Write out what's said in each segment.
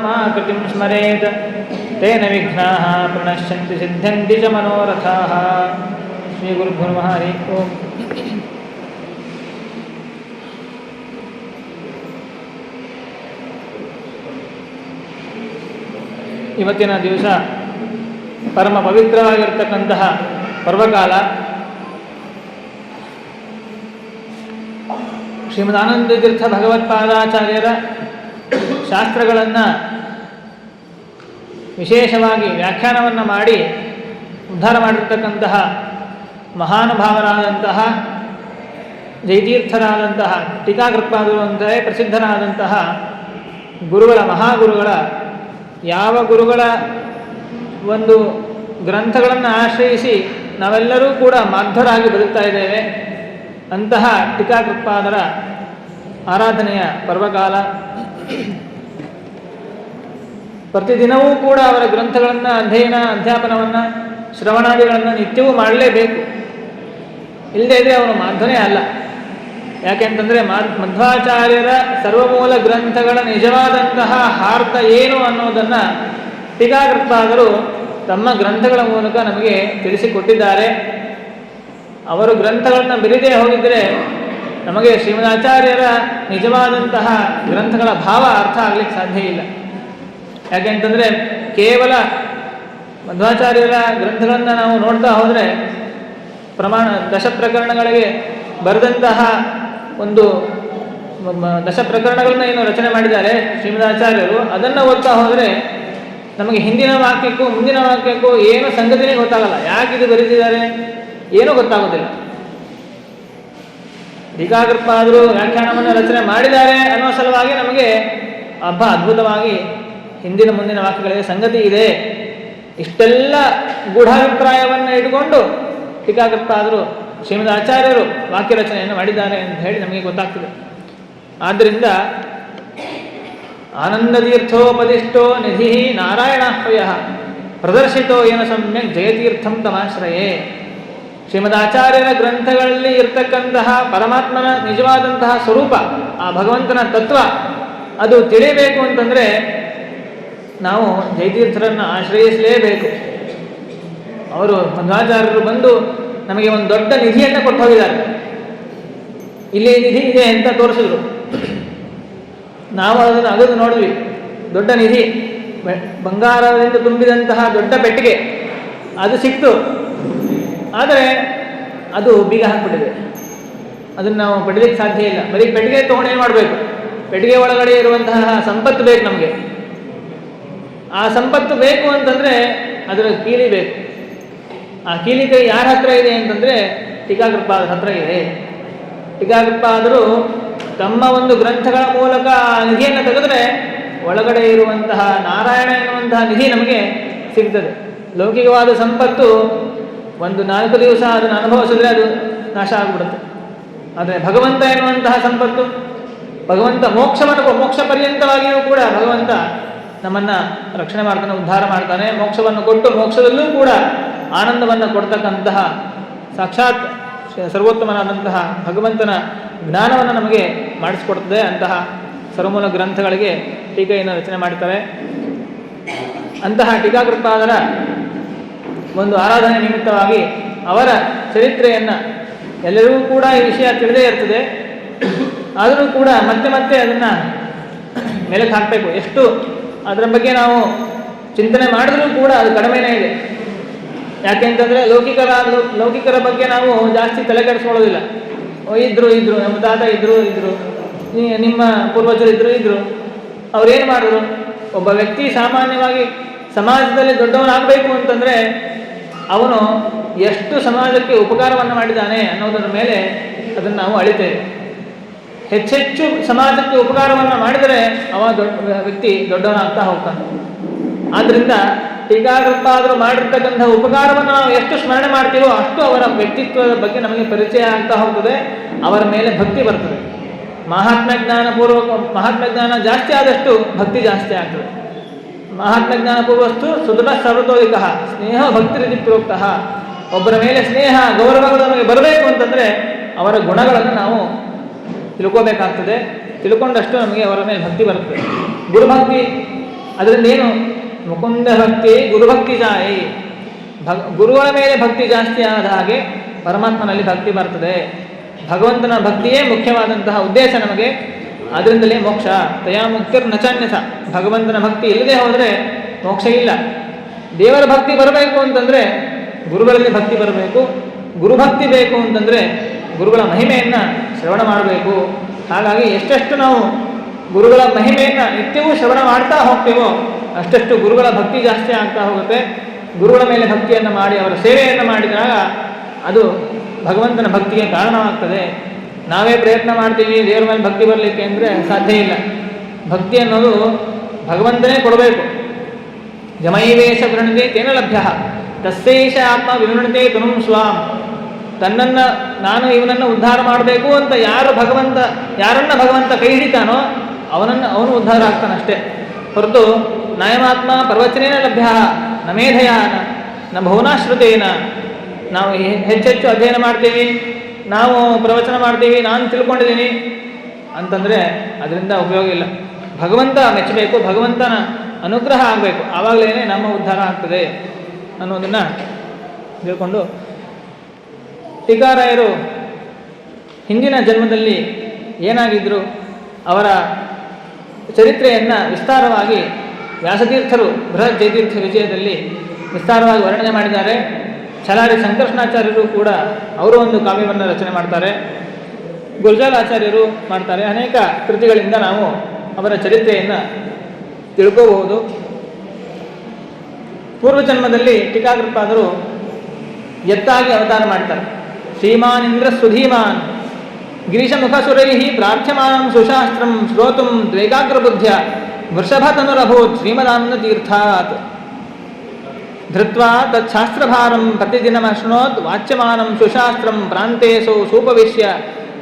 कृतिं स्मरेत् तेन विघ्नाः प्रणश्यन्ति सिद्ध्यन्ति च मनोरथाः। ಶ್ರೀ ಗುರುಭ್ಯೋ ನಮಃ. ಹರಿ ಓಂ. ಇವತ್ತಿನ ದಿವಸ ಪರಮ ಪವಿತ್ರವಾಗಿರ್ತಕ್ಕಂತಹ ಪರ್ವಕಾಲ. ಶ್ರೀಮದಾನಂದ ತೀರ್ಥ ಭಗವತ್ಪಾದಾಚಾರ್ಯರ ಶಾಸ್ತ್ರಗಳನ್ನು ವಿಶೇಷವಾಗಿ ವ್ಯಾಖ್ಯಾನವನ್ನು ಮಾಡಿ ಉದ್ಧಾರ ಮಾಡಿರ್ತಕ್ಕಂತಹ ಮಹಾನುಭಾವರಾದಂತಹ ಜಯತೀರ್ಥರಾದಂತಹ ಟೀಕಾಕೃತ್ಪಾದರು ಅಂತಲೇ ಪ್ರಸಿದ್ಧರಾದಂತಹ ಗುರುಗಳ ಮಹಾಗುರುಗಳ ಯಾವ ಗುರುಗಳ ಒಂದು ಗ್ರಂಥಗಳನ್ನು ಆಶ್ರಯಿಸಿ ನಾವೆಲ್ಲರೂ ಕೂಡ ಮಾಧ್ವರಾಗಿ ಬದುಕ್ತಾ ಇದ್ದೇವೆ ಅಂತಹ ಟೀಕಾಕೃತ್ಪಾದರ ಆರಾಧನೆಯ ಪರ್ವಕಾಲ. ಪ್ರತಿದಿನವೂ ಕೂಡ ಅವರ ಗ್ರಂಥಗಳನ್ನು ಅಧ್ಯಾಪನವನ್ನು ಶ್ರವಣಾದಿಗಳನ್ನು ನಿತ್ಯವೂ ಮಾಡಲೇಬೇಕು. ಇಲ್ಲದೇ ಇದ್ದರೆ ಅವನು ಮಾಧ್ವನೇ ಅಲ್ಲ. ಯಾಕೆಂತಂದರೆ ಮಧ್ವಾಚಾರ್ಯರ ಸರ್ವಮೂಲ ಗ್ರಂಥಗಳ ನಿಜವಾದಂತಹ ಹಾರ್ಥ ಏನು ಅನ್ನೋದನ್ನು ಟೀಕಾಕೃತ್ಪಾದರು ತಮ್ಮ ಗ್ರಂಥಗಳ ಮೂಲಕ ನಮಗೆ ತಿಳಿಸಿಕೊಟ್ಟಿದ್ದಾರೆ. ಅವರು ಗ್ರಂಥಗಳನ್ನು ಬಿರಿದೇ ಹೋಗಿದ್ದರೆ ನಮಗೆ ಶ್ರೀಮದಾಚಾರ್ಯರ ನಿಜವಾದಂತಹ ಗ್ರಂಥಗಳ ಭಾವ ಅರ್ಥ ಆಗಲಿಕ್ಕೆ ಸಾಧ್ಯ ಇಲ್ಲ. ಯಾಕೆಂತಂದರೆ ಕೇವಲ ಮಧ್ವಾಚಾರ್ಯರ ಗ್ರಂಥಗಳನ್ನು ನಾವು ನೋಡ್ತಾ ಹೋದರೆ ದಶ ಪ್ರಕರಣಗಳಿಗೆ ಬರೆದಂತಹ ಒಂದು ದಶ ಪ್ರಕರಣಗಳನ್ನ ಏನು ರಚನೆ ಮಾಡಿದ್ದಾರೆ ಶ್ರೀಮದಾಚಾರ್ಯರು, ಅದನ್ನು ಓದ್ತಾ ಹೋದರೆ ನಮಗೆ ಹಿಂದಿನ ವಾಕ್ಯಕ್ಕೂ ಮುಂದಿನ ವಾಕ್ಯಕ್ಕೂ ಏನು ಸಂಗತಿನೇ ಗೊತ್ತಾಗಲ್ಲ. ಯಾಕಿದು ಬರೆದಿದ್ದಾರೆ ಏನೂ ಗೊತ್ತಾಗೋದಿಲ್ಲ. ಟೀಕಾಕೃತ್ಪಾದರು ವ್ಯಾಖ್ಯಾನವನ್ನು ರಚನೆ ಮಾಡಿದ್ದಾರೆ ಅನ್ನೋ ಸಲುವಾಗಿ ನಮಗೆ ಅದ್ಭುತವಾಗಿ ಹಿಂದಿನ ಮುಂದಿನ ವಾಕ್ಯಗಳಿಗೆ ಸಂಗತಿ ಇದೆ, ಇಷ್ಟೆಲ್ಲ ಗೂಢಾಭಿಪ್ರಾಯವನ್ನು ಇಟ್ಟುಕೊಂಡು ಟೀಕಾಕೃತ್ಪಾದರು ಶ್ರೀಮದಾಚಾರ್ಯರು ವಾಕ್ಯ ರಚನೆಯನ್ನು ಮಾಡಿದ್ದಾರೆ ಅಂತ ಹೇಳಿ ನಮಗೆ ಗೊತ್ತಾಗ್ತದೆ. ಆದ್ದರಿಂದ ಆನಂದತೀರ್ಥೋಪದಿಷ್ಟೋ ನಿಧಿ ನಾರಾಯಣಾಹ್ವಯ ಪ್ರದರ್ಶಿತೋ ಏನ ಸಮ್ಯಕ್ ಜಯತೀರ್ಥಂ ತಮಾಶ್ರಯೇ. ಶ್ರೀಮದಾಚಾರ್ಯರ ಗ್ರಂಥಗಳಲ್ಲಿ ಇರ್ತಕ್ಕಂತಹ ಪರಮಾತ್ಮನ ನಿಜವಾದಂತಹ ಸ್ವರೂಪ, ಆ ಭಗವಂತನ ತತ್ವ ಅದು ತಿಳಿಯಬೇಕು ಅಂತಂದರೆ ನಾವು ಜಯತೀರ್ಥರನ್ನು ಆಶ್ರಯಿಸಲೇಬೇಕು. ಅವರು ಮಧ್ವಾಚಾರ್ಯರು ಬಂದು ನಮಗೆ ಒಂದು ದೊಡ್ಡ ನಿಧಿಯನ್ನು ಕೊಟ್ಟು ಹೋಗಿದ್ದಾರೆ. ಇಲ್ಲಿ ನಿಧಿ ಇದೆ ಅಂತ ತೋರಿಸಿದ್ರು. ನಾವು ಅದನ್ನು ಅಗದು ನೋಡಿದ್ವಿ. ದೊಡ್ಡ ನಿಧಿ, ಬಂಗಾರದಿಂದ ತುಂಬಿದಂತಹ ದೊಡ್ಡ ಪೆಟ್ಟಿಗೆ ಅದು ಸಿಕ್ತು. ಆದರೆ ಅದು ಬೀಗ ಹಾಕಿಬಿಟ್ಟಿದೆ. ಅದನ್ನು ನಾವು ಪಡೀಲಿಕ್ಕೆ ಸಾಧ್ಯ ಇಲ್ಲ. ಬರೀ ಪೆಟ್ಟಿಗೆ ತೊಗೊಂಡು ಏನು ಮಾಡಬೇಕು? ಪೆಟ್ಟಿಗೆ ಒಳಗಡೆ ಇರುವಂತಹ ಸಂಪತ್ತು ಬೇಕು ನಮಗೆ. ಆ ಸಂಪತ್ತು ಬೇಕು ಅಂತಂದರೆ ಅದರ ಕೀಲಿ ಬೇಕು. ಆ ಕೀಲಿ ಕೈ ಯಾರ ಹತ್ರ ಇದೆ ಅಂತಂದರೆ ಟೀಕಾಕೃತ್ಪಾದರ ಹತ್ರ ಇದೆ. ಟೀಕಾಕೃತ್ಪಾದರು ತಮ್ಮ ಒಂದು ಗ್ರಂಥಗಳ ಮೂಲಕ ಆ ನಿಧಿಯನ್ನು ತೆಗೆದರೆ ಒಳಗಡೆ ಇರುವಂತಹ ನಾರಾಯಣ ಎನ್ನುವಂತಹ ನಿಧಿ ನಮಗೆ ಸಿಗ್ತದೆ. ಲೌಕಿಕವಾದ ಸಂಪತ್ತು ಒಂದು 4 ದಿವಸ ಅದನ್ನು ಅನುಭವಿಸಿದ್ರೆ ಅದು ನಾಶ ಆಗಿಬಿಡುತ್ತೆ. ಆದರೆ ಭಗವಂತ ಎನ್ನುವಂತಹ ಸಂಪತ್ತು, ಭಗವಂತ ಮೋಕ್ಷ ಪರ್ಯಂತವಾಗಿಯೂ ಕೂಡ ಭಗವಂತ ನಮ್ಮನ್ನು ರಕ್ಷಣೆ ಮಾಡ್ತಾನೆ, ಉದ್ಧಾರ ಮಾಡ್ತಾನೆ. ಮೋಕ್ಷವನ್ನು ಕೊಟ್ಟು ಮೋಕ್ಷದಲ್ಲೂ ಕೂಡ ಆನಂದವನ್ನು ಕೊಡ್ತಕ್ಕಂತಹ ಸಾಕ್ಷಾತ್ ಸರ್ವೋತ್ತಮನಾದಂತಹ ಭಗವಂತನ ಜ್ಞಾನವನ್ನು ನಮಗೆ ಮಾಡಿಸಿಕೊಡ್ತದೆ. ಅಂತಹ ಸರ್ವಮೂಲ ಗ್ರಂಥಗಳಿಗೆ ಟೀಕೆಯನ್ನು ರಚನೆ ಮಾಡ್ತಾರೆ. ಅಂತಹ ಟೀಕಾಕೃತ್ಪಾದರ ಒಂದು ಆರಾಧನೆ ನಿಮಿತ್ತವಾಗಿ ಅವರ ಚರಿತ್ರೆಯನ್ನು ಎಲ್ಲರಿಗೂ ಕೂಡ ಈ ವಿಷಯ ತಿಳಿದೇ ಇರ್ತದೆ. ಆದರೂ ಕೂಡ ಮತ್ತೆ ಮತ್ತೆ ಅದನ್ನು ಮೆಲುಕು ಹಾಕಬೇಕು. ಎಷ್ಟು ಅದರ ಬಗ್ಗೆ ನಾವು ಚಿಂತನೆ ಮಾಡಿದ್ರೂ ಕೂಡ ಅದು ಕಡಿಮೆನೇ ಇದೆ. ಯಾಕೆಂತಂದರೆ ಲೌಕಿಕರ ಬಗ್ಗೆ ನಾವು ಜಾಸ್ತಿ ತಲೆ ಕೆಡಿಸ್ಕೊಳ್ಳೋದಿಲ್ಲ. ಇದ್ರು ನಮ್ಮ ತಾತ ಇದ್ರು ನಿಮ್ಮ ಪೂರ್ವಜರು ಇದ್ರು ಅವ್ರೇನು ಮಾಡಿದ್ರು? ಒಬ್ಬ ವ್ಯಕ್ತಿ ಸಾಮಾನ್ಯವಾಗಿ ಸಮಾಜದಲ್ಲಿ ದೊಡ್ಡವನಾಗಬೇಕು ಅಂತಂದರೆ ಅವನು ಎಷ್ಟು ಸಮಾಜಕ್ಕೆ ಉಪಕಾರವನ್ನು ಮಾಡಿದ್ದಾನೆ ಅನ್ನೋದರ ಮೇಲೆ ಅದನ್ನು ನಾವು ಅಳಿತೇವೆ. ಹೆಚ್ಚೆಚ್ಚು ಸಮಾಜಕ್ಕೆ ಉಪಕಾರವನ್ನು ಮಾಡಿದರೆ ಅವ ವ್ಯಕ್ತಿ ದೊಡ್ಡವನಾಗ್ತಾ ಹೋಗ್ತಾನೆ. ಆದ್ದರಿಂದ ಟೀಕಾಕೃತ್ಪಾದರು ಮಾಡಿರ್ತಕ್ಕಂಥ ಉಪಕಾರವನ್ನು ನಾವು ಎಷ್ಟು ಸ್ಮರಣೆ ಮಾಡ್ತೀವೋ ಅಷ್ಟು ಅವರ ವ್ಯಕ್ತಿತ್ವದ ಬಗ್ಗೆ ನಮಗೆ ಪರಿಚಯ ಆಗ್ತಾ ಹೋಗ್ತದೆ. ಅವರ ಮೇಲೆ ಭಕ್ತಿ ಬರ್ತದೆ. ಮಹಾತ್ಮ ಜ್ಞಾನ ಜಾಸ್ತಿ ಆದಷ್ಟು ಭಕ್ತಿ ಜಾಸ್ತಿ ಆಗ್ತದೆ. ಮಹಾತ್ಮ ಜ್ಞಾನಪೂರ್ವಸ್ತು ಸುದೃಢ ಸರ್ವತೋದಿಕ ಸ್ನೇಹ ಭಕ್ತಿ ಪ್ರೋಕ್ತ. ಒಬ್ಬರ ಮೇಲೆ ಸ್ನೇಹ ಗೌರವಗಳು ನಮಗೆ ಬರಬೇಕು ಅಂತಂದರೆ ಅವರ ಗುಣಗಳನ್ನು ನಾವು ತಿಳ್ಕೋಬೇಕಾಗ್ತದೆ. ತಿಳ್ಕೊಂಡಷ್ಟು ನಮಗೆ ಅವರ ಮೇಲೆ ಭಕ್ತಿ ಬರ್ತದೆ. ಗುರುಭಕ್ತಿ ಅದರಿಂದ ಏನು ಮುಕುಂದ ಭಕ್ತಿ ಗುರುಭಕ್ತಿ ಜಾಯಿ, ಗುರುಗಳ ಮೇಲೆ ಭಕ್ತಿ ಜಾಸ್ತಿ ಆದ ಹಾಗೆ ಪರಮಾತ್ಮನಲ್ಲಿ ಭಕ್ತಿ ಬರ್ತದೆ. ಭಗವಂತನ ಭಕ್ತಿಯೇ ಮುಖ್ಯವಾದಂತಹ ಉದ್ದೇಶ ನಮಗೆ. ಅದರಿಂದಲೇ ಮೋಕ್ಷ. ತಯಾ ಮುಕ್ತಿರ್ ನಚಾನ್ಯಥ. ಭಗವಂತನ ಭಕ್ತಿ ಇಲ್ಲದೆ ಹೋದರೆ ಮೋಕ್ಷ ಇಲ್ಲ. ದೇವರ ಭಕ್ತಿ ಬರಬೇಕು ಅಂತಂದರೆ ಗುರುಗಳಲ್ಲಿ ಭಕ್ತಿ ಬರಬೇಕು. ಗುರುಭಕ್ತಿ ಬೇಕು ಅಂತಂದರೆ ಗುರುಗಳ ಮಹಿಮೆಯನ್ನು ಶ್ರವಣ ಮಾಡಬೇಕು. ಹಾಗಾಗಿ ಎಷ್ಟೆಷ್ಟು ನಾವು ಗುರುಗಳ ಮಹಿಮೆಯನ್ನು ನಿತ್ಯವೂ ಶ್ರವಣ ಮಾಡ್ತಾ ಹೋಗ್ತೇವೋ ಅಷ್ಟೆಷ್ಟು ಗುರುಗಳ ಭಕ್ತಿ ಜಾಸ್ತಿ ಆಗ್ತಾ ಹೋಗುತ್ತೆ. ಗುರುಗಳ ಮೇಲೆ ಭಕ್ತಿಯನ್ನು ಮಾಡಿ ಅವರ ಸೇವೆಯನ್ನು ಮಾಡಿದಾಗ ಅದು ಭಗವಂತನ ಭಕ್ತಿಗೆ ಕಾರಣವಾಗ್ತದೆ. ನಾವೇ ಪ್ರಯತ್ನ ಮಾಡ್ತೀವಿ ದೇವರ ಮೇಲೆ ಭಕ್ತಿ ಬರಲಿಕ್ಕೆ ಅಂದರೆ ಸಾಧ್ಯ ಇಲ್ಲ. ಭಕ್ತಿ ಅನ್ನೋದು ಭಗವಂತನೇ ಕೊಡಬೇಕು. ಜಮೈವೇಶ ಗೃಹಣತೆ ತೇನ ಲಭ್ಯ ತಸ್ಸೇಷ ಆತ್ಮ ವಿವೃಣತೆ ತನುಂ ಸ್ವಾಂ. ತನ್ನನ್ನು ನಾನು ಇವನನ್ನು ಉದ್ಧಾರ ಮಾಡಬೇಕು ಅಂತ ಯಾರನ್ನ ಭಗವಂತ ಕೈ ಹಿಡಿತಾನೋ ಅವನು ಉದ್ಧಾರ ಆಗ್ತಾನಷ್ಟೇ ಹೊರತು ನಾಯಮಾತ್ಮ ಪ್ರವಚನೇನ ಲಭ್ಯ ನ ಮೇಧಯಾನ ನ ಭುವನಾಶ್ರುತೇನ. ನಾವು ಹೆಚ್ಚೆಚ್ಚು ಅಧ್ಯಯನ ಮಾಡ್ತೀವಿ, ನಾವು ಪ್ರವಚನ ಮಾಡ್ತೀವಿ, ನಾನು ತಿಳ್ಕೊಂಡಿದ್ದೀನಿ ಅಂತಂದರೆ ಅದರಿಂದ ಉಪಯೋಗ ಇಲ್ಲ. ಭಗವಂತ ಮೆಚ್ಚಬೇಕು, ಭಗವಂತನ ಅನುಗ್ರಹ ಆಗಬೇಕು, ಆವಾಗಲೇ ನಮ್ಮ ಉದ್ಧಾರ ಆಗ್ತದೆ ಅನ್ನೋದನ್ನು ತಿಳ್ಕೊಂಡು ಟೀಕಾರಾಯರು ಹಿಂದಿನ ಜನ್ಮದಲ್ಲಿ ಏನಾಗಿದ್ದರು ಅವರ ಚರಿತ್ರೆಯನ್ನು ವಿಸ್ತಾರವಾಗಿ ವ್ಯಾಸತೀರ್ಥರು ಬೃಹತ್ ಜಯತೀರ್ಥ ವಿಜಯದಲ್ಲಿ ವಿಸ್ತಾರವಾಗಿ ವರ್ಣನೆ ಮಾಡಿದ್ದಾರೆ. ಛಲಾರಿ ಸಂಕರ್ಷಣಾಚಾರ್ಯರು ಕೂಡ ಅವರು ಒಂದು ಕಾವ್ಯವನ್ನು ರಚನೆ ಮಾಡ್ತಾರೆ, ಗುರ್ಜಾಲಾಚಾರ್ಯರು ಮಾಡ್ತಾರೆ. ಅನೇಕ ಕೃತಿಗಳಿಂದ ನಾವು ಅವರ ಚರಿತ್ರೆಯನ್ನು ತಿಳ್ಕೋಬಹುದು. ಪೂರ್ವಜನ್ಮದಲ್ಲಿ ಟೀಕಾಕೃತ್ಪಾದರು ಎತ್ತಾಗಿ ಅವತಾರ ಮಾಡ್ತಾರೆ. ಶ್ರೀಮಾನಿಂದ್ರ ಸುಧೀಮಾನ್ ಗಿರೀಶಮುಖಸುರೈ ಪ್ರಾರ್ಥ್ಯಮಾನಂ ಸುಶಾಸ್ತ್ರಂ ಶ್ರೋತುಂ ದ್ವೇಗಾಗ್ರಬುದ್ಧ್ಯ ವೃಷಭತನುರಭೂತ್ ಶ್ರೀಮದಾನಂದ ತೀರ್ಥಾತ್ ಧೃತ್ವಾ ತತ್ಶಾಸ್ತ್ರಭಾರಂ ಪ್ರತಿದಿನಮಶ್ನೋತ್ ವಾಚ್ಯಮಾನಂ ಸುಶಾಸ್ತ್ರಂ ಪ್ರಾಂತೇಸು ಸೂಪವಿಶ್ಯ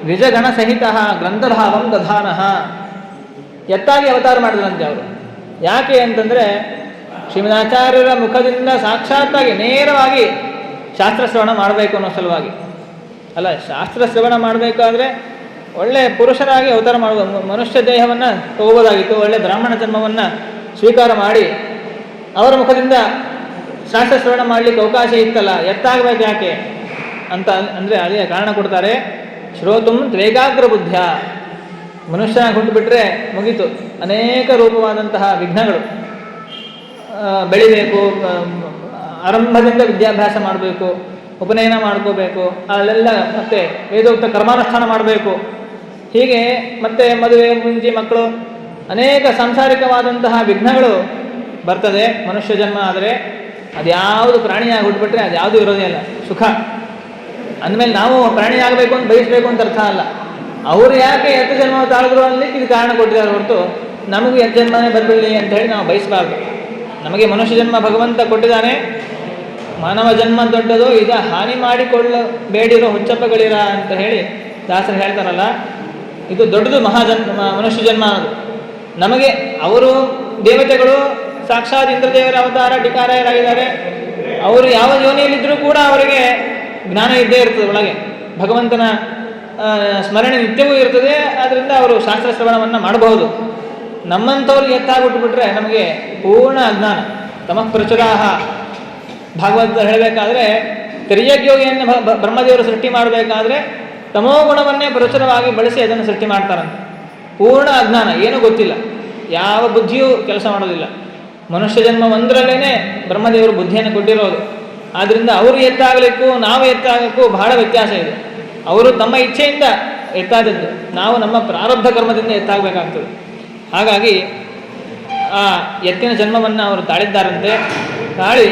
ದ್ವಿಜಗಣಸಹಿತಃ ಗ್ರಂಥಭಾವಂ ದಧಾನಃ. ಎತ್ತಾಗಿ ಅವತಾರ ಮಾಡಿದ್ರಂತೆ ಅವರು. ಯಾಕೆ ಅಂತಂದರೆ ಶ್ರೀಮದಾಚಾರ್ಯರ ಮುಖದಿಂದ ಸಾಕ್ಷಾತ್ತಾಗಿ ನೇರವಾಗಿ ಶಾಸ್ತ್ರ ಶ್ರವಣ ಮಾಡಬೇಕು ಅನ್ನೋ ಸಲುವಾಗಿ. ಅಲ್ಲ, ಶಾಸ್ತ್ರ ಶ್ರವಣ ಮಾಡಬೇಕಾದ್ರೆ ಒಳ್ಳೆ ಪುರುಷರಾಗಿ ಅವತಾರ ಮಾಡುವ ಮನುಷ್ಯ ದೇಹವನ್ನು ತಗೋಬೋದಾಗಿತ್ತು. ಒಳ್ಳೆ ಬ್ರಾಹ್ಮಣ ಜನ್ಮವನ್ನು ಸ್ವೀಕಾರ ಮಾಡಿ ಅವರ ಮುಖದಿಂದ ಶಾಸ್ತ್ರ ಶ್ರವಣ ಮಾಡಲಿಕ್ಕೆ ಅವಕಾಶ ಇತ್ತಲ್ಲ, ಎತ್ತಾಗಬೇಕು ಯಾಕೆ ಅಂತ ಅಂದರೆ ಅದೇ ಕಾರಣ ಕೊಡ್ತಾರೆ. ಶ್ರೋತುಂ ದ್ವೇಗಾಗ್ರ ಬುದ್ಧ್ಯ. ಮನುಷ್ಯನಾಗಿ ಹುಟ್ಟುಬಿಟ್ರೆ ಮುಗೀತು, ಅನೇಕ ರೂಪವಾದಂತಹ ವಿಘ್ನಗಳು ಬೆಳಿಬೇಕು. ಆರಂಭದಿಂದ ವಿದ್ಯಾಭ್ಯಾಸ ಮಾಡಬೇಕು, ಉಪನಯನ ಮಾಡ್ಕೋಬೇಕು, ಅಲ್ಲೆಲ್ಲ ಮತ್ತೆ ವೇದೋಕ್ತ ಕರ್ಮಾನುಷ್ಠಾನ ಮಾಡಬೇಕು. ಹೀಗೆ ಮತ್ತೆ ಮದುವೆ ಮುಂಚೆ ಮಕ್ಕಳು, ಅನೇಕ ಸಾಂಸಾರಿಕವಾದಂತಹ ವಿಘ್ನಗಳು ಬರ್ತದೆ ಮನುಷ್ಯ ಜನ್ಮ ಆದರೆ. ಅದ್ಯಾವುದು ಪ್ರಾಣಿಯಾಗಿ ಹುಟ್ಟುಬಿಟ್ರೆ ಅದ್ಯಾವುದು ಇರೋದೇ ಇಲ್ಲ, ಸುಖ ಅಂದಮೇಲೆ ನಾವು ಪ್ರಾಣಿಯಾಗಬೇಕು ಅಂತ ಬಯಸಬೇಕು ಅಂತ ಅರ್ಥ ಅಲ್ಲ. ಅವರು ಯಾಕೆ ಎತ್ತು ಜನ್ಮ ತಾಳಿದ್ರು ಅನ್ನಲಿಕ್ಕೆ ಇದು ಕಾರಣ ಕೊಟ್ಟಿದ್ದಾರೆ ಹೊರತು ನಮಗೂ ಎತ್ತು ಜನ್ಮನೇ ಬರಲಿ ಅಂತ ಹೇಳಿ ನಾವು ಬಯಸಬಾರ್ದು. ನಮಗೆ ಮನುಷ್ಯ ಜನ್ಮ ಭಗವಂತ ಕೊಟ್ಟಿದ್ದಾನೆ. ಮಾನವ ಜನ್ಮ ದೊಡ್ಡದು, ಇದು ಹಾನಿ ಮಾಡಿಕೊಳ್ಳಬೇಡಿರೋ ಹುಚ್ಚಪ್ಪಗಳಿರ ಅಂತ ಹೇಳಿ ದಾಸರು ಹೇಳ್ತಾರಲ್ಲ, ಇದು ದೊಡ್ಡದು ಮನುಷ್ಯ ಜನ್ಮ ಅನ್ನೋದು. ನಮಗೆ ಅವರು ದೇವತೆಗಳು ಸಾಕ್ಷಾತ್ ಇಂದ್ರದೇವರ ಅವತಾರ ಟೀಕಾರಾಯರಾಗಿದ್ದಾರೆ. ಅವರು ಯಾವ ಯೋನಿಯಲ್ಲಿದ್ದರೂ ಕೂಡ ಅವರಿಗೆ ಜ್ಞಾನ ಇದ್ದೇ ಇರ್ತದೆ, ಒಳಗೆ ಭಗವಂತನ ಸ್ಮರಣೆ ನಿತ್ಯವೂ ಇರ್ತದೆ. ಆದ್ದರಿಂದ ಅವರು ಶಾಸ್ತ್ರ ಶ್ರವಣವನ್ನು ಮಾಡಬಹುದು. ನಮ್ಮಂಥವ್ರಿಗೆ ಎತ್ತಾಗ್ಬಿಟ್ಬಿಟ್ರೆ ನಮಗೆ ಪೂರ್ಣ ಅಜ್ಞಾನ. ತಮಃ ಪ್ರಚುರಾಹ ಭಾಗವತ ಹೇಳಬೇಕಾದ್ರೆ ತಿರ್ಯಗ್ಯೋಗಿಯನ್ನು ಬ್ರಹ್ಮದೇವರು ಸೃಷ್ಟಿ ಮಾಡಬೇಕಾದ್ರೆ ತಮೋ ಗುಣವನ್ನೇ ಪ್ರಚುರವಾಗಿ ಬಳಸಿ ಅದನ್ನು ಸೃಷ್ಟಿ ಮಾಡ್ತಾರಂತೆ. ಪೂರ್ಣ ಅಜ್ಞಾನ, ಏನೂ ಗೊತ್ತಿಲ್ಲ, ಯಾವ ಬುದ್ಧಿಯೂ ಕೆಲಸ ಮಾಡೋದಿಲ್ಲ. ಮನುಷ್ಯ ಜನ್ಮ ಒಂದರಲ್ಲೇ ಬ್ರಹ್ಮದೇವರು ಬುದ್ಧಿಯನ್ನು ಕೊಟ್ಟಿರೋದು. ಆದ್ದರಿಂದ ಅವರು ಎತ್ತಾಗಲಿಕ್ಕೂ ನಾವು ಎತ್ತಾಗಲಿಕ್ಕೂ ಬಹಳ ವ್ಯತ್ಯಾಸ ಇದೆ. ಅವರು ತಮ್ಮ ಇಚ್ಛೆಯಿಂದ ಎತ್ತಾದದ್ದು, ನಾವು ನಮ್ಮ ಪ್ರಾರಬ್ಧ ಕರ್ಮದಿಂದ ಎತ್ತಾಗಬೇಕಾಗ್ತದೆ. ಹಾಗಾಗಿ ಆ ಎತ್ತಿನ ಜನ್ಮವನ್ನು ಅವರು ತಾಳಿದ್ದಾರಂತೆ. ತಾಳಿ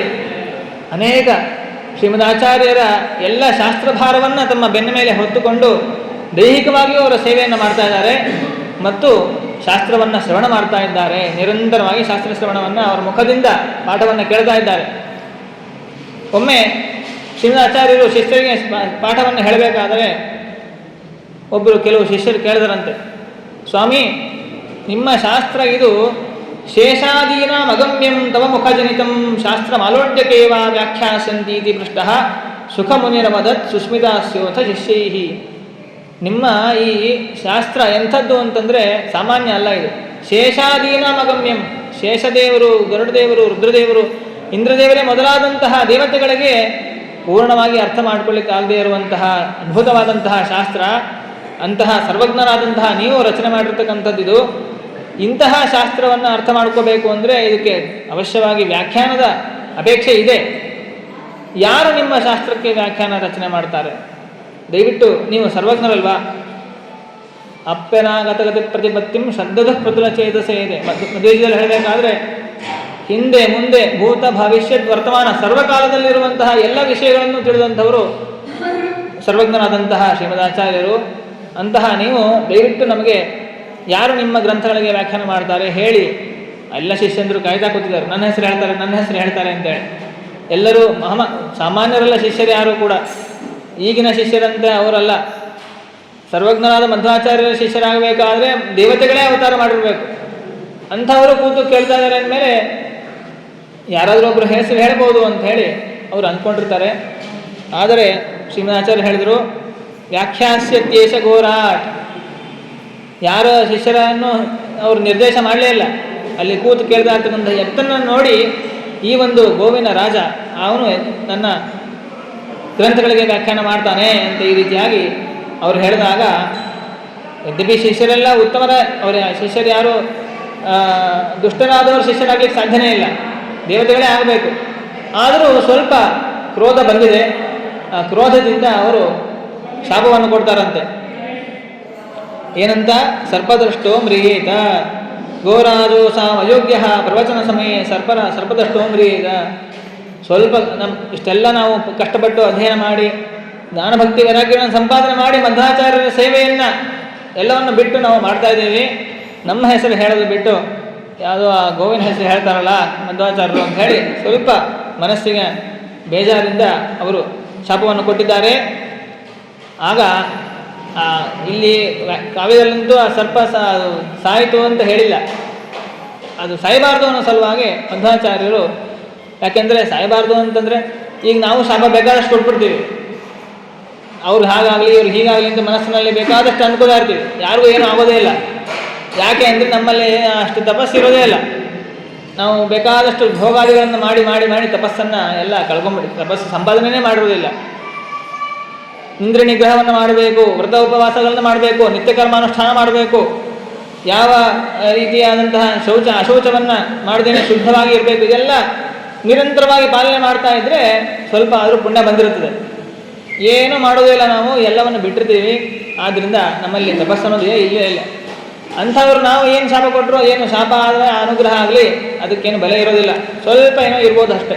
ಅನೇಕ ಶ್ರೀಮದಾಚಾರ್ಯರ ಎಲ್ಲ ಶಾಸ್ತ್ರಭಾರವನ್ನು ತಮ್ಮ ಬೆನ್ನ ಮೇಲೆ ಹೊತ್ತುಕೊಂಡು ದೈಹಿಕವಾಗಿಯೂ ಅವರ ಸೇವೆಯನ್ನು ಮಾಡ್ತಾ ಇದ್ದಾರೆ ಮತ್ತು ಶಾಸ್ತ್ರವನ್ನು ಶ್ರವಣ ಮಾಡ್ತಾ ಇದ್ದಾರೆ. ನಿರಂತರವಾಗಿ ಶಾಸ್ತ್ರ ಶ್ರವಣವನ್ನು ಅವರ ಮುಖದಿಂದ ಪಾಠವನ್ನು ಕೇಳ್ತಾ ಇದ್ದಾರೆ. ಒಮ್ಮೆ ಶ್ರೀಮದಾಚಾರ್ಯರು ಶಿಷ್ಯರಿಗೆ ಪಾಠವನ್ನು ಹೇಳಬೇಕಾದರೆ ಕೆಲವು ಶಿಷ್ಯರು ಕೇಳಿದರಂತೆ, ಸ್ವಾಮಿ, ನಿಮ್ಮ ಶಾಸ್ತ್ರ ಇದು ಶೇಷಾದೀನ ಅಗಮ್ಯಂ ತವ ಮುಖಜನಿತಂ ಶಾಸ್ತ್ರ ಮಾಲೋಡ್ಯಕೇವ ವ್ಯಾಖ್ಯಾಸಂತೀತಿ ಪೃಷ್ಟ ಸುಖ ಮುನಿರವದತ್ ಸುಸ್ಮಿತಾಸ್ಯೋಥ ಶಿಷ್ಯೈ. ನಿಮ್ಮ ಈ ಶಾಸ್ತ್ರ ಎಂಥದ್ದು ಅಂತಂದರೆ ಸಾಮಾನ್ಯ ಅಲ್ಲ. ಇದು ಶೇಷಾದೀನ ಅಗಮ್ಯಂ, ಶೇಷದೇವರು, ಗರುಡದೇವರು, ರುದ್ರದೇವರು, ಇಂದ್ರದೇವರೇ ಮೊದಲಾದಂತಹ ದೇವತೆಗಳಿಗೆ ಪೂರ್ಣವಾಗಿ ಅರ್ಥ ಮಾಡಿಕೊಳ್ಳಿಕ್ಕಾಗದೇ ಇರುವಂತಹ ಅದ್ಭುತವಾದಂತಹ ಶಾಸ್ತ್ರ, ಅಂತಹ ಸರ್ವಜ್ಞರಾದಂತಹ ನೀವು ರಚನೆ ಮಾಡಿರ್ತಕ್ಕಂಥದ್ದಿದು. ಇಂತಹ ಶಾಸ್ತ್ರವನ್ನು ಅರ್ಥ ಮಾಡ್ಕೋಬೇಕು ಅಂದರೆ ಇದಕ್ಕೆ ಅವಶ್ಯವಾಗಿ ವ್ಯಾಖ್ಯಾನದ ಅಪೇಕ್ಷೆ ಇದೆ. ಯಾರು ನಿಮ್ಮ ಶಾಸ್ತ್ರಕ್ಕೆ ವ್ಯಾಖ್ಯಾನ ರಚನೆ ಮಾಡ್ತಾರೆ? ದಯವಿಟ್ಟು ನೀವು ಸರ್ವಜ್ಞರಲ್ವಾ? ಅಪ್ಪೆನಾಗತಗತಿ ಪ್ರತಿಪತ್ತಿಂ ಶ್ರದ್ಧದ ಪ್ರತುಲ ಚೇತಸೆ ಇದೆ. ಮಧ್ವೇಜದಲ್ಲಿ ಹೇಳಬೇಕಾದ್ರೆ ಹಿಂದೆ ಮುಂದೆ ಭೂತ ಭವಿಷ್ಯತ್ ವರ್ತಮಾನ ಸರ್ವಕಾಲದಲ್ಲಿರುವಂತಹ ಎಲ್ಲ ವಿಷಯಗಳನ್ನು ತಿಳಿದಂಥವರು ಸರ್ವಜ್ಞರಾದಂತಹ ಶ್ರೀಮದಾಚಾರ್ಯರು. ಅಂತಹ ನೀವು ದಯವಿಟ್ಟು ನಮಗೆ ಯಾರು ನಿಮ್ಮ ಗ್ರಂಥಗಳಿಗೆ ವ್ಯಾಖ್ಯಾನ ಮಾಡ್ತಾರೆ ಹೇಳಿ. ಎಲ್ಲ ಶಿಷ್ಯಂದರು ಕಾಯ್ತಾ ಕೂತಿದ್ದಾರೆ, ನನ್ನ ಹೆಸರು ಹೇಳ್ತಾರೆ, ನನ್ನ ಹೆಸರು ಹೇಳ್ತಾರೆ ಅಂತೇಳಿ. ಎಲ್ಲರೂ ಸಾಮಾನ್ಯರೆಲ್ಲ ಶಿಷ್ಯರು ಯಾರು ಕೂಡ ಈಗಿನ ಶಿಷ್ಯರಂತೆ ಅವರಲ್ಲ. ಸರ್ವಜ್ಞರಾದ ಮಧ್ವಾಚಾರ್ಯರ ಶಿಷ್ಯರಾಗಬೇಕಾದ್ರೆ ದೇವತೆಗಳೇ ಅವತಾರ ಮಾಡಿರಬೇಕು. ಅಂಥವರು ಕೂತು ಕೇಳ್ತಾ ಇದ್ದಾರೆ ಅಂದಮೇಲೆ ಯಾರಾದರೂ ಒಬ್ಬರು ಹೆಸರು ಹೇಳ್ಬೋದು ಅಂತ ಹೇಳಿ ಅವರು ಅಂದ್ಕೊಂಡಿರ್ತಾರೆ. ಆದರೆ ಶ್ರೀಮದಾಚಾರ್ಯ ಹೇಳಿದರು, ವ್ಯಾಖ್ಯಾಸ್ಯತ್ಯೇಷ ಘೋರಾಟ್. ಯಾರ ಶಿಷ್ಯರನ್ನು ಅವರು ನಿರ್ದೇಶ ಮಾಡಲೇ ಇಲ್ಲ. ಅಲ್ಲಿ ಕೂತು ಕೇಳ್ತಾ ಇರ್ತಕ್ಕಂಥ ಎತ್ತನ್ನು ನೋಡಿ ಈ ಒಂದು ಗೋವಿನ ರಾಜ ಅವನು ನನ್ನ ಗ್ರಂಥಗಳಿಗೆ ವ್ಯಾಖ್ಯಾನ ಮಾಡ್ತಾನೆ ಅಂತ ಈ ರೀತಿಯಾಗಿ ಅವರು ಹೇಳಿದಾಗ, ಯದ್ಯಪಿ ಶಿಷ್ಯರೆಲ್ಲ ಉತ್ತಮರ, ಅವರ ಶಿಷ್ಯರು ಯಾರು ದುಷ್ಟರಾದವರು ಶಿಷ್ಯರಾಗಲಿಕ್ಕೆ ಸಾಧ್ಯನೇ ಇಲ್ಲ, ದೇವತೆಗಳೇ ಆಗಬೇಕು. ಆದರೂ ಸ್ವಲ್ಪ ಕ್ರೋಧ ಬಂದಿದೆ. ಆ ಕ್ರೋಧದಿಂದ ಅವರು ಶಾಪವನ್ನು ಕೊಡ್ತಾರಂತೆ. ಏನಂತ? ಸರ್ಪದೃಷ್ಟೋ ಮ್ರಿಯೇತ ಘೋರಾದೋಷ ಅಯೋಗ್ಯ ಪ್ರವಚನ ಸಮಯ ಸರ್ಪದೃಷ್ಟೋ ಮ್ರಿಯೇತ. ಸ್ವಲ್ಪ ಇಷ್ಟೆಲ್ಲ ನಾವು ಕಷ್ಟಪಟ್ಟು ಅಧ್ಯಯನ ಮಾಡಿ ಜ್ಞಾನಭಕ್ತಿ ವೈರಾಗ್ಯವನ್ನು ಸಂಪಾದನೆ ಮಾಡಿ ಮಧ್ವಾಚಾರ್ಯರ ಸೇವೆಯನ್ನು ಎಲ್ಲವನ್ನು ಬಿಟ್ಟು ನಾವು ಮಾಡ್ತಾ ಇದ್ದೀವಿ. ನಮ್ಮ ಹೆಸರು ಹೇಳೋದು ಬಿಟ್ಟು ಯಾವುದೋ ಆ ಗೋವಿನ ಹೆಸರು ಹೇಳ್ತಾರಲ್ಲ ಮಧ್ವಾಚಾರ್ಯರು ಅಂತ ಹೇಳಿ ಸ್ವಲ್ಪ ಮನಸ್ಸಿಗೆ ಬೇಜಾರಿಂದ ಅವರು ಶಾಪವನ್ನು ಕೊಟ್ಟಿದ್ದಾರೆ. ಆಗ ಇಲ್ಲಿ ಕಾವ್ಯದಲ್ಲಂತೂ ಆ ಸರ್ಪ ಸಾಯಿತು ಅಂತ ಹೇಳಿಲ್ಲ, ಅದು ಸಾಯಬಾರ್ದು ಅನ್ನೋ ಸಲುವಾಗಿ ಮಧ್ವಾಚಾರ್ಯರು, ಯಾಕೆಂದರೆ ಸಾಯಬಾರ್ದು ಅಂತಂದರೆ ಈಗ ನಾವು ಶಾಪ ಬೇಕಾದಷ್ಟು ಕೊಟ್ಬಿಡ್ತೀವಿ, ಅವ್ರು ಹಾಗಾಗಲಿ ಇವ್ರು ಹೀಗಾಗಲಿ ಅಂತ ಮನಸ್ಸಿನಲ್ಲಿ ಬೇಕಾದಷ್ಟು ಅನ್ಕೋತಾ ಇರ್ತೀವಿ, ಯಾರಿಗೂ ಏನೂ ಆಗೋದೇ ಇಲ್ಲ. ಯಾಕೆ ಅಂದರೆ ನಮ್ಮಲ್ಲಿ ಅಷ್ಟು ತಪಸ್ಸಿರೋದೇ ಇಲ್ಲ. ನಾವು ಬೇಕಾದಷ್ಟು ಭೋಗಾದಿಗಳನ್ನು ಮಾಡಿ ಮಾಡಿ ಮಾಡಿ ತಪಸ್ಸನ್ನು ಎಲ್ಲ ಕಳ್ಕೊಂಡ್ಬಿಟ್ಟು ತಪಸ್ಸು ಸಂಪಾದನೆಯೇ ಮಾಡಿರೋದಿಲ್ಲ. ಇಂದ್ರ ನಿಗ್ರಹವನ್ನು ಮಾಡಬೇಕು, ವ್ರತ ಉಪವಾಸಗಳನ್ನು ಮಾಡಬೇಕು, ನಿತ್ಯ ಕರ್ಮಾನುಷ್ಠಾನ ಮಾಡಬೇಕು, ಯಾವ ರೀತಿಯಾದಂತಹ ಅಶೌಚವನ್ನು ಮಾಡದೇನೆ ಶುದ್ಧವಾಗಿ ಇರಬೇಕು. ಇದೆಲ್ಲ ನಿರಂತರವಾಗಿ ಪಾಲನೆ ಮಾಡ್ತಾ ಇದ್ದರೆ ಸ್ವಲ್ಪ ಆದರೂ ಪುಣ್ಯ ಬಂದಿರುತ್ತದೆ. ಏನೂ ಮಾಡೋದೇ ಇಲ್ಲ, ನಾವು ಎಲ್ಲವನ್ನು ಬಿಟ್ಟಿರ್ತೀವಿ. ಆದ್ದರಿಂದ ನಮ್ಮಲ್ಲಿ ತಪಸ್ಸು ಅನ್ನೋದು ಇಲ್ಲೇ ಇಲ್ಲ. ಅಂಥವ್ರು ನಾವು ಏನು ಶಾಪ ಕೊಟ್ಟರು, ಏನು ಶಾಪ ಆದರೆ ಅನುಗ್ರಹ ಆಗಲಿ ಅದಕ್ಕೇನು ಬೆಲೆ ಇರೋದಿಲ್ಲ, ಸ್ವಲ್ಪ ಏನೋ ಇರ್ಬೋದು ಅಷ್ಟೇ.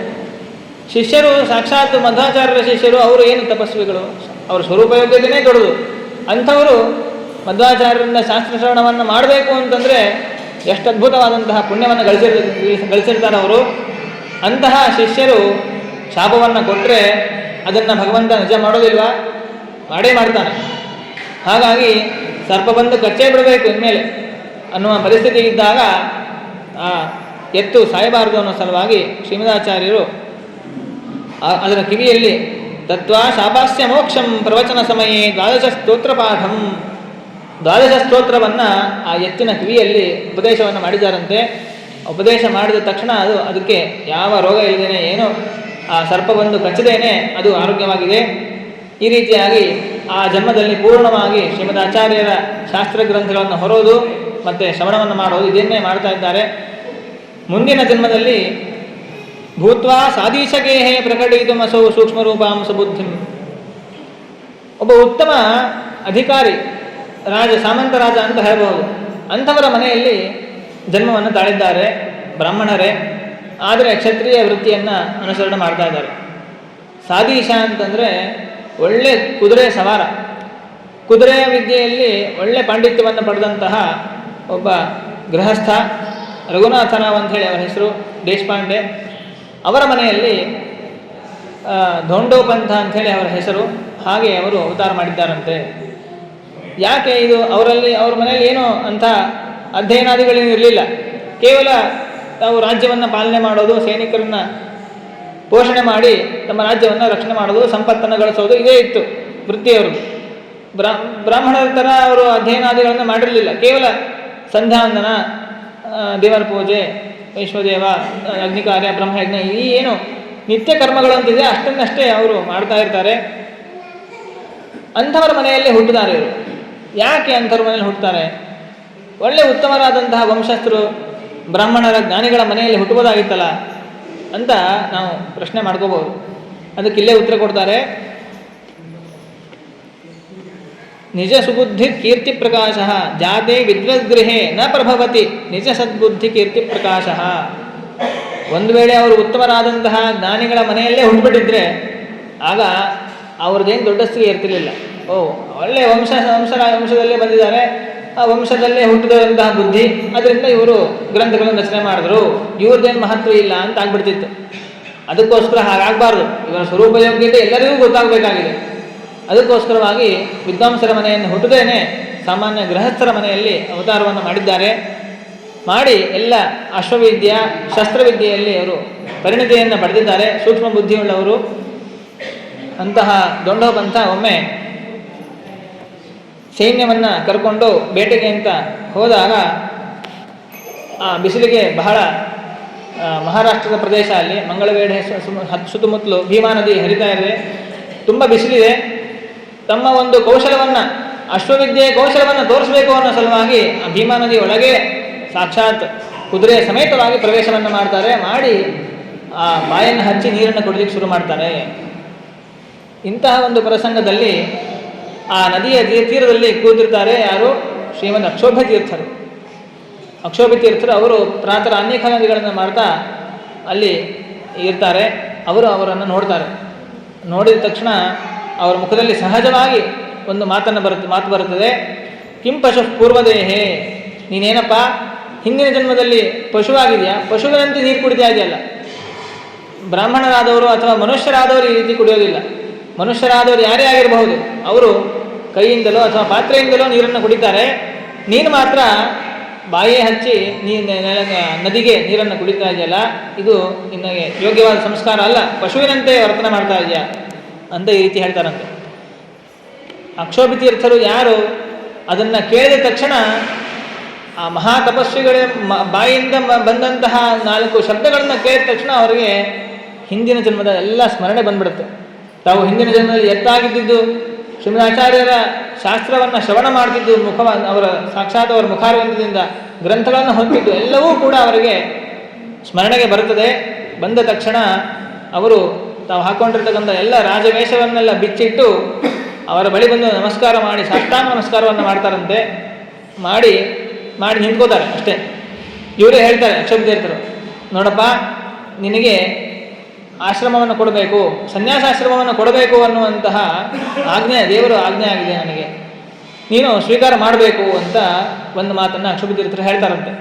ಶಿಷ್ಯರು ಸಾಕ್ಷಾತ್ ಮಧ್ವಾಚಾರ್ಯರ ಶಿಷ್ಯರು, ಅವರು ಏನು ತಪಸ್ವಿಗಳು, ಅವ್ರ ಸ್ವರೂಪಯೋಗ್ಯತೆಯೇ ದೊಡ್ಡದು. ಅಂಥವರು ಮಧ್ವಾಚಾರ್ಯರಿಂದ ಶಾಸ್ತ್ರಶ್ರವಣವನ್ನು ಮಾಡಬೇಕು ಅಂತಂದರೆ ಎಷ್ಟು ಅದ್ಭುತವಾದಂತಹ ಪುಣ್ಯವನ್ನು ಗಳಿಸಿರ್ತಾರೆ ಅವರು. ಅಂತಹ ಶಿಷ್ಯರು ಶಾಪವನ್ನು ಕೊಟ್ಟರೆ ಅದನ್ನು ಭಗವಂತ ನಿಜ ಮಾಡೋದಿಲ್ವಾ? ಮಾಡೇ ಮಾಡ್ತಾನೆ. ಹಾಗಾಗಿ ಸರ್ಪ ಬಂದು ಕಚ್ಚೇ ಬಿಡಬೇಕು ಇನ್ಮೇಲೆ ಅನ್ನುವ ಪರಿಸ್ಥಿತಿ ಇದ್ದಾಗ ಎತ್ತು ಸಾಯಬಾರದು ಅನ್ನೋ ಸಲುವಾಗಿ ಶ್ರೀಮದಾಚಾರ್ಯರು ಅದರ ಕಿವಿಯಲ್ಲಿ ತತ್ವಾ ಶಾಪಾಸ್ಯ ಮೋಕ್ಷಂ ಪ್ರವಚನ ಸಮಯೇ 12 ಸ್ತೋತ್ರ ಪಾಠಂ, 12 ಸ್ತೋತ್ರವನ್ನು ಆ ಎತ್ತಿನ ಕಿವಿಯಲ್ಲಿ ಉಪದೇಶವನ್ನು ಮಾಡಿದ್ದಾರಂತೆ. ಉಪದೇಶ ಮಾಡಿದ ತಕ್ಷಣ ಅದಕ್ಕೆ ಯಾವ ರೋಗ ಇಲ್ಲದೇನೆ, ಏನು ಆ ಸರ್ಪ ಬಂದು ಕಚ್ಚದೇನೆ ಅದು ಆರೋಗ್ಯವಾಗಿದೆ. ಈ ರೀತಿಯಾಗಿ ಆ ಜನ್ಮದಲ್ಲಿ ಪೂರ್ಣವಾಗಿ ಶ್ರೀಮದಾಚಾರ್ಯರ ಶಾಸ್ತ್ರ ಗ್ರಂಥಗಳನ್ನು ಹೊರೋದು ಮತ್ತು ಶ್ರವಣವನ್ನು ಮಾಡೋದು ಇದನ್ನೇ ಮಾಡ್ತಾ ಇದ್ದಾರೆ. ಮುಂದಿನ ಜನ್ಮದಲ್ಲಿ ಭೂತ್ವಾ ಸಾಧೀಶಗೇಹೇ ಪ್ರಕಟಿತುಮಸೌ ಸೂಕ್ಷ್ಮರೂಪಾಂಶ ಬುದ್ಧಿಂ. ಒಬ್ಬ ಉತ್ತಮ ಅಧಿಕಾರಿ, ಸಾಮಂತ ರಾಜ ಅಂತ ಹೇಳಬಹುದು, ಅಂಥವರ ಮನೆಯಲ್ಲಿ ಜನ್ಮವನ್ನು ತಾಳಿದ್ದಾರೆ ಬ್ರಾಹ್ಮಣರೇ. ಆದರೆ ಕ್ಷತ್ರಿಯ ವೃತ್ತಿಯನ್ನು ಅನುಸರಣೆ ಮಾಡ್ತಾ ಇದ್ದಾರೆ. ಸಾಧೀಶ ಅಂತಂದರೆ ಒಳ್ಳೆ ಕುದುರೆ ಸವಾರ, ಕುದುರೆಯ ವಿದ್ಯೆಯಲ್ಲಿ ಒಳ್ಳೆ ಪಾಂಡಿತ್ಯವನ್ನು ಪಡೆದಂತಹ ಒಬ್ಬ ಗೃಹಸ್ಥ, ರಘುನಾಥರಾವ್ ಅಂಥೇಳಿ ಅವರ ಹೆಸರು, ದೇಶಪಾಂಡೆ. ಅವರ ಮನೆಯಲ್ಲಿ ಧೋಂಡೋಪಂಥ ಅಂಥೇಳಿ ಅವರ ಹೆಸರು. ಹಾಗೆ ಅವರು ಅವತಾರ ಮಾಡಿದ್ದಾರಂತೆ. ಯಾಕೆ ಇದು ಅವ್ರ ಮನೆಯಲ್ಲಿ ಏನೋ ಅಂಥ ಅಧ್ಯಯನಾದಿಗಳೇನು ಇರಲಿಲ್ಲ. ಕೇವಲ ತಾವು ರಾಜ್ಯವನ್ನು ಪಾಲನೆ ಮಾಡೋದು, ಸೈನಿಕರನ್ನು ಪೋಷಣೆ ಮಾಡಿ ತಮ್ಮ ರಾಜ್ಯವನ್ನು ರಕ್ಷಣೆ ಮಾಡೋದು, ಸಂಪತ್ತನ್ನು ಗಳಿಸೋದು, ಇದೇ ಇತ್ತು ವೃತ್ತಿಯವರು. ಬ್ರಾಹ್ಮಣರ ಥರ ಅವರು ಅಧ್ಯಯನಾದಿಗಳನ್ನು ಮಾಡಿರಲಿಲ್ಲ. ಕೇವಲ ಸಂಧ್ಯಾವಂದನ, ದೇವರ ಪೂಜೆ, ವೈಶ್ವದೇವ, ಅಗ್ನಿಕಾರ್ಯ, ಬ್ರಹ್ಮಯಜ್ಞ, ಈ ಏನು ನಿತ್ಯ ಕರ್ಮಗಳು ಅಂತಿದೆ ಅಷ್ಟನ್ನಷ್ಟೇ ಅವರು ಮಾಡ್ತಾ ಇರ್ತಾರೆ. ಅಂಥವರ ಮನೆಯಲ್ಲಿ ಹುಟ್ಟಿದ್ದಾರೆ ಇವರು. ಯಾಕೆ ಅಂಥವ್ರ ಮನೆಯಲ್ಲಿ ಹುಟ್ಟುತ್ತಾರೆ? ಒಳ್ಳೆ ಉತ್ತಮರಾದಂತಹ ವಂಶಸ್ಥರು, ಬ್ರಾಹ್ಮಣರ, ಜ್ಞಾನಿಗಳ ಮನೆಯಲ್ಲಿ ಹುಟ್ಟುವುದಾಗಿತ್ತಲ್ಲ ಅಂತ ನಾವು ಪ್ರಶ್ನೆ ಮಾಡ್ಕೋಬಹುದು. ಅದಕ್ಕಿಲ್ಲೇ ಉತ್ತರ ಕೊಡ್ತಾರೆ. ನಿಜ ಸುಬುದ್ಧಿ ಕೀರ್ತಿ ಪ್ರಕಾಶ ಜಾತೆ ವಿದ್ವದ್ಗೃಹೇ ನ ಪ್ರಭವತಿ ನಿಜ ಸದ್ಬುದ್ಧಿ ಕೀರ್ತಿ ಪ್ರಕಾಶ. ಒಂದು ವೇಳೆ ಅವರು ಉತ್ತಮರಾದಂತಹ ಜ್ಞಾನಿಗಳ ಮನೆಯಲ್ಲೇ ಹುಟ್ಟುಬಿಟ್ಟಿದ್ರೆ ಆಗ ಅವ್ರದ್ದೇನು ದೊಡ್ಡಸ್ತಿಗೆ ಇರ್ತಿರ್ಲಿಲ್ಲ. ಒಳ್ಳೆಯ ವಂಶದಲ್ಲೇ ಬಂದಿದ್ದಾರೆ, ಆ ವಂಶದಲ್ಲೇ ಹುಟ್ಟಿದಂತಹ ಬುದ್ಧಿ, ಅದರಿಂದ ಇವರು ಗ್ರಂಥಗಳನ್ನು ರಚನೆ ಮಾಡಿದ್ರು, ಇವ್ರದ್ದೇನು ಮಹತ್ವ ಇಲ್ಲ ಅಂತ ಆಗ್ಬಿಡ್ತಿತ್ತು. ಅದಕ್ಕೋಸ್ಕರ ಹಾಗಾಗಬಾರ್ದು. ಇವರ ಸ್ವರೂಪ ಯೋಗ್ಯತೆ ಎಲ್ಲರಿಗೂ ಗೊತ್ತಾಗಬೇಕಾಗಿದೆ. ಅದಕ್ಕೋಸ್ಕರವಾಗಿ ವಿದ್ವಾಂಸರ ಮನೆಯನ್ನು ಹುಟ್ಟುದೇನೆ ಸಾಮಾನ್ಯ ಗೃಹಸ್ಥರ ಮನೆಯಲ್ಲಿ ಅವತಾರವನ್ನು ಮಾಡಿದ್ದಾರೆ. ಮಾಡಿ ಎಲ್ಲ ಅಶ್ವವಿದ್ಯೆ, ಶಸ್ತ್ರವಿದ್ಯೆಯಲ್ಲಿ ಅವರು ಪರಿಣಿತಿಯನ್ನು ಪಡೆದಿದ್ದಾರೆ. ಸೂಕ್ಷ್ಮ ಬುದ್ಧಿಯುಳ್ಳವರು. ಅಂತಹ ದೊಂಡೋಪಂಥ ಒಮ್ಮೆ ಸೈನ್ಯವನ್ನು ಕರ್ಕೊಂಡು ಬೇಟೆಗೆ ಅಂತ ಹೋದಾಗ ಆ ಬಿಸಿಲಿಗೆ ಬಹಳ ಮಹಾರಾಷ್ಟ್ರದ ಪ್ರದೇಶ, ಅಲ್ಲಿ ಮಂಗಳವೇಢೆ ಸುತ್ತಮುತ್ತಲು ಭೀಮಾ ನದಿ ಹರಿತಾ ಇದೆ, ತುಂಬ ಬಿಸಿಲಿದೆ. ತಮ್ಮ ಒಂದು ಕೌಶಲವನ್ನು, ಅಶ್ವವಿದ್ಯೆಯ ಕೌಶಲವನ್ನು ತೋರಿಸಬೇಕು ಅನ್ನೋ ಸಲುವಾಗಿ ಆ ಭೀಮಾ ನದಿ ಒಳಗೆ ಸಾಕ್ಷಾತ್ ಕುದುರೆಯ ಸಮೇತವಾಗಿ ಪ್ರವೇಶವನ್ನು ಮಾಡ್ತಾರೆ. ಮಾಡಿ ಆ ಬಾಯನ್ನು ಹಚ್ಚಿ ನೀರನ್ನು ಕುಡಿಲಿಕ್ಕೆ ಶುರು ಮಾಡ್ತಾರೆ. ಇಂತಹ ಒಂದು ಪ್ರಸಂಗದಲ್ಲಿ ಆ ನದಿಯ ತೀರದಲ್ಲಿ ಕೂತಿರ್ತಾರೆ ಯಾರು? ಶ್ರೀಮದ್ ಅಕ್ಷೋಭ್ಯ ತೀರ್ಥರು. ಅಕ್ಷೋಭ್ಯ ತೀರ್ಥರು ಅವರು ಪ್ರಾತಃ ಅನೇಕ ನದಿಗಳನ್ನು ಮಾಡ್ತಾ ಅಲ್ಲಿ ಇರ್ತಾರೆ. ಅವರನ್ನು ನೋಡ್ತಾರೆ. ನೋಡಿದ ತಕ್ಷಣ ಅವರ ಮುಖದಲ್ಲಿ ಸಹಜವಾಗಿ ಒಂದು ಮಾತು ಬರುತ್ತದೆ. ಕಿಂ ಪಶು ಪೂರ್ವದೇಹೇ, ನೀನೇನಪ್ಪ ಹಿಂದಿನ ಜನ್ಮದಲ್ಲಿ ಪಶುವಾಗಿದೆಯಾ? ಪಶುವಿನಂತೆ ನೀರು ಕುಡಿತಾ ಇದೆಯಲ್ಲ. ಬ್ರಾಹ್ಮಣರಾದವರು ಅಥವಾ ಮನುಷ್ಯರಾದವರು ಈ ರೀತಿ ಕುಡಿಯೋದಿಲ್ಲ. ಮನುಷ್ಯರಾದವರು ಯಾರೇ ಆಗಿರಬಹುದು, ಅವರು ಕೈಯಿಂದಲೋ ಅಥವಾ ಪಾತ್ರೆಯಿಂದಲೋ ನೀರನ್ನು ಕುಡಿತಾರೆ. ನೀನು ಮಾತ್ರ ಬಾಯೇ ಹಚ್ಚಿ ನದಿಗೆ ನೀರನ್ನು ಕುಡಿತಾ ಇದೆಯಲ್ಲ, ಇದು ನಿನಗೆ ಯೋಗ್ಯವಾದ ಸಂಸ್ಕಾರ ಅಲ್ಲ, ಪಶುವಿನಂತೆ ವರ್ತನೆ ಮಾಡ್ತಾ ಇದೆಯಾ ಅಂತ ಈ ರೀತಿ ಹೇಳ್ತಾರಂತೆ. ಅಕ್ಷೋಭ್ಯ ತೀರ್ಥರು ಯಾರು? ಅದನ್ನು ಕೇಳಿದ ತಕ್ಷಣ ಆ ಮಹಾ ತಪಸ್ವಿಗಳ ಬಾಯಿಂದ ಬಂದಂತಹ 4 ಶಬ್ದಗಳನ್ನು ಕೇಳಿದ ತಕ್ಷಣ ಅವರಿಗೆ ಹಿಂದಿನ ಜನ್ಮದ ಎಲ್ಲ ಸ್ಮರಣೆ ಬಂದ್ಬಿಡುತ್ತೆ. ತಾವು ಹಿಂದಿನ ಜನ್ಮದಲ್ಲಿ ಎತ್ತಾಗಿದ್ದು, ಶ್ರೀಮದಾಚಾರ್ಯರ ಶಾಸ್ತ್ರವನ್ನು ಶ್ರವಣ ಮಾಡ್ತಿದ್ದು, ಅವರ ಸಾಕ್ಷಾತ್ ಅವರ ಮುಖಾರವಿಂದದಿಂದ ಗ್ರಂಥಗಳನ್ನು ಹೊಂದಿದ್ದು ಎಲ್ಲವೂ ಕೂಡ ಅವರಿಗೆ ಸ್ಮರಣೆಗೆ ಬರುತ್ತದೆ. ಬಂದ ತಕ್ಷಣ ಅವರು ತಾವು ಹಾಕ್ಕೊಂಡಿರ್ತಕ್ಕಂಥ ಎಲ್ಲ ರಾಜವೇಷವನ್ನೆಲ್ಲ ಬಿಚ್ಚಿಟ್ಟು ಅವರ ಬಳಿ ಬಂದು ನಮಸ್ಕಾರ ಮಾಡಿ ಸಾಷ್ಟಾಂಗ ನಮಸ್ಕಾರವನ್ನು ಮಾಡ್ತಾರಂತೆ. ಮಾಡಿ ನಿಂತ್ಕೋತಾರೆ ಅಷ್ಟೇ. ಇವರೇ ಹೇಳ್ತಾರೆ ಅಕ್ಷೋಭ್ಯ ತೀರ್ಥರು, ನೋಡಪ್ಪ, ನಿನಗೆ ಆಶ್ರಮವನ್ನು ಕೊಡಬೇಕು, ಸನ್ಯಾಸಾಶ್ರಮವನ್ನು ಕೊಡಬೇಕು ಅನ್ನುವಂತಹ ದೇವರು ಆಜ್ಞೆ ಆಗಿದೆ ನನಗೆ, ನೀನು ಸ್ವೀಕಾರ ಮಾಡಬೇಕು ಅಂತ ಒಂದು ಮಾತನ್ನು ಅಕ್ಷೋಭ್ಯ ತೀರ್ಥರು ಹೇಳ್ತಾರಂತೆ.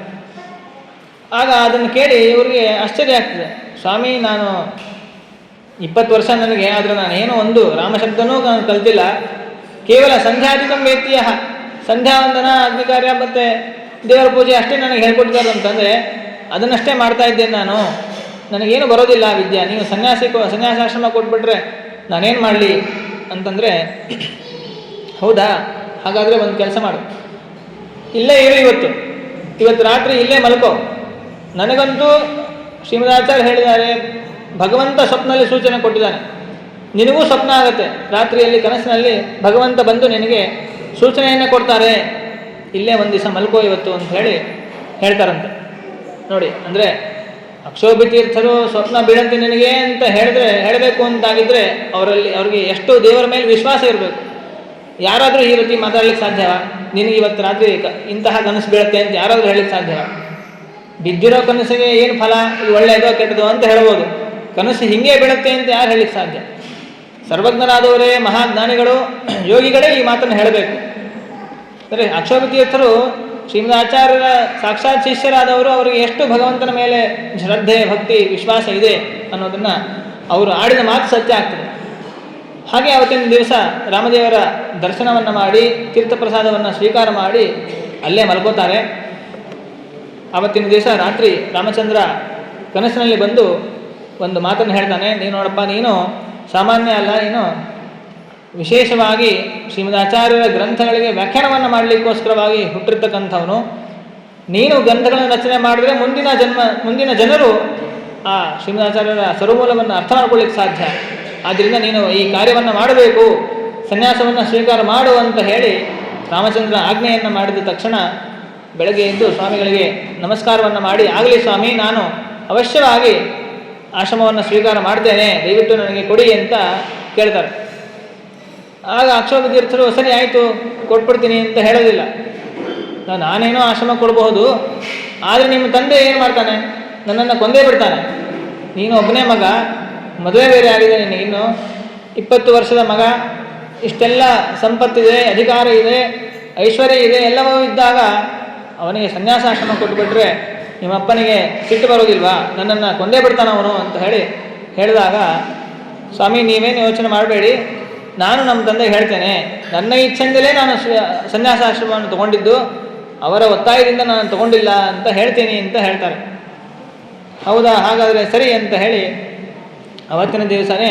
ಆಗ ಅದನ್ನು ಕೇಳಿ ಇವರಿಗೆ ಆಶ್ಚರ್ಯ ಆಗ್ತದೆ. ಸ್ವಾಮಿ, ನಾನು 20 ವರ್ಷ ನನಗೆ, ಆದರೆ ನಾನೇನೋ ಒಂದು ರಾಮಶಬ್ದನೂ ನಾನು ಕಲ್ತಿಲ್ಲ. ಕೇವಲ ಸಂಧ್ಯಾಧಿಕಂ ವೇತ್ಯ, ಸಂಧ್ಯಾವಂದನ, ಅಗ್ನಿಕಾರ್ಯ ಮತ್ತು ದೇವರ ಪೂಜೆ ಅಷ್ಟೇ ನನಗೆ ಹೇಳ್ಕೊಟ್ಟಿದ್ದಾರೆ ಅಂತಂದರೆ ಅದನ್ನಷ್ಟೇ ಮಾಡ್ತಾ ಇದ್ದೇನೆ ನಾನು. ನನಗೇನು ಬರೋದಿಲ್ಲ ವಿದ್ಯೆ. ನೀವು ಸನ್ಯಾಸಾಶ್ರಮ ಕೊಟ್ಬಿಟ್ರೆ ನಾನೇನು ಮಾಡಲಿ ಅಂತಂದರೆ, ಹೌದಾ, ಹಾಗಾದರೆ ಒಂದು ಕೆಲಸ ಮಾಡು, ಇಲ್ಲೇ ಇರು, ಇವತ್ತು ರಾತ್ರಿ ಇಲ್ಲೇ ಮಲ್ಕೋ. ನನಗಂತೂ ಶ್ರೀಮದಾಚಾರ್ಯ ಹೇಳಿದ್ದಾರೆ, ಭಗವಂತ ಸ್ವಪ್ನಲ್ಲಿ ಸೂಚನೆ ಕೊಟ್ಟಿದ್ದಾನೆ, ನಿನಗೂ ಸ್ವಪ್ನ ಆಗುತ್ತೆ. ರಾತ್ರಿಯಲ್ಲಿ ಕನಸಿನಲ್ಲಿ ಭಗವಂತ ಬಂದು ನಿನಗೆ ಸೂಚನೆಯನ್ನು ಕೊಡ್ತಾರೆ, ಇಲ್ಲೇ ಒಂದು ದಿವಸ ಮಲ್ಕೋ ಇವತ್ತು ಅಂತ ಹೇಳ್ತಾರಂತೆ. ನೋಡಿ, ಅಂದರೆ ಅಕ್ಷೋಭ್ಯ ತೀರ್ಥರು ಸ್ವಪ್ನ ಬೀಳಂತೆ ನಿನಗೆ ಅಂತ ಹೇಳಬೇಕು ಅಂತಾಗಿದ್ದರೆ ಅವ್ರಿಗೆ ಎಷ್ಟು ದೇವರ ಮೇಲೆ ವಿಶ್ವಾಸ ಇರಬೇಕು. ಯಾರಾದರೂ ಈ ರೀತಿ ಮಾತಾಡ್ಲಿಕ್ಕೆ ಸಾಧ್ಯವ? ನಿನಗೆ ಇವತ್ತು ರಾತ್ರಿ ಇಂತಹ ಕನಸು ಬೀಳುತ್ತೆ ಅಂತ ಯಾರಾದರೂ ಹೇಳಲಿಕ್ಕೆ ಸಾಧ್ಯವ? ಬಿದ್ದಿರೋ ಕನಸಿಗೆ ಏನು ಫಲ, ಇದು ಒಳ್ಳೆಯದೋ ಕೆಟ್ಟದೋ ಅಂತ ಹೇಳ್ಬೋದು. ಕನಸು ಹಿಂಗೆ ಬೀಳುತ್ತೆ ಅಂತ ಯಾರು ಹೇಳಲಿಕ್ಕೆ ಸಾಧ್ಯ? ಸರ್ವಜ್ಞರಾದವರೇ, ಮಹಾಜ್ಞಾನಿಗಳು, ಯೋಗಿಗಳೇ ಈ ಮಾತನ್ನು ಹೇಳಬೇಕು. ಅಂದರೆ ಅಕ್ಷೋಭ್ಯ ತೀರ್ಥರು ಶ್ರೀಮದಾಚಾರ್ಯರ ಸಾಕ್ಷಾತ್ ಶಿಷ್ಯರಾದವರು, ಅವರಿಗೆ ಎಷ್ಟು ಭಗವಂತನ ಮೇಲೆ ಶ್ರದ್ಧೆ, ಭಕ್ತಿ, ವಿಶ್ವಾಸ ಇದೆ ಅನ್ನೋದನ್ನು ಅವರು ಆಡಿದ ಮಾತು ಸತ್ಯ ಆಗ್ತದೆ. ಹಾಗೆ ಅವತ್ತಿನ ದಿವಸ ರಾಮದೇವರ ದರ್ಶನವನ್ನು ಮಾಡಿ ತೀರ್ಥಪ್ರಸಾದವನ್ನು ಸ್ವೀಕಾರ ಮಾಡಿ ಅಲ್ಲೇ ಮಲ್ಕೋತಾರೆ. ಆವತ್ತಿನ ದಿವಸ ರಾತ್ರಿ ರಾಮಚಂದ್ರ ಕನಸಿನಲ್ಲಿ ಬಂದು ಒಂದು ಮಾತನ್ನು ಹೇಳ್ತಾನೆ, ನೀನು ನೋಡಪ್ಪ, ನೀನು ಸಾಮಾನ್ಯ ಅಲ್ಲ, ನೀನು ವಿಶೇಷವಾಗಿ ಶ್ರೀಮದಾಚಾರ್ಯರ ಗ್ರಂಥಗಳಿಗೆ ವ್ಯಾಖ್ಯಾನವನ್ನು ಮಾಡಲಿಕ್ಕೋಸ್ಕರವಾಗಿ ಹುಟ್ಟಿರ್ತಕ್ಕಂಥವನು. ನೀನು ಗ್ರಂಥಗಳನ್ನು ರಚನೆ ಮಾಡಿದ್ರೆ ಮುಂದಿನ ಜನರು ಆ ಶ್ರೀಮದಾಚಾರ್ಯರ ಸರ್ವಮೂಲವನ್ನು ಅರ್ಥ ಮಾಡ್ಕೊಳ್ಳಿಕ್ಕೆ ಸಾಧ್ಯ. ಆದ್ದರಿಂದ ನೀನು ಈ ಕಾರ್ಯವನ್ನು ಮಾಡಬೇಕು, ಸನ್ಯಾಸವನ್ನು ಸ್ವೀಕಾರ ಮಾಡು ಅಂತ ಹೇಳಿ ರಾಮಚಂದ್ರ ಆಜ್ಞೆಯನ್ನು ಮಾಡಿದ ತಕ್ಷಣ ಬೆಳಗ್ಗೆ ಎದ್ದು ಸ್ವಾಮಿಗಳಿಗೆ ನಮಸ್ಕಾರವನ್ನು ಮಾಡಿ, ಆಗಲಿ ಸ್ವಾಮಿ, ನಾನು ಅವಶ್ಯವಾಗಿ ಆಶ್ರಮವನ್ನು ಸ್ವೀಕಾರ ಮಾಡ್ತೇನೆ, ದಯವಿಟ್ಟು ನನಗೆ ಕೊಡಿ ಅಂತ ಕೇಳ್ತಾರೆ. ಆಗ ಅಕ್ಷೋಭ ತೀರ್ಥರು ಸರಿ ಆಯಿತು ಕೊಟ್ಬಿಡ್ತೀನಿ ಅಂತ ಹೇಳೋದಿಲ್ಲ. ನಾನೇನೋ ಆಶ್ರಮ ಕೊಡಬಹುದು, ಆದರೆ ನಿಮ್ಮ ತಂದೆ ಏನು ಮಾಡ್ತಾನೆ, ನನ್ನನ್ನು ಕೊಂದೇ ಬಿಡ್ತಾನೆ. ನೀನು ಒಬ್ಬನೇ ಮಗ, ಮದುವೆ ಬೇರೆ ಆಗಿದೆ, ನಿನಗೆ ಇನ್ನು 20 ವರ್ಷದ ಮಗ, ಇಷ್ಟೆಲ್ಲ ಸಂಪತ್ತಿದೆ, ಅಧಿಕಾರ ಇದೆ, ಐಶ್ವರ್ಯ ಇದೆ, ಎಲ್ಲವೂ ಇದ್ದಾಗ ಅವನಿಗೆ ಸನ್ಯಾಸಾಶ್ರಮ ಕೊಟ್ಟುಬಿಟ್ರೆ ನಿಮ್ಮಪ್ಪನಿಗೆ ಸಿಟ್ಟು ಬರೋದಿಲ್ವಾ, ನನ್ನನ್ನು ಕೊಂದೇ ಬಿಡ್ತಾನ ಅವನು ಅಂತ ಹೇಳಿದಾಗ, ಸ್ವಾಮಿ ನೀವೇನು ಯೋಚನೆ ಮಾಡಬೇಡಿ, ನಾನು ನಮ್ಮ ತಂದೆಗೆ ಹೇಳ್ತೇನೆ, ನನ್ನ ಇಚ್ಛೆಯಿಂದಲೇ ನಾನು ಸನ್ಯಾಸಾಶ್ರಮವನ್ನು ತಗೊಂಡಿದ್ದು, ಅವರ ಒತ್ತಾಯದಿಂದ ನಾನು ತಗೊಂಡಿಲ್ಲ ಅಂತ ಹೇಳ್ತೀನಿ ಅಂತ ಹೇಳ್ತಾರೆ. ಹೌದಾ, ಹಾಗಾದರೆ ಸರಿ ಅಂತ ಹೇಳಿ ಅವತ್ತಿನ ದಿವಸನೇ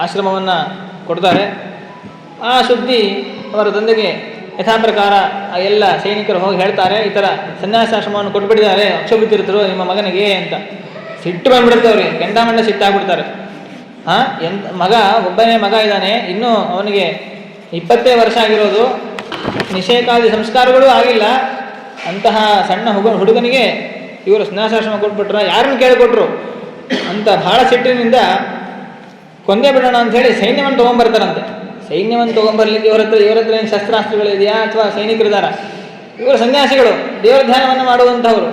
ಆಶ್ರಮವನ್ನು ಕೊಡ್ತಾರೆ. ಆ ಸುದ್ದಿ ಅವರ ತಂದೆಗೆ ಯಥಾ ಪ್ರಕಾರ ಎಲ್ಲ ಸೈನಿಕರು ಹೋಗಿ ಹೇಳ್ತಾರೆ, ಈ ಥರ ಸನ್ಯಾಸಾಶ್ರಮವನ್ನು ಕೊಟ್ಬಿಟ್ಟಿದ್ದಾರೆ ಅಕ್ಷೋಭ ತೀರ್ಥರು ನಿಮ್ಮ ಮಗನಿಗೆ ಅಂತ. ಸಿಟ್ಟು ಬಂದ್ಬಿಡುತ್ತೆ ಅವ್ರಿಗೆ, ಕೆಂಡಾಮಂಡ ಸಿಟ್ಟಾಗ್ಬಿಡ್ತಾರೆ. ಮಗ ಒಬ್ಬನೇ ಮಗ ಇದ್ದಾನೆ, ಇನ್ನೂ ಅವನಿಗೆ 20 ವರ್ಷ ಆಗಿರೋದು, ನಿಷೇಕಾದಿ ಸಂಸ್ಕಾರಗಳೂ ಆಗಿಲ್ಲ, ಅಂತಹ ಸಣ್ಣ ಹುಡುಗನಿಗೆ ಇವರು ಸನ್ಯಾಸಾಶ್ರಮ ಕೊಟ್ಬಿಟ್ರ, ಯಾರನ್ನು ಕೇಳಿಕೊಟ್ರು ಅಂತ ಬಹಳ ಸಿಟ್ಟಿನಿಂದ ಕೊಂದೇ ಬಿಡೋಣ ಅಂಥೇಳಿ ಸೈನ್ಯವನ್ನು ತೊಗೊಂಬರ್ತಾರಂತೆ. ಸೈನ್ಯವನ್ನು ತೊಗೊಂಬರ್ಲಿಕ್ಕೆ ಇವರ ಹತ್ರ ಏನು ಶಸ್ತ್ರಾಸ್ತ್ರಗಳಿದೆಯಾ ಅಥವಾ ಸೈನಿಕರಿದ್ದಾರ? ಇವರು ಸನ್ಯಾಸಿಗಳು, ದೇವರ ಧ್ಯಾನವನ್ನು ಮಾಡುವಂಥವ್ರು,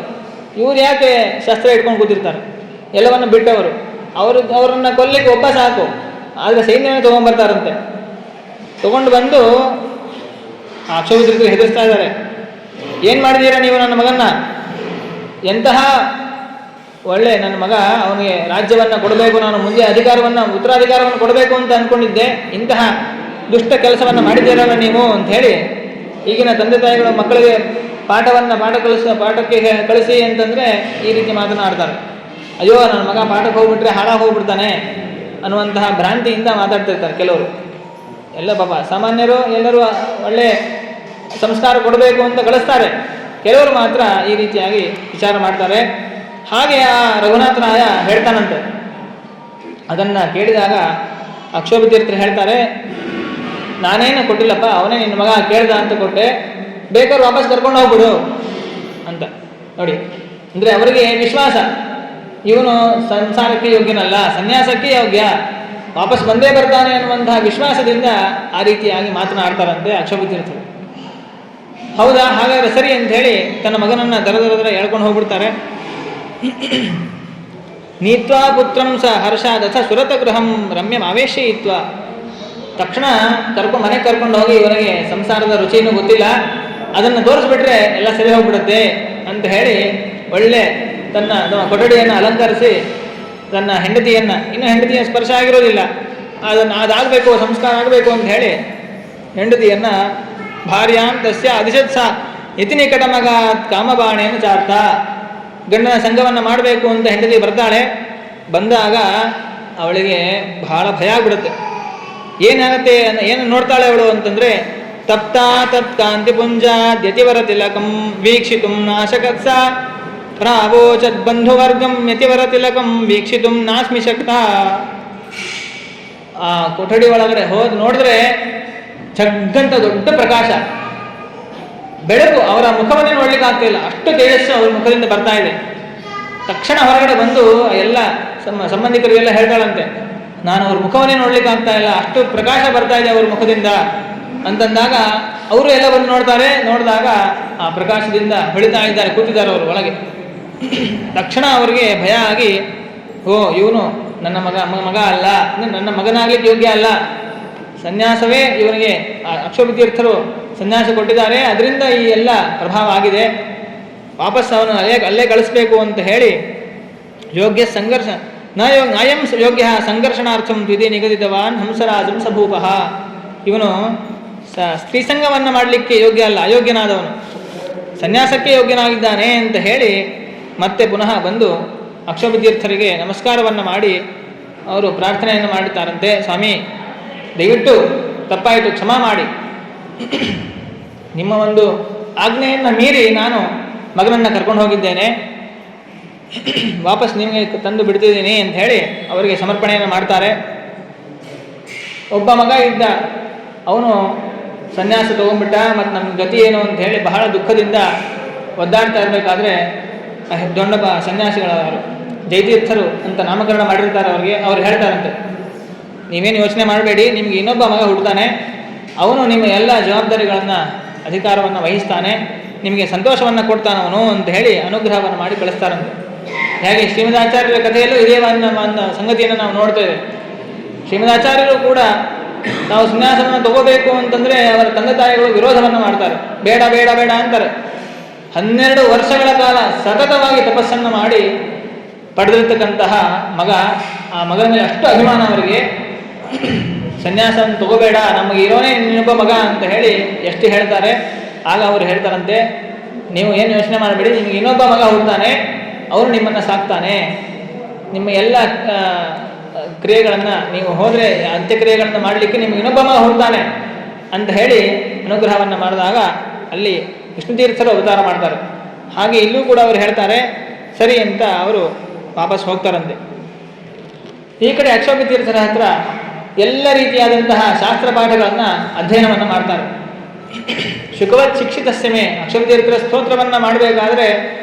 ಇವ್ರು ಯಾಕೆ ಶಸ್ತ್ರ ಇಟ್ಕೊಂಡು ಕೂತಿರ್ತಾರೆ? ಎಲ್ಲವನ್ನು ಬಿಟ್ಟವರು, ಅವರನ್ನು ಕೊಲ್ಲಿಕ್ಕೆ ಒಬ್ಬ ಸಾಕು, ಆದರೆ ಸೈನ್ಯವನ್ನು ತೊಗೊಂಬರ್ತಾರಂತೆ. ತೊಗೊಂಡು ಬಂದು ಅಕ್ಷೋಭ ತೀರ್ಥರು ಹೆದರಿಸ್ತಾ ಇದ್ದಾರೆ, ಏನು ಮಾಡಿದ್ದೀರಾ ನೀವು ನನ್ನ ಮಗನ್ನ? ಎಂತಹ ಒಳ್ಳೆ ನನ್ನ ಮಗ, ಅವನಿಗೆ ರಾಜ್ಯವನ್ನು ಕೊಡಬೇಕು, ನಾನು ಮುಂದೆ ಉತ್ತರಾಧಿಕಾರವನ್ನು ಕೊಡಬೇಕು ಅಂತ ಅಂದ್ಕೊಂಡಿದ್ದೆ, ಇಂತಹ ದುಷ್ಟ ಕೆಲಸವನ್ನು ಮಾಡಿದ್ದೀರಲ್ಲ ನೀವು ಅಂತ ಹೇಳಿ ಈಗಿನ ತಂದೆ ತಾಯಿಗಳು ಮಕ್ಕಳಿಗೆ ಪಾಠಕ್ಕೆ ಕಳಿಸಿ ಅಂತಂದರೆ ಈ ರೀತಿ ಮಾತನಾಡ್ತಾರೆ. ಅಯ್ಯೋ ನನ್ನ ಮಗ ಪಾಠಕ್ಕೆ ಹೋಗ್ಬಿಟ್ರೆ ಹಾಳಾಗಿ ಹೋಗ್ಬಿಡ್ತಾನೆ ಅನ್ನುವಂತಹ ಭ್ರಾಂತಿಯಿಂದ ಮಾತಾಡ್ತಿರ್ತಾರೆ ಕೆಲವರು. ಎಲ್ಲ ಪಾಪ ಸಾಮಾನ್ಯರು ಎಲ್ಲರೂ ಒಳ್ಳೆ ಸಂಸ್ಕಾರ ಕೊಡಬೇಕು ಅಂತ ಕಳಿಸ್ತಾರೆ, ಕೆಲವರು ಮಾತ್ರ ಈ ರೀತಿಯಾಗಿ ವಿಚಾರ ಮಾಡ್ತಾರೆ. ಹಾಗೆ ಆ ರಘುನಾಥರಾಯ ಹೇಳ್ತಾನಂತೆ. ಅದನ್ನು ಕೇಳಿದಾಗ ಅಕ್ಷೋಭ ತೀರ್ಥರು ಹೇಳ್ತಾರೆ, ನಾನೇನು ಕೊಟ್ಟಿಲ್ಲಪ್ಪ, ಅವನೇ ನಿನ್ನ ಮಗ ಕೇಳ್ದ ಅಂತ ಕೊಟ್ಟೆ, ಬೇಕಾದ್ರೆ ವಾಪಸ್ ಕರ್ಕೊಂಡು ಹೋಗ್ಬಿಡು ಅಂತ. ನೋಡಿ, ಅಂದರೆ ಅವರಿಗೆ ವಿಶ್ವಾಸ, ಇವನು ಸಂಸಾರಕ್ಕೆ ಯೋಗ್ಯನಲ್ಲ, ಸನ್ಯಾಸಕ್ಕೆ ಯೋಗ್ಯ, ವಾಪಸ್ ಬಂದೇ ಬರ್ತಾನೆ ಅನ್ನುವಂತಹ ವಿಶ್ವಾಸದಿಂದ ಆ ರೀತಿಯಾಗಿ ಮಾತನಾಡ್ತಾರಂತೆ ಅಕ್ಷೋಭ ತೀರ್ಥರು. ಹೌದಾ, ಹಾಗಾದರೆ ಸರಿ ಅಂತ ಹೇಳಿ ತನ್ನ ಮಗನನ್ನು ದರ ಹೇಳ್ಕೊಂಡು ಹೋಗ್ಬಿಡ್ತಾರೆ. ನೀತ್ವಾ ಪುತ್ರಂ ಸ ಹರ್ಷಾದಥ ಸುರತ ಗೃಹಂ ರಮ್ಯಂ ಆವೇಶಯಿತ್ವ. ತಕ್ಷಣ ಮನೆಗೆ ಕರ್ಕೊಂಡು ಹೋಗಿ, ಇವನಿಗೆ ಸಂಸಾರದ ರುಚಿನೂ ಗೊತ್ತಿಲ್ಲ, ಅದನ್ನು ತೋರಿಸ್ಬಿಟ್ರೆ ಎಲ್ಲ ಸರಿ ಹೋಗ್ಬಿಡುತ್ತೆ ಅಂತ ಹೇಳಿ ಒಳ್ಳೆ ತನ್ನ ಕೊಠಡಿಯನ್ನು ಅಲಂಕರಿಸಿ ತನ್ನ ಹೆಂಡತಿಯ ಸ್ಪರ್ಶ ಆಗಿರೋದಿಲ್ಲ, ಅದಾಗಬೇಕು, ಸಂಸ್ಕಾರ ಆಗಬೇಕು ಅಂತ ಹೇಳಿ ಹೆಂಡತಿಯನ್ನು ಭಾರ್ಯಾಂ ತಸ್ಯ ಅಧಿಷತ್ಸ ಯತಿ ನಿಕಟಮಗ ಕಾಮಬಾಣೇನ ಚಾರ್ಥ. ಗಂಡನ ಸಂಘವನ್ನು ಮಾಡಬೇಕು ಅಂತ ಹೆಂಡತಿ ಬರ್ತಾಳೆ. ಬಂದಾಗ ಅವಳಿಗೆ ಬಹಳ ಭಯ ಆಗ್ಬಿಡುತ್ತೆ. ಏನಾಗುತ್ತೆ, ಏನು ನೋಡ್ತಾಳೆ ಅವಳು ಅಂತಂದರೆ, ತಪ್ತಾ ತತ್ ಕಾಂತಿ ಪುಂಜಾದ್ಯತಿವರ ತಿಲಕಂ ವೀಕ್ಷಿತು ನಾಶಕತ್ಸ ಪ್ರಾವೋಚದ್ ಬಂಧುವರ್ಗಂ ಯತಿವರ ತಿಲಕಂ ವೀಕ್ಷಿತು ನಾಸ್ಮಿ ಶಕ್ತ. ಆ ಕೊಠಡಿ ಒಳಗಡೆ ಹೋಗಿ ನೋಡಿದ್ರೆ ಜಗ್ಗಂತ ದೊಡ್ಡ ಪ್ರಕಾಶ, ಬೆಳಕು, ಅವರ ಮುಖವನ್ನೇ ನೋಡ್ಲಿಕ್ಕೆ ಆಗ್ತಾ ಇಲ್ಲ, ಅಷ್ಟು ತೇಜಸ್ಸು ಅವ್ರ ಮುಖದಿಂದ ಬರ್ತಾ ಇದೆ. ತಕ್ಷಣ ಹೊರಗಡೆ ಬಂದು ಎಲ್ಲ ಸಂಬಂಧಿಕರಿಗೆಲ್ಲ ಹೇಳ್ತಾಳಂತೆ, ನಾನು ಅವ್ರ ಮುಖವನ್ನೇ ನೋಡ್ಲಿಕ್ಕೆ ಆಗ್ತಾ ಇಲ್ಲ, ಅಷ್ಟು ಪ್ರಕಾಶ ಬರ್ತಾ ಇದೆ ಅವ್ರ ಮುಖದಿಂದ ಅಂತಂದಾಗ ಅವರು ಎಲ್ಲ ಬಂದು ನೋಡಿದಾಗ ಆ ಪ್ರಕಾಶದಿಂದ ಹೊಳಿತಾ ಇದ್ದಾರೆ, ಕೂತಿದ್ದಾರೆ ಅವರು ಒಳಗೆ. ತಕ್ಷಣ ಅವರಿಗೆ ಭಯ ಆಗಿ, ಓ ಇವನು ನನ್ನ ಮಗ ಅಲ್ಲ, ನನ್ನ ಮಗನಾಗ್ಲಿಕ್ಕೆ ಯೋಗ್ಯ ಅಲ್ಲ, ಸನ್ಯಾಸವೇ ಇವನಿಗೆ ಅಕ್ಷೋಭ ತೀರ್ಥರು ಸನ್ಯಾಸ ಕೊಟ್ಟಿದ್ದಾರೆ, ಅದರಿಂದ ಈ ಎಲ್ಲ ಪ್ರಭಾವ ಆಗಿದೆ, ವಾಪಸ್ ಅವನು ಅಲ್ಲೇ ಕಳಿಸ್ಬೇಕು ಅಂತ ಹೇಳಿ ಯೋಗ್ಯ ಸಂಘರ್ಷ ನಾಯಂ ಯೋಗ್ಯ ಸಂಘರ್ಷಣಾರ್ಥಂ ದ್ವಿಧಿ ನಿಗದಿತವಾನ್ ಹಂಸರಾಜಂ ಸಭೂಪಃ. ಇವನು ಸ್ತ್ರೀಸಂಗವನ್ನು ಮಾಡಲಿಕ್ಕೆ ಯೋಗ್ಯ ಅಲ್ಲ, ಅಯೋಗ್ಯನಾದವನು, ಸನ್ಯಾಸಕ್ಕೆ ಯೋಗ್ಯನಾಗಿದ್ದಾನೆ ಅಂತ ಹೇಳಿ ಮತ್ತೆ ಪುನಃ ಬಂದು ಅಕ್ಷೋಭ ತೀರ್ಥರಿಗೆ ನಮಸ್ಕಾರವನ್ನು ಮಾಡಿ ಅವರು ಪ್ರಾರ್ಥನೆಯನ್ನು ಮಾಡುತ್ತಾರಂತೆ, ಸ್ವಾಮಿ ದಯವಿಟ್ಟು ತಪ್ಪಾಯಿತು, ಕ್ಷಮಾ ಮಾಡಿ, ನಿಮ್ಮ ಒಂದು ಆಜ್ಞೆಯನ್ನು ಮೀರಿ ನಾನು ಮಗನನ್ನು ಕರ್ಕೊಂಡು ಹೋಗಿದ್ದೇನೆ, ವಾಪಸ್ ನಿಮಗೆ ತಂದು ಬಿಡ್ತಿದ್ದೀನಿ ಅಂತ ಹೇಳಿ ಅವರಿಗೆ ಸಮರ್ಪಣೆಯನ್ನು ಮಾಡ್ತಾರೆ. ಒಬ್ಬ ಮಗ ಇದ್ದ, ಅವನು ಸನ್ಯಾಸ ತೊಗೊಂಡ್ಬಿಟ್ಟ, ಮತ್ತು ನಮ್ಮ ಗತಿ ಏನು ಅಂತ ಹೇಳಿ ಬಹಳ ದುಃಖದಿಂದ ಒದ್ದಾಡ್ತಾ ಇರಬೇಕಾದ್ರೆ ದೊಡ್ಡ ಸನ್ಯಾಸಿಗಳವರು ಜಯತೀರ್ಥರು ಅಂತ ನಾಮಕರಣ ಮಾಡಿರ್ತಾರೆ ಅವ್ರು ಹೇಳ್ತಾರಂತೆ, ನೀವೇನು ಯೋಚನೆ ಮಾಡಬೇಡಿ, ನಿಮಗೆ ಇನ್ನೊಬ್ಬ ಮಗ ಹುಡ್ತಾನೆ, ಅವನು ನಿಮ್ಮ ಎಲ್ಲ ಜವಾಬ್ದಾರಿಗಳನ್ನು ಅಧಿಕಾರವನ್ನು ವಹಿಸ್ತಾನೆ, ನಿಮಗೆ ಸಂತೋಷವನ್ನು ಕೊಡ್ತಾನೆ ಅವನು ಅಂತ ಹೇಳಿ ಅನುಗ್ರಹವನ್ನು ಮಾಡಿ ಕಳಿಸ್ತಾರಂತೆ. ಹೇಗೆ ಶ್ರೀಮದಾಚಾರ್ಯರ ಕಥೆಯಲ್ಲೂ ಇದೇ ಒಂದು ಸಂಗತಿಯನ್ನು ನಾವು ನೋಡ್ತೇವೆ. ಶ್ರೀಮದಾಚಾರ್ಯರು ಕೂಡ ನಾವು ಸನ್ಯಾಸವನ್ನು ತಗೋಬೇಕು ಅಂತಂದರೆ ಅವರ ತಂದೆ ತಾಯಿಗಳು ವಿರೋಧವನ್ನು ಮಾಡ್ತಾರೆ, ಬೇಡ ಬೇಡ ಬೇಡ ಅಂತಾರೆ. 12 ವರ್ಷಗಳ ಕಾಲ ಸತತವಾಗಿ ತಪಸ್ಸನ್ನು ಮಾಡಿ ಪಡೆದಿರ್ತಕ್ಕಂತಹ ಮಗ, ಆ ಮಗನ ಮೇಲೆ ಅಷ್ಟು ಅಭಿಮಾನ ಅವರಿಗೆ, ಸನ್ಯಾಸವನ್ನು ತಗೋಬೇಡ, ನಮಗೆ ಇರೋನೇ ಇನ್ನೊಬ್ಬ ಮಗ ಅಂತ ಹೇಳಿ ಎಷ್ಟು ಹೇಳ್ತಾರೆ. ಆಗ ಅವರು ಹೇಳ್ತಾರಂತೆ, ನೀವು ಏನು ಯೋಚನೆ ಮಾಡಬೇಡಿ, ನಿಮಗೆ ಇನ್ನೊಬ್ಬ ಮಗ ಹುಡ್ತಾನೆ, ಅವರು ನಿಮ್ಮನ್ನು ಸಾಕ್ತಾನೆ, ನಿಮ್ಮ ಎಲ್ಲ ಕ್ರಿಯೆಗಳನ್ನು ನೀವು ಹೋದರೆ ಅಂತ್ಯಕ್ರಿಯೆಗಳನ್ನು ಮಾಡಲಿಕ್ಕೆ ನಿಮಗೆ ಇನ್ನೊಬ್ಬ ಮಗ ಹುಡ್ತಾನೆ ಅಂತ ಹೇಳಿ ಅನುಗ್ರಹವನ್ನು ಮಾಡಿದಾಗ ಅಲ್ಲಿ ವಿಷ್ಣುತೀರ್ಥರು ಅವತಾರ ಮಾಡ್ತಾರೆ. ಹಾಗೆ ಇಲ್ಲೂ ಕೂಡ ಅವರು ಹೇಳ್ತಾರೆ ಸರಿ ಅಂತ ಅವರು ವಾಪಸ್ ಹೋಗ್ತಾರಂತೆ. ಈ ಕಡೆ ಅಕ್ಷೋಭ್ಯತೀರ್ಥರ ಹತ್ರ ಎಲ್ಲ ರೀತಿಯಾದಂತಹ ಶಾಸ್ತ್ರ ಪಾಠಗಳನ್ನು ಅಧ್ಯಯನವನ್ನು ಮಾಡ್ತಾರೆ. ಶುಕವತ್ ಶಿಕ್ಷಿತಸ್ಯಮೇ, ಅಕ್ಷೋಭ್ಯತೀರ್ಥರ ಸ್ತೋತ್ರವನ್ನು ಮಾಡಬೇಕಾದ್ರೆ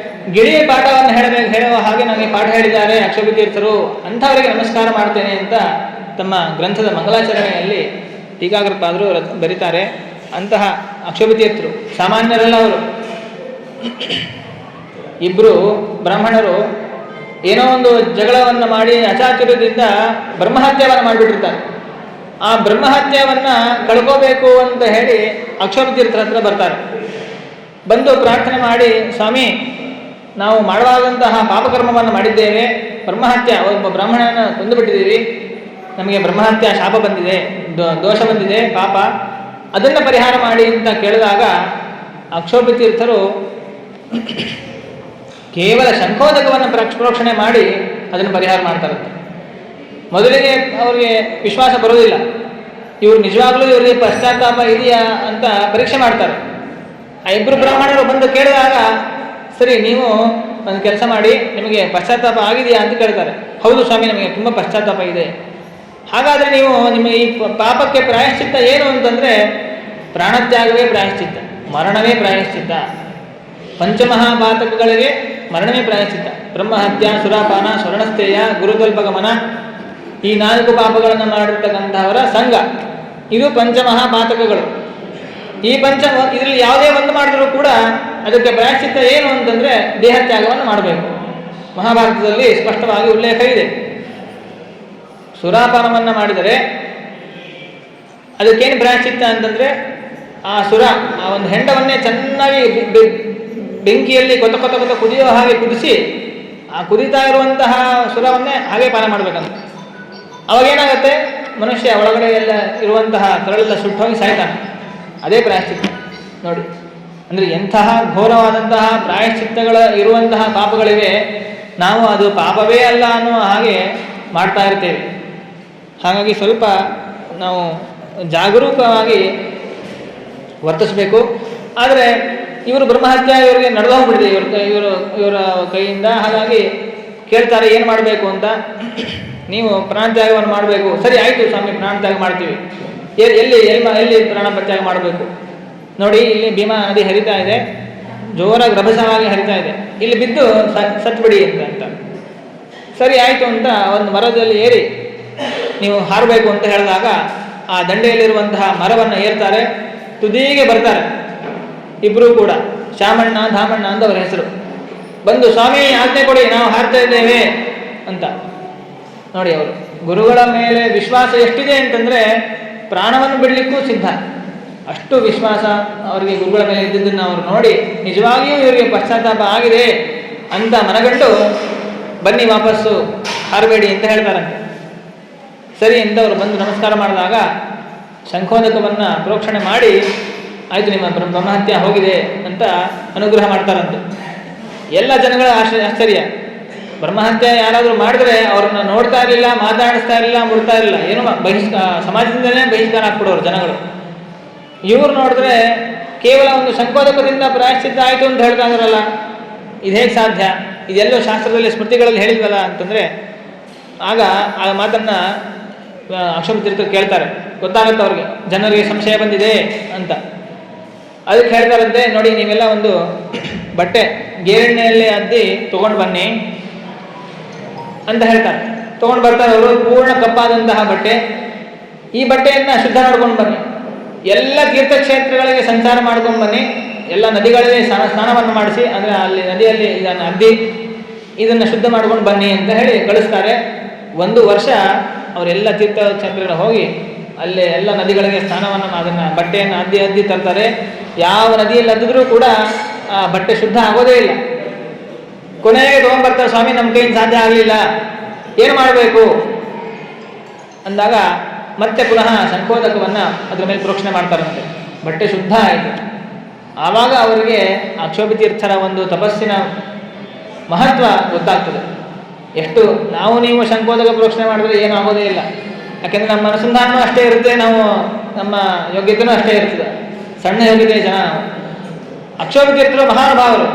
ಗಿಳಿಯ ಪಾಠವನ್ನು ಹೇಳುವ ಹಾಗೆ ನನಗೆ ಪಾಠ ಹೇಳಿದ್ದಾರೆ ಅಕ್ಷೋಭ್ಯತೀರ್ಥರು, ಅಂಥವರಿಗೆ ನಮಸ್ಕಾರ ಮಾಡ್ತೇನೆ ಅಂತ ತಮ್ಮ ಗ್ರಂಥದ ಮಂಗಲಾಚರಣೆಯಲ್ಲಿ ಟೀಕಾಕೃತ್ಪಾದರು ಬರೀತಾರೆ. ಅಂತಹ ಅಕ್ಷೋಭ್ಯತೀರ್ಥರು ಸಾಮಾನ್ಯರಲ್ಲ ಅವರು. ಇಬ್ಬರು ಬ್ರಾಹ್ಮಣರು ಏನೋ ಒಂದು ಜಗಳವನ್ನು ಮಾಡಿ ಅಚಾತುರ್ಯದಿಂದ ಬ್ರಹ್ಮಹತ್ಯವನ್ನು ಮಾಡಿಬಿಟ್ಟಿರ್ತಾರೆ. ಆ ಬ್ರಹ್ಮಹತ್ಯವನ್ನು ಕಳ್ಕೋಬೇಕು ಅಂತ ಹೇಳಿ ಅಕ್ಷೋಭ್ಯತೀರ್ಥರ ಹತ್ರ ಬರ್ತಾರೆ. ಬಂದು ಪ್ರಾರ್ಥನೆ ಮಾಡಿ, ಸ್ವಾಮಿ ನಾವು ಮಾಡಬಾರದಂತಹ ಪಾಪಕರ್ಮವನ್ನು ಮಾಡಿದ್ದೇವೆ, ಬ್ರಹ್ಮಹತ್ಯ, ಒಬ್ಬ ಬ್ರಾಹ್ಮಣನ ಕೊಂದುಬಿಟ್ಟಿದ್ದೀವಿ, ನಮಗೆ ಬ್ರಹ್ಮಹತ್ಯ ಶಾಪ ಬಂದಿದೆ, ದೋಷ ಬಂದಿದೆ, ಪಾಪ, ಅದನ್ನು ಪರಿಹಾರ ಮಾಡಿ ಅಂತ ಕೇಳಿದಾಗ ಅಕ್ಷೋಭ್ಯತೀರ್ಥರು ಕೇವಲ ಶಂಖೋದಕವನ್ನು ಪ್ರೋಕ್ಷಣೆ ಮಾಡಿ ಅದನ್ನು ಪರಿಹಾರ ಮಾಡ್ತಾರಂತೆ. ಮೊದಲಿಗೆ ಅವರಿಗೆ ವಿಶ್ವಾಸ ಬರೋದಿಲ್ಲ, ಇವರು ನಿಜವಾಗ್ಲೂ ಇವರಿಗೆ ಪಶ್ಚಾತ್ತಾಪ ಇದೆಯಾ ಅಂತ ಪರೀಕ್ಷೆ ಮಾಡ್ತಾರೆ. ಆ ಇಬ್ಬರು ಬ್ರಾಹ್ಮಣರು ಬಂದು ಕೇಳಿದಾಗ, ಸರಿ ನೀವು ಒಂದು ಕೆಲಸ ಮಾಡಿ, ನಿಮಗೆ ಪಶ್ಚಾತ್ತಾಪ ಆಗಿದೆಯಾ ಅಂತ ಕೇಳ್ತಾರೆ. ಹೌದು ಸ್ವಾಮಿ, ನಮಗೆ ತುಂಬ ಪಶ್ಚಾತ್ತಾಪ ಇದೆ. ಹಾಗಾದರೆ ನೀವು ನಿಮ್ಮ ಈ ಪಾಪಕ್ಕೆ ಪ್ರಾಯಶ್ಚಿತ್ತ ಏನು ಅಂತಂದರೆ ಪ್ರಾಣತ್ಯಾಗವೇ ಪ್ರಾಯಶ್ಚಿತ್ತ, ಮರಣವೇ ಪ್ರಾಯಶ್ಚಿತ್ತ. ಪಂಚಮಹಾಪಾತಕಗಳಿಗೆ ಮರಣವೇ ಪ್ರಾಯಶ್ಚಿತ್ತ. ಬ್ರಹ್ಮಹತ್ಯ, ಸುರಾಪಾನ, ಸ್ವರ್ಣಸ್ಥೇಯ, ಗುರುತಲ್ಪಗಮನ, ಈ 4 ಪಾಪಗಳನ್ನು ಮಾಡಿರ್ತಕ್ಕಂಥವರ ಸಂಘ, ಇದು ಪಂಚಮಹಾಪಾತಕಗಳು. ಈ ಇದರಲ್ಲಿ ಯಾವುದೇ ಒಂದು ಮಾಡಿದ್ರೂ ಕೂಡ ಅದಕ್ಕೆ ಪ್ರಾಯಶ್ಚಿತ್ತ ಏನು ಅಂತಂದರೆ ದೇಹತ್ಯಾಗವನ್ನು ಮಾಡಬೇಕು. ಮಹಾಭಾರತದಲ್ಲಿ ಸ್ಪಷ್ಟವಾಗಿ ಉಲ್ಲೇಖ ಇದೆ. ಸುರಾಪಾನವನ್ನು ಮಾಡಿದರೆ ಅದಕ್ಕೇನು ಪ್ರಾಯಶ್ಚಿತ್ತ ಅಂತಂದರೆ ಆ ಒಂದು ಹೆಂಡವನ್ನೇ ಚೆನ್ನಾಗಿ ಬೆಂಕಿಯಲ್ಲಿ ಕೊತ ಕೊತ ಕೊತ ಕುದಿಯೋ ಹಾಗೆ ಕುದಿಸಿ, ಆ ಕುದಿತಾ ಇರುವಂತಹ ಸುರವನ್ನೇ ಹಾಗೆ ಪಾನ ಮಾಡಬೇಕಂತ. ಅವಾಗೇನಾಗುತ್ತೆ, ಮನುಷ್ಯ ಒಳಗಡೆ ಎಲ್ಲ ಇರುವಂತಹ ಕರಳೆಲ್ಲ ಸುಟ್ಟೋಗಿ ಸಾಯ್ತಾನೆ. ಅದೇ ಪ್ರಾಯಶ್ಚಿತ್ತ ನೋಡಿ. ಅಂದರೆ ಎಂತಹ ಘೋರವಾದಂತಹ ಪ್ರಾಯಶ್ಚಿತ್ತಗಳ ಇರುವಂತಹ ಪಾಪಗಳಿವೆ, ನಾವು ಅದು ಪಾಪವೇ ಅಲ್ಲ ಅನ್ನೋ ಹಾಗೆ ಮಾಡ್ತಾ ಇರ್ತೇವೆ. ಹಾಗಾಗಿ ಸ್ವಲ್ಪ ನಾವು ಜಾಗರೂಕವಾಗಿ ವರ್ತಿಸಬೇಕು. ಆದರೆ ಇವರು ಬ್ರಹ್ಮಹತ್ಯ ಇವರಿಗೆ ನಡೆದು ಹೋಗ್ಬಿಟ್ಟಿದೆ ಇವರ ಕೈಯಿಂದ. ಹಾಗಾಗಿ ಕೇಳ್ತಾರೆ ಏನು ಮಾಡಬೇಕು ಅಂತ. ನೀವು ಪ್ರಾಣತ್ಯಾಗವನ್ನು ಮಾಡಬೇಕು. ಸರಿ ಆಯಿತು ಸ್ವಾಮಿ, ಪ್ರಾಣತ್ಯಾಗ ಮಾಡ್ತೀವಿ. ಎಲ್ಲಿ ಪ್ರಾಣತ್ಯಾಗ ಮಾಡಬೇಕು ನೋಡಿ, ಇಲ್ಲಿ ಭೀಮಾ ನದಿ ಹರಿತಾ ಇದೆ, ಜೋರಾಗಿ ರಭಸವಾಗಿ ಹರಿತಾ ಇದೆ, ಇಲ್ಲಿ ಬಿದ್ದು ಸತ್ಬಿಡಿ ಅಂತ. ಸರಿ ಆಯಿತು ಅಂತ ಒಂದು ಮರದಲ್ಲಿ ಏರಿ ನೀವು ಹಾರಬೇಕು ಅಂತ ಹೇಳಿದಾಗ ಆ ದಂಡೆಯಲ್ಲಿರುವಂತಹ ಮರವನ್ನು ಏರ್ತಾರೆ, ತುದಿಗೆ ಬರ್ತಾರೆ. ಇಬ್ಬರೂ ಕೂಡ ಶಾಮಣ್ಣ ಧಾಮಣ್ಣ ಅಂತ ಅವರ ಹೆಸರು. ಬಂದು ಸ್ವಾಮಿ ಆಜ್ಞೆ ಕೊಡಿ, ನಾವು ಹಾರ್ತಾ ಇದ್ದೇವೆ ಅಂತ. ನೋಡಿ, ಅವರು ಗುರುಗಳ ಮೇಲೆ ವಿಶ್ವಾಸ ಎಷ್ಟಿದೆ ಅಂತಂದರೆ ಪ್ರಾಣವನ್ನು ಬಿಡಲಿಕ್ಕೂ ಸಿದ್ಧ. ಅಷ್ಟು ವಿಶ್ವಾಸ ಅವರಿಗೆ ಗುರುಗಳ ಮೇಲೆ ಇದ್ದಿದ್ದನ್ನು ಅವರು ನೋಡಿ ನಿಜವಾಗಿಯೂ ಇವರಿಗೆ ಪಶ್ಚಾತ್ತಾಪ ಆಗಿದೆ ಅಂತ ಮನಗಂಡು ಬನ್ನಿ ವಾಪಸ್ಸು ಹಾರಬೇಡಿ ಅಂತ ಹೇಳ್ತಾರಂತೆ. ಸರಿ ಅಂತ ಅವರು ಬಂದು ನಮಸ್ಕಾರ ಮಾಡಿದಾಗ ಶಂಖೋದಕವನ್ನು ಪ್ರೋಕ್ಷಣೆ ಮಾಡಿ, ಆಯಿತು ನಿಮ್ಮ ಬ್ರಹ್ಮಹತ್ಯ ಹೋಗಿದೆ ಅಂತ ಅನುಗ್ರಹ ಮಾಡ್ತಾರಂತೆ. ಎಲ್ಲ ಜನಗಳ ಆಶ್ಚರ್ಯ. ಬ್ರಹ್ಮಹತ್ಯೆ ಯಾರಾದರೂ ಮಾಡಿದ್ರೆ ಅವ್ರನ್ನ ನೋಡ್ತಾ ಇರಲಿಲ್ಲ, ಮಾತಾಡಿಸ್ತಾ ಇರಲಿಲ್ಲ, ಮುಡ್ತಾ ಇರಲಿಲ್ಲ, ಏನೋ ಸಮಾಜದಿಂದಲೇ ಬಹಿಷ್ಕಾರ ಹಾಕ್ಬಿಡೋರು ಜನಗಳು. ಇವ್ರು ನೋಡಿದ್ರೆ ಕೇವಲ ಒಂದು ಶಂಖೋದಕದಿಂದ ಪ್ರಾಯಶ್ಚಿತ್ತ ಆಯಿತು ಅಂತ ಹೇಳ್ತಾ ಇದ್ರಲ್ಲ, ಇದು ಹೇಗೆ ಸಾಧ್ಯ, ಇದೆಲ್ಲೋ ಶಾಸ್ತ್ರದಲ್ಲಿ ಸ್ಮೃತಿಗಳಲ್ಲಿ ಹೇಳಿಲ್ವಲ್ಲ ಅಂತಂದರೆ ಆಗ ಆ ಮಾತನ್ನು ಅಕ್ಷೋಭ ತೀರ್ಥರು ಕೇಳ್ತಾರೆ. ಗೊತ್ತಾಗುತ್ತೆ ಅವ್ರಿಗೆ, ಜನರಿಗೆ ಸಂಶಯ ಬಂದಿದೆ ಅಂತ. ಅದಕ್ಕೆ ಹೇಳ್ತಾರಂತೆ, ನೋಡಿ ನೀವೆಲ್ಲ ಒಂದು ಬಟ್ಟೆ ಗೇರೆಣ್ಣೆಯಲ್ಲಿ ಅದ್ದಿ ತೊಗೊಂಡು ಬನ್ನಿ ಅಂತ ಹೇಳ್ತಾರೆ. ತೊಗೊಂಡು ಬರ್ತಾರೆ ಅವರು, ಪೂರ್ಣ ಕಪ್ಪಾದಂತಹ ಬಟ್ಟೆ. ಈ ಬಟ್ಟೆಯನ್ನು ಶುದ್ಧ ಮಾಡ್ಕೊಂಡು ಬನ್ನಿ, ಎಲ್ಲ ತೀರ್ಥಕ್ಷೇತ್ರಗಳಿಗೆ ಸಂಚಾರ ಮಾಡ್ಕೊಂಡು ಬನ್ನಿ, ಎಲ್ಲ ನದಿಗಳಲ್ಲಿ ಸ್ನಾನವನ್ನು ಮಾಡಿಸಿ, ಅಂದರೆ ಅಲ್ಲಿ ನದಿಯಲ್ಲಿ ಇದನ್ನು ಅದ್ದಿ ಇದನ್ನು ಶುದ್ಧ ಮಾಡ್ಕೊಂಡು ಬನ್ನಿ ಅಂತ ಹೇಳಿ ಕಳಿಸ್ತಾರೆ. 1 ವರ್ಷ ಅವರೆಲ್ಲ ತೀರ್ಥಕ್ಷೇತ್ರಗಳು ಹೋಗಿ ಅಲ್ಲೇ ಎಲ್ಲ ನದಿಗಳಿಗೆ ಸ್ನಾನವನ್ನು ಅದನ್ನು ಬಟ್ಟೆಯನ್ನು ಅದ್ದಿ ತರ್ತಾರೆ. ಯಾವ ನದಿಯಲ್ಲಿ ಅದ್ದಿದ್ರೂ ಕೂಡ ಆ ಬಟ್ಟೆ ಶುದ್ಧ ಆಗೋದೇ ಇಲ್ಲ. ಕೊನೆಗೆ ತೊಗೊಂಡ್ಬರ್ತಾರೆ, ಸ್ವಾಮಿ ನಮ್ಮ ಕೈಯಿಂದ ಸಾಧ್ಯ ಆಗಲಿಲ್ಲ, ಏನು ಮಾಡಬೇಕು ಅಂದಾಗ ಮತ್ತೆ ಪುನಃ ಸಂಕೋದಕವನ್ನು ಅದರ ಮೇಲೆ ಪ್ರೋಕ್ಷಣೆ ಮಾಡ್ತಾರಂತೆ. ಬಟ್ಟೆ ಶುದ್ಧ ಆಯಿತು. ಆವಾಗ ಅವರಿಗೆ ಅಕ್ಷೋಭತೀರ್ಥರ ಒಂದು ತಪಸ್ಸಿನ ಮಹತ್ವ ಗೊತ್ತಾಗ್ತದೆ. ಎಷ್ಟು ನಾವು ನೀವು ಸಂಕೋದಕ ಪ್ರೋಕ್ಷಣೆ ಮಾಡಿದ್ರೆ ಏನೂ ಆಗೋದೇ ಇಲ್ಲ. ಯಾಕೆಂದರೆ ನಮ್ಮ ಅನುಸಂಧಾನವೂ ಅಷ್ಟೇ ಇರುತ್ತೆ, ನಾವು ನಮ್ಮ ಯೋಗ್ಯತೆಯೂ ಅಷ್ಟೇ ಇರ್ತದೆ. ಸಣ್ಣ ಯೋಗ್ಯತೆ ಜನ ನಾವು. ಅಕ್ಷೋಭತೀರ್ಥರು ಮಹಾನುಭಾವರು,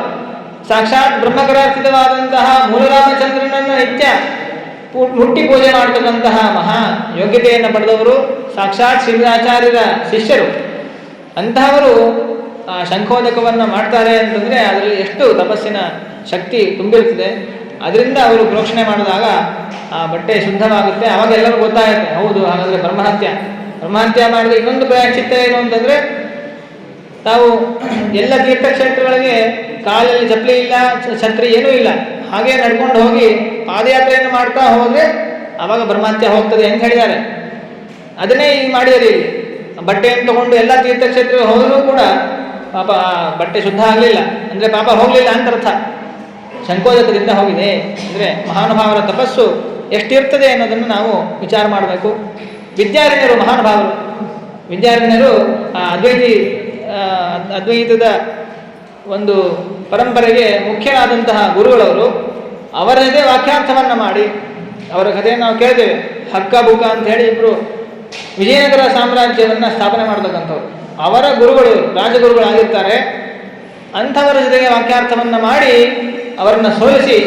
ಸಾಕ್ಷಾತ್ ಬ್ರಹ್ಮಕರಾರ್ಚಿತವಾದಂತಹ ಮೂಲರಾಮಚಂದ್ರನನ್ನು ನಿತ್ಯ ಮುಟ್ಟಿ ಪೂಜೆ ಮಾಡತಕ್ಕಂತಹ ಮಹಾ ಯೋಗ್ಯತೆಯನ್ನು ಪಡೆದವರು, ಸಾಕ್ಷಾತ್ ಶ್ರೀಮದಾಚಾರ್ಯರ ಶಿಷ್ಯರು. ಅಂತಹವರು ಶಂಖೋದಕವನ್ನು ಮಾಡ್ತಾರೆ ಅಂತಂದರೆ ಅದರಲ್ಲಿ ಎಷ್ಟು ತಪಸ್ಸಿನ ಶಕ್ತಿ ತುಂಬಿರ್ತದೆ. ಅದರಿಂದ ಅವರು ಪ್ರೋಕ್ಷಣೆ ಮಾಡಿದಾಗ ಆ ಬಟ್ಟೆ ಶುದ್ಧವಾಗುತ್ತೆ. ಆವಾಗ ಎಲ್ಲರೂ ಗೊತ್ತಾಗುತ್ತೆ, ಹೌದು ಹಾಗಾದರೆ ಬ್ರಹ್ಮಹತ್ಯ ಮಾಡಿದ ಇನ್ನೊಂದು ಪ್ರಾಯಶ್ಚಿತ್ತ ಏನು ಅಂತಂದರೆ, ತಾವು ಎಲ್ಲ ತೀರ್ಥಕ್ಷೇತ್ರಗಳಿಗೆ ಕಾಲಲ್ಲಿ ಚಪ್ಪಲಿ ಇಲ್ಲ, ಛತ್ರಿ ಏನೂ ಇಲ್ಲ, ಹಾಗೆ ನಡ್ಕೊಂಡು ಹೋಗಿ ಪಾದಯಾತ್ರೆಯನ್ನು ಮಾಡ್ತಾ ಹೋದರೆ ಆವಾಗ ಬ್ರಹ್ಮಹತ್ಯ ಹೋಗ್ತದೆ ಅಂತ ಹೇಳಿದ್ದಾರೆ. ಅದನ್ನೇ ಈಗ ಮಾಡಿದರೆ ಇಲ್ಲಿ ಬಟ್ಟೆಯನ್ನು ತಗೊಂಡು ಎಲ್ಲ ತೀರ್ಥಕ್ಷೇತ್ರಕ್ಕೆ ಹೋದರೂ ಕೂಡ ಪಾಪ ಬಟ್ಟೆ ಶುದ್ಧ ಆಗಲಿಲ್ಲ, ಅಂದರೆ ಪಾಪ ಹೋಗಲಿಲ್ಲ ಅಂತ ಅರ್ಥ. ಸಂಕೋದಕದಿಂದ ಹೋಗಿದೆ ಅಂದರೆ ಮಹಾನುಭಾವರ ತಪಸ್ಸು ಎಷ್ಟಿರ್ತದೆ ಅನ್ನೋದನ್ನು ನಾವು ವಿಚಾರ ಮಾಡಬೇಕು. ವಿದ್ಯಾರಣ್ಯರು ಮಹಾನುಭಾವರು. ವಿದ್ಯಾರಣ್ಯರು ಅದ್ವೈತದ ಒಂದು ಪರಂಪರೆಗೆ ಮುಖ್ಯರಾದಂತಹ ಗುರುಗಳವರು. ಅವರದೇ ವಾಕ್ಯಾರ್ಥವನ್ನು ಮಾಡಿ, ಅವರ ಕಥೆಯನ್ನು ನಾವು ಕೇಳಿದ್ದೇವೆ. ಹಕ್ಕ ಬುಕ್ಕ ಅಂತ ಹೇಳಿ ಇಬ್ಬರು ವಿಜಯನಗರ ಸಾಮ್ರಾಜ್ಯವನ್ನು ಸ್ಥಾಪನೆ ಮಾಡತಕ್ಕಂಥವ್ರು. ಅವರ ಗುರುಗಳು ರಾಜಗುರುಗಳಾಗಿರ್ತಾರೆ. ಅಂಥವರ ಜೊತೆಗೆ ವಾಕ್ಯಾರ್ಥವನ್ನು ಮಾಡಿ ಅವರನ್ನು ಸೋಲಿಸಿ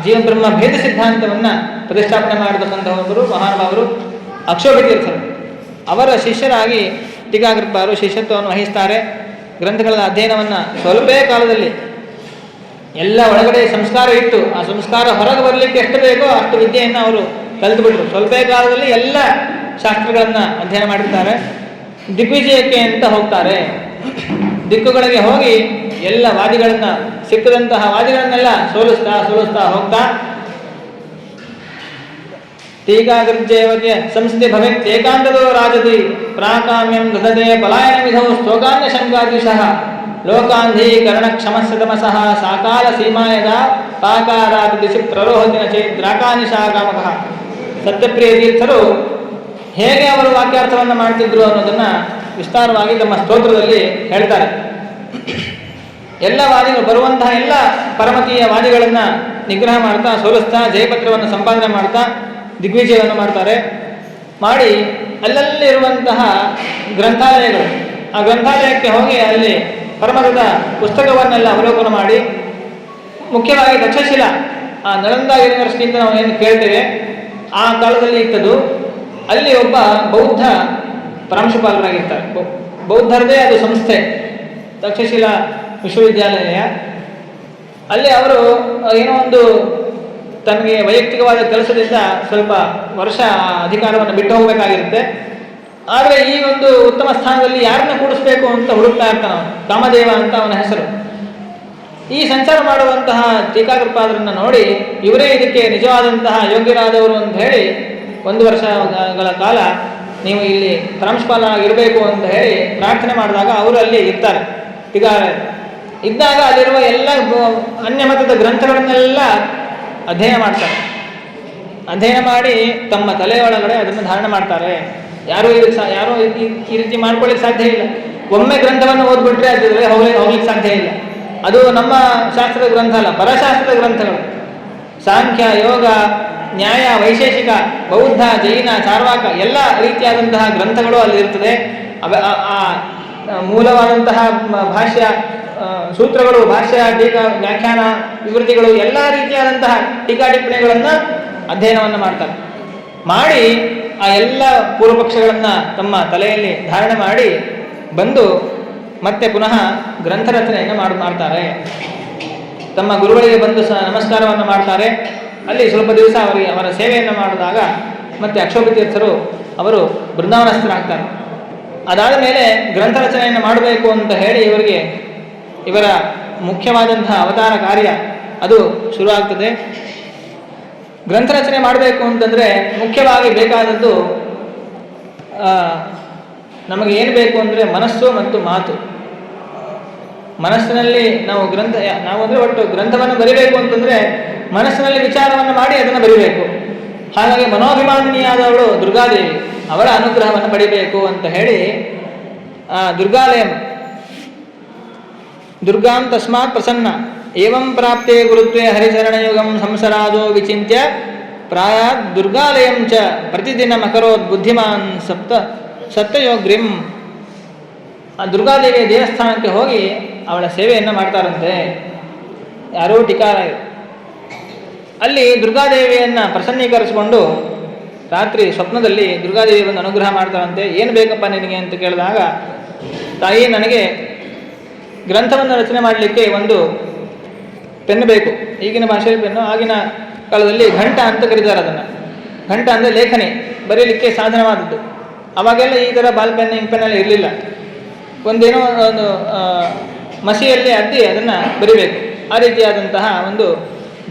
ಜೀವಬ್ರಹ್ಮ ಭೇದ ಸಿದ್ಧಾಂತವನ್ನು ಪ್ರತಿಷ್ಠಾಪನೆ ಮಾಡತಕ್ಕಂಥವರು ಮಹಾನುಭಾವರು ಅಕ್ಷೋಭತೀರ್ಥರು. ಅವರ ಶಿಷ್ಯರಾಗಿ ಟೀಕಾಕೃತ್ಪಾದರು ಶಿಷ್ಯತ್ವವನ್ನು ವಹಿಸ್ತಾರೆ. ಗ್ರಂಥಗಳ ಅಧ್ಯಯನವನ್ನು ಸ್ವಲ್ಪೇ ಕಾಲದಲ್ಲಿ ಎಲ್ಲ ಒಳಗಡೆ ಸಂಸ್ಕಾರ ಇಟ್ಟು ಆ ಸಂಸ್ಕಾರ ಹೊರಗೆ ಬರಲಿಕ್ಕೆ ಎಷ್ಟು ಬೇಕೋ ಅಷ್ಟು ವಿದ್ಯೆಯನ್ನು ಅವರು ಕಲಿತುಬಿಟ್ರು. ಸ್ವಲ್ಪೇ ಕಾಲದಲ್ಲಿ ಎಲ್ಲ ಶಾಸ್ತ್ರಗಳನ್ನು ಅಧ್ಯಯನ ಮಾಡಿರ್ತಾರೆ. ದಿಗ್ವಿಜಯಕ್ಕೆ ಅಂತ ಹೋಗ್ತಾರೆ. ದಿಕ್ಕುಗಳಿಗೆ ಹೋಗಿ ಎಲ್ಲ ವಾದಿಗಳನ್ನು, ಸಿಕ್ಕದಂತಹ ವಾದಿಗಳನ್ನೆಲ್ಲ ಸೋಲಿಸ್ತಾ ಹೋಗ್ತಾ ಟೀಕಾಗೃಜ್ಜೇವಗೆ ಸಂಸ್ಥೆ ಭವೇತ್ ಏಕಾಂತದೋ ರಾಜತಿ ಪ್ರಾಕಾಮ್ಯಂ ದಧತೆ ಪಲಾಯನ ವಿಧೌ ಸ್ತೋಕಾನ್ಯ ಶಂಕಾದಿಶಃ ಲೋಕಾಂಧೀಕರಣ ಕ್ಷಮಸ್ಸತಮಸಃ ಸಾಕಾಲ ಸೀಮಾಯದ ಪಾಕಾರಾತಿ ದಿಶಿ ಪ್ರರೋಹತಿನ ಚೇತ್ ದ್ರಾಕಾನಿಶಾಕಾಮಕಃ. ಸತ್ಯಪ್ರಿಯ ತೀರ್ಥರು ಹೇಗೆ ಅವರು ವಾಕ್ಯಾರ್ಥವನ್ನು ಮಾಡ್ತಿದ್ರು ಅನ್ನೋದನ್ನು ವಿಸ್ತಾರವಾಗಿ ತಮ್ಮ ಸ್ತೋತ್ರದಲ್ಲಿ ಹೇಳ್ತಾರೆ. ಎಲ್ಲ ವಾದಿಗಳು ಬರುವಂತಹ ಎಲ್ಲ ಪರಮತೀಯ ವಾದಿಗಳನ್ನು ನಿಗ್ರಹ ಮಾಡ್ತಾ, ಸೋಲಿಸ್ತಾ, ಜಯಪತ್ರವನ್ನು ಸಂಪಾದನೆ ಮಾಡ್ತಾ ದಿಗ್ವಿಜಯವನ್ನು ಮಾಡ್ತಾರೆ. ಮಾಡಿ ಅಲ್ಲಲ್ಲಿರುವಂತಹ ಗ್ರಂಥಾಲಯಗಳು, ಆ ಗ್ರಂಥಾಲಯಕ್ಕೆ ಹೋಗಿ ಅಲ್ಲಿ ಪರಮತದ ಪುಸ್ತಕವನ್ನೆಲ್ಲ ಅವಲೋಕನ ಮಾಡಿ, ಮುಖ್ಯವಾಗಿ ತಕ್ಷಶಿಲಾ ಆ ನಳಂದ ಯೂನಿವರ್ಸಿಟಿಯಿಂದ ನಾವು ಏನು ಕೇಳ್ತೇವೆ ಆ ಕಾಲದಲ್ಲಿ ಇತ್ತದು. ಅಲ್ಲಿ ಒಬ್ಬ ಬೌದ್ಧ ಪ್ರಾಂಶುಪಾಲರಾಗಿರ್ತಾರೆ. ಬೌದ್ಧರದೇ ಅದು ಸಂಸ್ಥೆ, ತಕ್ಷಶಿಲಾ ವಿಶ್ವವಿದ್ಯಾಲಯ. ಅಲ್ಲಿ ಅವರು ಏನೋ ಒಂದು ತನಗೆ ವೈಯಕ್ತಿಕವಾದ ಕೆಲಸದಿಂದ ಸ್ವಲ್ಪ ವರ್ಷ ಅಧಿಕಾರವನ್ನು ಬಿಟ್ಟು ಹೋಗಬೇಕಾಗಿರುತ್ತೆ. ಆದರೆ ಈ ಒಂದು ಉತ್ತಮ ಸ್ಥಾನದಲ್ಲಿ ಯಾರನ್ನ ಕೂಡಿಸ್ಬೇಕು ಅಂತ ಹುಡುಕ್ತಾ ಇರ್ತಾನೆ ಅವನು. ಕಾಮದೇವ ಅಂತ ಅವನ ಹೆಸರು. ಈ ಸಂಚಾರ ಮಾಡುವಂತಹ ಟೀಕಾಕೃತ್ಪಾದರನ್ನು ನೋಡಿ ಇವರೇ ಇದಕ್ಕೆ ನಿಜವಾದಂತಹ ಯೋಗ್ಯರಾದವರು ಅಂತ ಹೇಳಿ 1 ವರ್ಷಗಳ ಕಾಲ ನೀವು ಇಲ್ಲಿ ಪ್ರಾಂಶುಪಾಲರಾಗಿರಬೇಕು ಅಂತ ಹೇಳಿ ಪ್ರಾರ್ಥನೆ ಮಾಡಿದಾಗ ಅವರು ಅಲ್ಲಿ ಇರ್ತಾರೆ. ಇದ್ದಾಗ ಅಲ್ಲಿರುವ ಎಲ್ಲ ಅನ್ಯಮತದ ಗ್ರಂಥಗಳನ್ನೆಲ್ಲ ಅಧ್ಯಯನ ಮಾಡ್ತಾರೆ. ಅಧ್ಯಯನ ಮಾಡಿ ತಮ್ಮ ತಲೆಯೊಳಗಡೆ ಅದನ್ನು ಧಾರಣೆ ಮಾಡ್ತಾರೆ. ಯಾರೂ ಈ ರೀತಿ ಮಾಡ್ಕೊಳ್ಳಿಕ್ಕೆ ಸಾಧ್ಯ ಇಲ್ಲ. ಒಮ್ಮೆ ಗ್ರಂಥವನ್ನು ಓದ್ಬಿಟ್ರೆ ಅದಿದ್ರೆ ಹೋಗ್ಲಿಕ್ಕೆ ಸಾಧ್ಯ ಇಲ್ಲ. ಅದು ನಮ್ಮ ಶಾಸ್ತ್ರದ ಗ್ರಂಥ ಅಲ್ಲ, ಪರಶಾಸ್ತ್ರದ ಗ್ರಂಥಗಳು. ಸಾಂಖ್ಯ, ಯೋಗ, ನ್ಯಾಯ, ವೈಶೇಷಿಕ, ಬೌದ್ಧ, ಜೈನ, ಚಾರ್ವಾಕ ಎಲ್ಲ ರೀತಿಯಾದಂತಹ ಗ್ರಂಥಗಳು ಅಲ್ಲಿ ಇರ್ತದೆ. ಮೂಲವಾದಂತಹ ಭಾಷ್ಯ ಸೂತ್ರಗಳು, ಭಾಷ್ಯ, ಟೀಕಾ, ವ್ಯಾಖ್ಯಾನ, ವಿವೃತಿಗಳು ಎಲ್ಲ ರೀತಿಯಾದಂತಹ ಟೀಕಾ ಟಿಪ್ಪಣಿಗಳನ್ನು ಅಧ್ಯಯನವನ್ನು ಮಾಡ್ತಾರೆ. ಮಾಡಿ ಆ ಎಲ್ಲ ಪೂರ್ವಪಕ್ಷಗಳನ್ನು ತಮ್ಮ ತಲೆಯಲ್ಲಿ ಧಾರಣೆ ಮಾಡಿ ಬಂದು ಮತ್ತೆ ಪುನಃ ಗ್ರಂಥ ರಚನೆಯನ್ನು ಮಾಡ್ತಾರೆ. ತಮ್ಮ ಗುರುಗಳಿಗೆ ಬಂದು ನಮಸ್ಕಾರವನ್ನು ಮಾಡ್ತಾರೆ. ಅಲ್ಲಿ ಸ್ವಲ್ಪ ದಿವಸ ಅವರ ಸೇವೆಯನ್ನು ಮಾಡಿದಾಗ ಮತ್ತೆ ಅಕ್ಷೋಭತೀರ್ಥರು ಅವರು ಬೃಂದಾವನಸ್ಥರಾಗ್ತಾರೆ. ಅದಾದ ಮೇಲೆ ಗ್ರಂಥ ರಚನೆಯನ್ನು ಮಾಡಬೇಕು ಅಂತ ಹೇಳಿ ಇವರ ಮುಖ್ಯವಾದಂತಹ ಅವತಾರ ಕಾರ್ಯ ಅದು ಶುರುವಾಗ್ತದೆ. ಗ್ರಂಥ ರಚನೆ ಮಾಡಬೇಕು ಅಂತಂದರೆ ಮುಖ್ಯವಾಗಿ ಬೇಕಾದದ್ದು ನಮಗೆ ಏನು ಬೇಕು ಅಂದರೆ ಮನಸ್ಸು ಮತ್ತು ಮಾತು. ಮನಸ್ಸಿನಲ್ಲಿ ನಾವು ಅಂದರೆ ಒಟ್ಟು ಗ್ರಂಥವನ್ನು ಬರಿಬೇಕು ಅಂತಂದರೆ ಮನಸ್ಸಿನಲ್ಲಿ ವಿಚಾರವನ್ನು ಮಾಡಿ ಅದನ್ನು ಬರಿಬೇಕು. ಹಾಗಾಗಿ ಮನೋಭಿಮಾನಿಯಾದವಳು ದುರ್ಗಾದೇವಿ, ಅವಳ ಅನುಗ್ರಹವನ್ನು ಪಡಿಬೇಕು ಅಂತ ಹೇಳಿ ದುರ್ಗಾಲಯಂ ದುರ್ಗಾಂ ತಸ್ಮಾತ್ ಪ್ರಸನ್ನ ಏವಂ ಪ್ರಾಪ್ತೆ ಗುರುತ್ವೇ ಹರಿಚರಣಯುಗಂ ಸಂಸರಾಜೋ ವಿಚಿಂತ್ಯ ಪ್ರಾಯಾತ್ ದುರ್ಗಾಲಯಂ ಚ ಪ್ರತಿದಿನ ಮಕರೋದ್ ಬುದ್ಧಿಮಾನ್ ಸಪ್ತಯೋಗ್ರಿಂ. ಆ ದುರ್ಗಾದೇವಿಯ ದೇವಸ್ಥಾನಕ್ಕೆ ಹೋಗಿ ಅವಳ ಸೇವೆಯನ್ನು ಮಾಡ್ತಾರಂತೆ ಯಾರೋ ಟೀಕಾರ. ಅಲ್ಲಿ ದುರ್ಗಾದೇವಿಯನ್ನು ಪ್ರಸನ್ನೀಕರಿಸಿಕೊಂಡು ರಾತ್ರಿ ಸ್ವಪ್ನದಲ್ಲಿ ದುರ್ಗಾದೇವಿ ಬಂದು ಅನುಗ್ರಹ ಮಾಡ್ತಾರಂತೆ. ಏನು ಬೇಕಪ್ಪ ನಿನಗೆ ಅಂತ ಕೇಳಿದಾಗ, ತಾಯಿ ನನಗೆ ಗ್ರಂಥವನ್ನು ರಚನೆ ಮಾಡಲಿಕ್ಕೆ ಒಂದು ಪೆನ್ನು ಬೇಕು. ಈಗಿನ ಭಾಷೆಯಲ್ಲಿ ಪೆನ್ನು, ಆಗಿನ ಕಾಲದಲ್ಲಿ ಘಂಟ ಅಂತ ಕರೀತಾರೆ ಅದನ್ನು. ಘಂಟ ಅಂದರೆ ಲೇಖನಿ, ಬರೀಲಿಕ್ಕೆ ಸಾಧನವಾದದ್ದು. ಅವಾಗೆಲ್ಲ ಈ ಥರ ಬಾಲ್ ಪೆನ್, ಇಂಕ್ ಪೆನ್ನೆಲ್ಲ ಇರಲಿಲ್ಲ. ಒಂದೇನೋ ಒಂದು ಮಸಿಯಲ್ಲಿ ಅದ್ದಿ ಅದನ್ನು ಬರಿಬೇಕು. ಆ ರೀತಿಯಾದಂತಹ ಒಂದು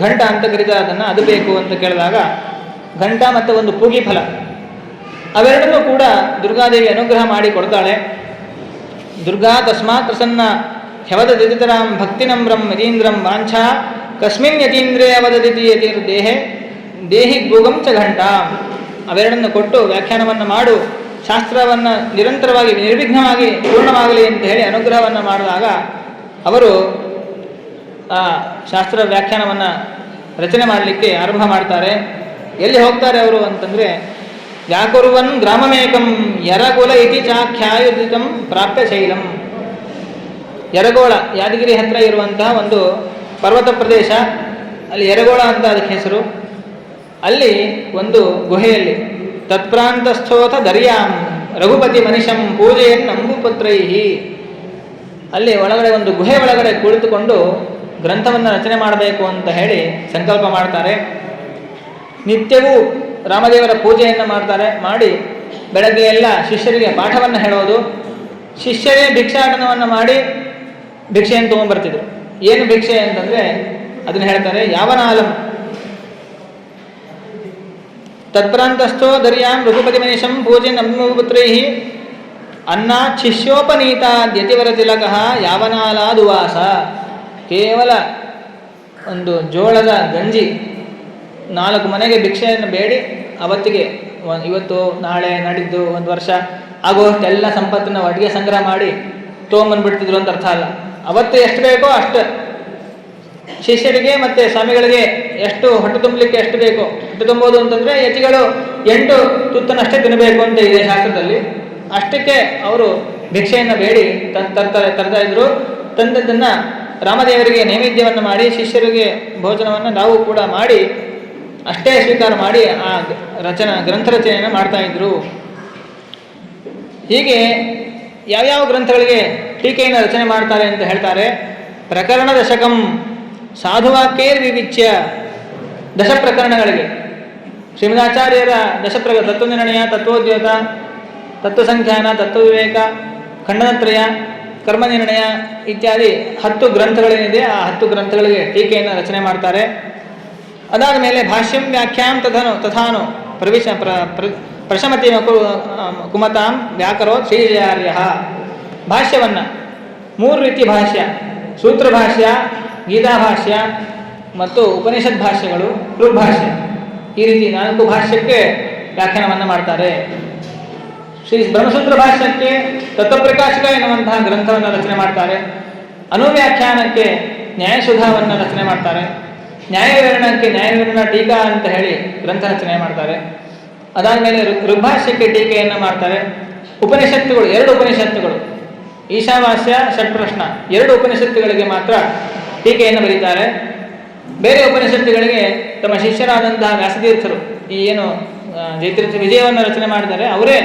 ಘಂಟ ಅಂತ ಕರೀತಾರೆ ಅದನ್ನು, ಅದು ಬೇಕು ಅಂತ ಕೇಳಿದಾಗ ಘಂಟ ಮತ್ತು ಒಂದು ಪೂಗಿ ಫಲ ಅವೆರಡನ್ನೂ ಕೂಡ ದುರ್ಗಾದೇವಿ ಅನುಗ್ರಹ ಮಾಡಿ ಕೊಡ್ತಾಳೆ. ದುರ್ಗಾ ತಸ್ಮಾತ್ ಪ್ರಸನ್ನ ಹ್ಯವದ ದಿತರಾಂ ಭಕ್ತಿನಮ್ರಂ ಯತೀಂದ್ರಂ ವಾಂಛಾ ಕಸ್ಮಿನ್ ಯತೀಂದ್ರೇ ಅವದದಿತಿ ಯತಿರ್ ದೇಹಿ ಗೂಗಂ ಚ ಘಂಟಾಂ. ಅವೆರಡನ್ನು ಕೊಟ್ಟು ವ್ಯಾಖ್ಯಾನವನ್ನು ಮಾಡು, ಶಾಸ್ತ್ರವನ್ನು ನಿರಂತರವಾಗಿ ನಿರ್ವಿಘ್ನವಾಗಿ ಪೂರ್ಣವಾಗಲಿ ಅಂತ ಹೇಳಿ ಅನುಗ್ರಹವನ್ನು ಮಾಡಿದಾಗ ಅವರು ಆ ಶಾಸ್ತ್ರ ವ್ಯಾಖ್ಯಾನವನ್ನು ರಚನೆ ಮಾಡಲಿಕ್ಕೆ ಆರಂಭ ಮಾಡ್ತಾರೆ. ಎಲ್ಲಿ ಹೋಗ್ತಾರೆ ಅವರು ಅಂತಂದರೆ, ವ್ಯಾಕುರ್ವನ್ ಗ್ರಾಮಮೇಕಂ ಯರಗೋಲ ಇತಿ ಚಾಖ್ಯಾಯುದಿತಂ ಪ್ರಾಪ್ಯ ಶೈಲಂ. ಯರಗೋಳ ಯಾದಗಿರಿ ಹತ್ತಿರ ಇರುವಂತಹ ಒಂದು ಪರ್ವತ ಪ್ರದೇಶ, ಅಲ್ಲಿ ಯರಗೋಳ ಅಂತ ಅದಕ್ಕೆ ಹೆಸರು. ಅಲ್ಲಿ ಒಂದು ಗುಹೆಯಲ್ಲಿ ತತ್ಪ್ರಾಂತಸ್ಥೋಥ ದರ್ಯಾಂ ರಘುಪತಿ ಮನಿಷಂ ಪೂಜೆಯನ್ನು ನಂಬುಪತ್ರೈಹಿ. ಅಲ್ಲಿ ಒಳಗಡೆ ಒಂದು ಗುಹೆ ಒಳಗಡೆ ಕುಳಿತುಕೊಂಡು ಗ್ರಂಥವನ್ನು ರಚನೆ ಮಾಡಬೇಕು ಅಂತ ಹೇಳಿ ಸಂಕಲ್ಪ ಮಾಡ್ತಾರೆ. ನಿತ್ಯವೂ ರಾಮದೇವರ ಪೂಜೆಯನ್ನು ಮಾಡ್ತಾರೆ. ಮಾಡಿ ಬೆಳಗ್ಗೆ ಎಲ್ಲ ಶಿಷ್ಯರಿಗೆ ಪಾಠವನ್ನು ಹೇಳೋದು. ಶಿಷ್ಯರೇ ಭಿಕ್ಷಾಟನವನ್ನು ಮಾಡಿ ಭಿಕ್ಷೆಯನ್ನು ತೊಗೊಂಡ್ಬರ್ತಿದ್ರು. ಏನು ಭಿಕ್ಷೆ ಅಂತಂದರೆ ಅದನ್ನು ಹೇಳ್ತಾರೆ, ಯಾವನಾಲಂ ತತ್ಪ್ರಾಂತಸ್ಥೋ ದರ್ಯಾಂ ರಘುಪತಿ ಮನಿಷಂ ಪೂಜೆ ನಮ್ಮಪುತ್ರೈಹಿ ಅನ್ನ ಶಿಷ್ಯೋಪನೀತಾದ್ಯತಿವರ ತಿಲಕಃ ಯಾವನಾಲಾದುವಾಸ. ಕೇವಲ ಒಂದು ಜೋಳದ ಗಂಜಿ 4 ಮನೆಗೆ ಭಿಕ್ಷೆಯನ್ನು ಬೇಡಿ ಅವತ್ತಿಗೆ ಇವತ್ತು ನಾಳೆ ನಾಡಿದ್ದು ಒಂದು ವರ್ಷ ಆಗುವಷ್ಟೆಲ್ಲ ಸಂಪತ್ತನ್ನು ಒಟ್ಟಿಗೆ ಸಂಗ್ರಹ ಮಾಡಿ ತೊಗೊಂಬಂದ್ಬಿಡ್ತಿದ್ರು ಅಂತ ಅರ್ಥ ಅಲ್ಲ. ಅವತ್ತು ಎಷ್ಟು ಬೇಕೋ ಅಷ್ಟು ಶಿಷ್ಯರಿಗೆ ಮತ್ತು ಸ್ವಾಮಿಗಳಿಗೆ ಎಷ್ಟು ಹೊಟ್ಟೆ ತುಂಬಲಿಕ್ಕೆ ಎಷ್ಟು ಬೇಕೋ. ಹೊಟ್ಟೆ ತುಂಬೋದು ಅಂತಂದರೆ ಯತಿಗಳು 8 ತುತ್ತನ್ನಷ್ಟೇ ತಿನ್ನಬೇಕು ಅಂತ ಇದೆ ಶಾಸ್ತ್ರದಲ್ಲಿ. ಅಷ್ಟಕ್ಕೆ ಅವರು ಭಿಕ್ಷೆಯನ್ನು ಬೇಡಿ ತರ್ತಾ ಇದ್ರು. ತಂದದ್ದನ್ನು ರಾಮದೇವರಿಗೆ ನೈವೇದ್ಯವನ್ನು ಮಾಡಿ ಶಿಷ್ಯರಿಗೆ ಭೋಜನವನ್ನು ನಾವು ಕೂಡ ಮಾಡಿ ಅಷ್ಟೇ ಸ್ವೀಕಾರ ಮಾಡಿ ಆ ಗ್ರಂಥ ರಚನೆಯನ್ನು ಮಾಡ್ತಾಯಿದ್ರು. ಹೀಗೆ ಯಾವ್ಯಾವ ಗ್ರಂಥಗಳಿಗೆ ಟೀಕೆಯನ್ನು ರಚನೆ ಮಾಡ್ತಾರೆ ಅಂತ ಹೇಳ್ತಾರೆ. ಪ್ರಕರಣ ದಶಕಂ ಸಾಧುವಾಕ್ಯೇರ್ ವಿವಿಚ್ಯ. ದಶಪ್ರಕರಣಗಳಿಗೆ ಶ್ರೀಮದಾಚಾರ್ಯರ ತತ್ವನಿರ್ಣಯ, ತತ್ವೋದ್ಯೋತ, ತತ್ವಸಂಖ್ಯಾನ, ತತ್ವವಿವೇಕ, ಖಂಡನತ್ರಯ, ಕರ್ಮನಿರ್ಣಯ ಇತ್ಯಾದಿ 10 ಗ್ರಂಥಗಳೇನಿದೆ ಆ 10 ಗ್ರಂಥಗಳಿಗೆ ಟೀಕೆಯನ್ನು ರಚನೆ ಮಾಡ್ತಾರೆ. ಅದಾದ ಮೇಲೆ ಭಾಷ್ಯಂ ವ್ಯಾಖ್ಯಾಂ ತಥಾನು ಪ್ರಶಮತಿ ಕುಮತಾಂ ವ್ಯಾಕರೋತ್ ಶ್ರೀಜಯಾರ್ಯ. ಭಾಷ್ಯವನ್ನು 3 ರೀತಿ ಭಾಷ್ಯ, ಸೂತ್ರ ಭಾಷ್ಯ, ಗೀತಾಭಾಷ್ಯ ಮತ್ತು ಉಪನಿಷತ್ ಭಾಷ್ಯಗಳು, ಋಗ್ಭಾಷ್ಯ, ಈ ರೀತಿ 4 ಭಾಷ್ಯಕ್ಕೆ ವ್ಯಾಖ್ಯಾನವನ್ನು ಮಾಡ್ತಾರೆ. ಶ್ರೀ ಬ್ರಹ್ಮಸೂತ್ರ ಭಾಷ್ಯಕ್ಕೆ ತತ್ವಪ್ರಕಾಶಕ ಎನ್ನುವಂತಹ ಗ್ರಂಥವನ್ನು ರಚನೆ ಮಾಡ್ತಾರೆ. ಅನುವ್ಯಾಖ್ಯಾನಕ್ಕೆ ನ್ಯಾಯಸುಧಾವನ್ನು ರಚನೆ ಮಾಡ್ತಾರೆ. ನ್ಯಾಯವಿವರಣಕ್ಕೆ ನ್ಯಾಯವಿವರಣ ಟೀಕಾ ಅಂತ ಹೇಳಿ ಗ್ರಂಥ ರಚನೆ ಮಾಡ್ತಾರೆ. ಅದಾದಮೇಲೆ ಋಗ್ಭಾಷ್ಯಕ್ಕೆ ಟೀಕೆಯನ್ನು ಮಾಡ್ತಾರೆ. ಉಪನಿಷತ್ತುಗಳು 2 ಉಪನಿಷತ್ತುಗಳು ಈಶಾವಾಸ್ಯ ಷಟ್ಪ್ರಶ್ನ 2 ಉಪನಿಷತ್ತುಗಳಿಗೆ ಮಾತ್ರ ಟೀಕೆಯನ್ನು ಬರೀತಾರೆ. ಬೇರೆ ಉಪನಿಷತ್ತುಗಳಿಗೆ ತಮ್ಮ ಶಿಷ್ಯರಾದಂತಹ ವ್ಯಾಸತೀರ್ಥರು ಈ ಏನು ಜಯತೀರ್ಥ ವಿಜಯವನ್ನು ರಚನೆ ಮಾಡಿದ್ದಾರೆ ಅವರೇ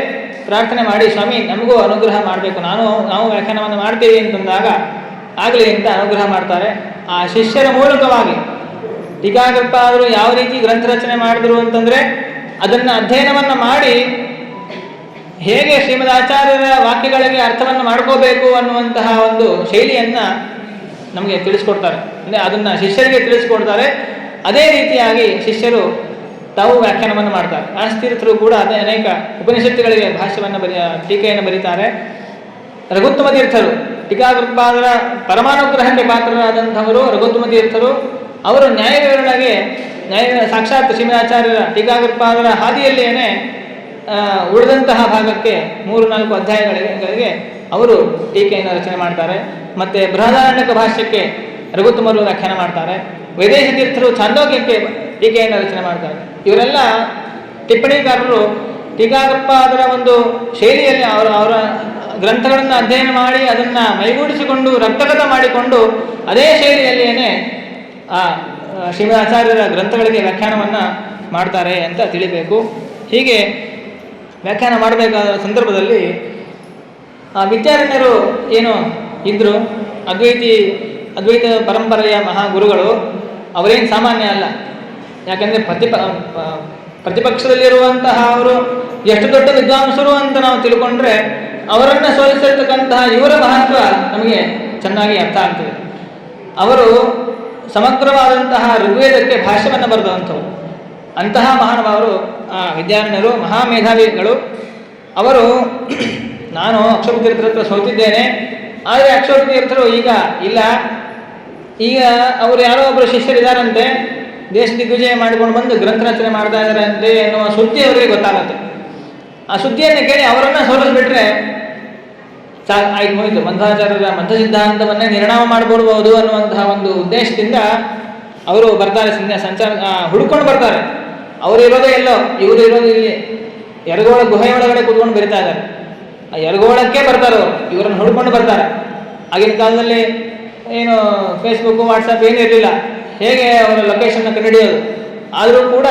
ಪ್ರಾರ್ಥನೆ ಮಾಡಿ, ಸ್ವಾಮಿ ನಮಗೂ ಅನುಗ್ರಹ ಮಾಡಬೇಕು, ನಾವು ವ್ಯಾಖ್ಯಾನವನ್ನು ಮಾಡ್ತೀವಿ ಅಂತಂದಾಗ ಆಗಲಿ ಅಂತ ಅನುಗ್ರಹ ಮಾಡ್ತಾರೆ. ಆ ಶಿಷ್ಯರ ಮೂಲಕವಾಗಿ ಟೀಕಾಕೃತ್ಪಾದರು ಯಾವ ರೀತಿ ಗ್ರಂಥ ರಚನೆ ಮಾಡಿದ್ರು ಅಂತಂದರೆ ಅದನ್ನು ಅಧ್ಯಯನವನ್ನು ಮಾಡಿ ಹೇಗೆ ಶ್ರೀಮದ್ ಆಚಾರ್ಯರ ವಾಕ್ಯಗಳಿಗೆ ಅರ್ಥವನ್ನು ಮಾಡ್ಕೋಬೇಕು ಅನ್ನುವಂತಹ ಒಂದು ಶೈಲಿಯನ್ನು ನಮಗೆ ತಿಳಿಸ್ಕೊಡ್ತಾರೆ. ಅಂದರೆ ಅದನ್ನು ಶಿಷ್ಯರಿಗೆ ತಿಳಿಸ್ಕೊಡ್ತಾರೆ. ಅದೇ ರೀತಿಯಾಗಿ ಶಿಷ್ಯರು ತಾವು ವ್ಯಾಖ್ಯಾನವನ್ನು ಮಾಡ್ತಾರೆ. ವ್ಯಾಸತೀರ್ಥರು ಕೂಡ ಅದೇ ಅನೇಕ ಉಪನಿಷತ್ತುಗಳಿಗೆ ಭಾಷ್ಯವನ್ನು ಟೀಕೆಯನ್ನು ಬರೀತಾರೆ. ರಘುತ್ತಮ ತೀರ್ಥರು ಟೀಕಾಕೃತ್ಪಾದರ ಪರಮಾನುಗ್ರಹಕ್ಕೆ ಪಾತ್ರರಾದಂಥವರು ರಘುತ್ತಮ ತೀರ್ಥರು. ಅವರು ನ್ಯಾಯ ವಿವರಣೆಗೆ ಸಾಕ್ಷಾತ್ ಶ್ರೀಮದಾಚಾರ್ಯರ ಟೀಕಾಕೃತ್ಪಾದರ ಹಾದಿಯಲ್ಲೇನೆ ಉಳಿದಂತಹ ಭಾಗಕ್ಕೆ 3-4 ಅಧ್ಯಾಯಗಳಿಗೆ ಅವರು ಟೀಕೆಯನ್ನು ರಚನೆ ಮಾಡ್ತಾರೆ. ಮತ್ತು ಬೃಹದಾರಣ್ಯಕ ಭಾಷ್ಯಕ್ಕೆ ರಘುತ್ತಮರು ವ್ಯಾಖ್ಯಾನ ಮಾಡ್ತಾರೆ. ವೈದೇಶ ತೀರ್ಥರು ಛಾಂದೋಗ್ಯಕ್ಕೆ ಟೀಕೆಯನ್ನು ರಚನೆ ಮಾಡ್ತಾರೆ. ಇವರೆಲ್ಲ ಟಿಪ್ಪಣಿಕಾರರು ಟೀಕಾಕೃತ್ಪಾದರ ಒಂದು ಶೈಲಿಯಲ್ಲಿ ಅವರ ಗ್ರಂಥಗಳನ್ನು ಅಧ್ಯಯನ ಮಾಡಿ ಅದನ್ನು ಮೈಗೂಡಿಸಿಕೊಂಡು ರಕ್ತಗತ ಮಾಡಿಕೊಂಡು ಅದೇ ಶೈಲಿಯಲ್ಲಿಯೇ ಶ್ರೀಮದಾಚಾರ್ಯರ ಗ್ರಂಥಗಳಿಗೆ ವ್ಯಾಖ್ಯಾನವನ್ನು ಮಾಡ್ತಾರೆ ಅಂತ ತಿಳಿಬೇಕು. ಹೀಗೆ ವ್ಯಾಖ್ಯಾನ ಮಾಡಬೇಕಾದ ಸಂದರ್ಭದಲ್ಲಿ ವಿದ್ಯಾರಣ್ಯರು ಏನು ಇದ್ದರು, ಅದ್ವೈತ ಪರಂಪರೆಯ ಮಹಾಗುರುಗಳು, ಅವರೇನು ಸಾಮಾನ್ಯ ಅಲ್ಲ. ಯಾಕಂದರೆ ಪ್ರತಿಪಕ್ಷದಲ್ಲಿರುವಂತಹ ಅವರು ಎಷ್ಟು ದೊಡ್ಡ ವಿದ್ವಾಂಸರು ಅಂತ ನಾವು ತಿಳ್ಕೊಂಡ್ರೆ ಅವರನ್ನು ಸೋಲಿಸಿರ್ತಕ್ಕಂತಹ ಇವರ ಮಹತ್ವ ನಮಗೆ ಚೆನ್ನಾಗಿ ಅರ್ಥ ಆಗ್ತದೆ. ಅವರು ಸಮಗ್ರವಾದಂತಹ ಋಗ್ವೇದಕ್ಕೆ ಭಾಷ್ಯವನ್ನು ಬರೆದಂಥವ್ರು. ಅಂತಹ ಮಹಾನುಭಾವರು ವಿದ್ಯಾರಣ್ಯರು ಮಹಾಮೇಧಾವಿಗಳು. ಅವರು ನಾನು ಅಕ್ಷೋಭತೀರ್ಥರ ಹತ್ರ ಸೋತಿದ್ದೇನೆ, ಆದರೆ ಅಕ್ಷೋಭತೀರ್ಥರು ಈಗ ಇಲ್ಲ, ಈಗ ಅವರು ಯಾರೋ ಒಬ್ಬರು ಶಿಷ್ಯರಿದ್ದಾರಂತೆ, ದೇಶ ದಿಗ್ವಿಜಯ ಮಾಡಿಕೊಂಡು ಬಂದು ಗ್ರಂಥ ರಚನೆ ಮಾಡ್ತಾ ಇದ್ದಾರೆ ಅಂತೆ ಎನ್ನುವ ಸುದ್ದಿ ಅವರಿಗೆ ಗೊತ್ತಾಗುತ್ತೆ. ಆ ಸುದ್ದಿಯನ್ನು ಕೇಳಿ ಅವರನ್ನು ಸೋಲಿಸ್ಬಿಟ್ರೆ ಆಯ್ತು ಹೋಯಿತು, ಮಧ್ವಾಚಾರ್ಯರ ಮಧ್ವ ಸಿದ್ಧಾಂತವನ್ನೇ ನಿರ್ಣಯ ಮಾಡಿಬಿಡ್ಬೋದು ಅನ್ನುವಂತಹ ಒಂದು ಉದ್ದೇಶದಿಂದ ಅವರು ಬರ್ತಾರೆ, ಹುಡ್ಕೊಂಡು ಬರ್ತಾರೆ. ಅವರು ಇರೋದೇ ಎಲ್ಲೋ, ಇವರು ಇರೋದು ಇಲ್ಲಿ ಯರಗೋಳ ಗುಹೆ ಒಳಗಡೆ ಕೂತ್ಕೊಂಡು ಬರಿತಾ ಇದ್ದಾರೆ. ಆ ಯರಗೋಳಕ್ಕೆ ಬರ್ತಾರೆ ಅವರು, ಇವರನ್ನು ಹುಡ್ಕೊಂಡು ಬರ್ತಾರೆ. ಆಗಿನ ಕಾಲದಲ್ಲಿ ಏನು ಫೇಸ್ಬುಕ್ಕು ವಾಟ್ಸಪ್ ಏನೂ ಇರಲಿಲ್ಲ, ಹೇಗೆ ಅವರ ಲೊಕೇಶನ್ನ ಕಂಡುಹಿಡಿಯೋದು? ಆದರೂ ಕೂಡ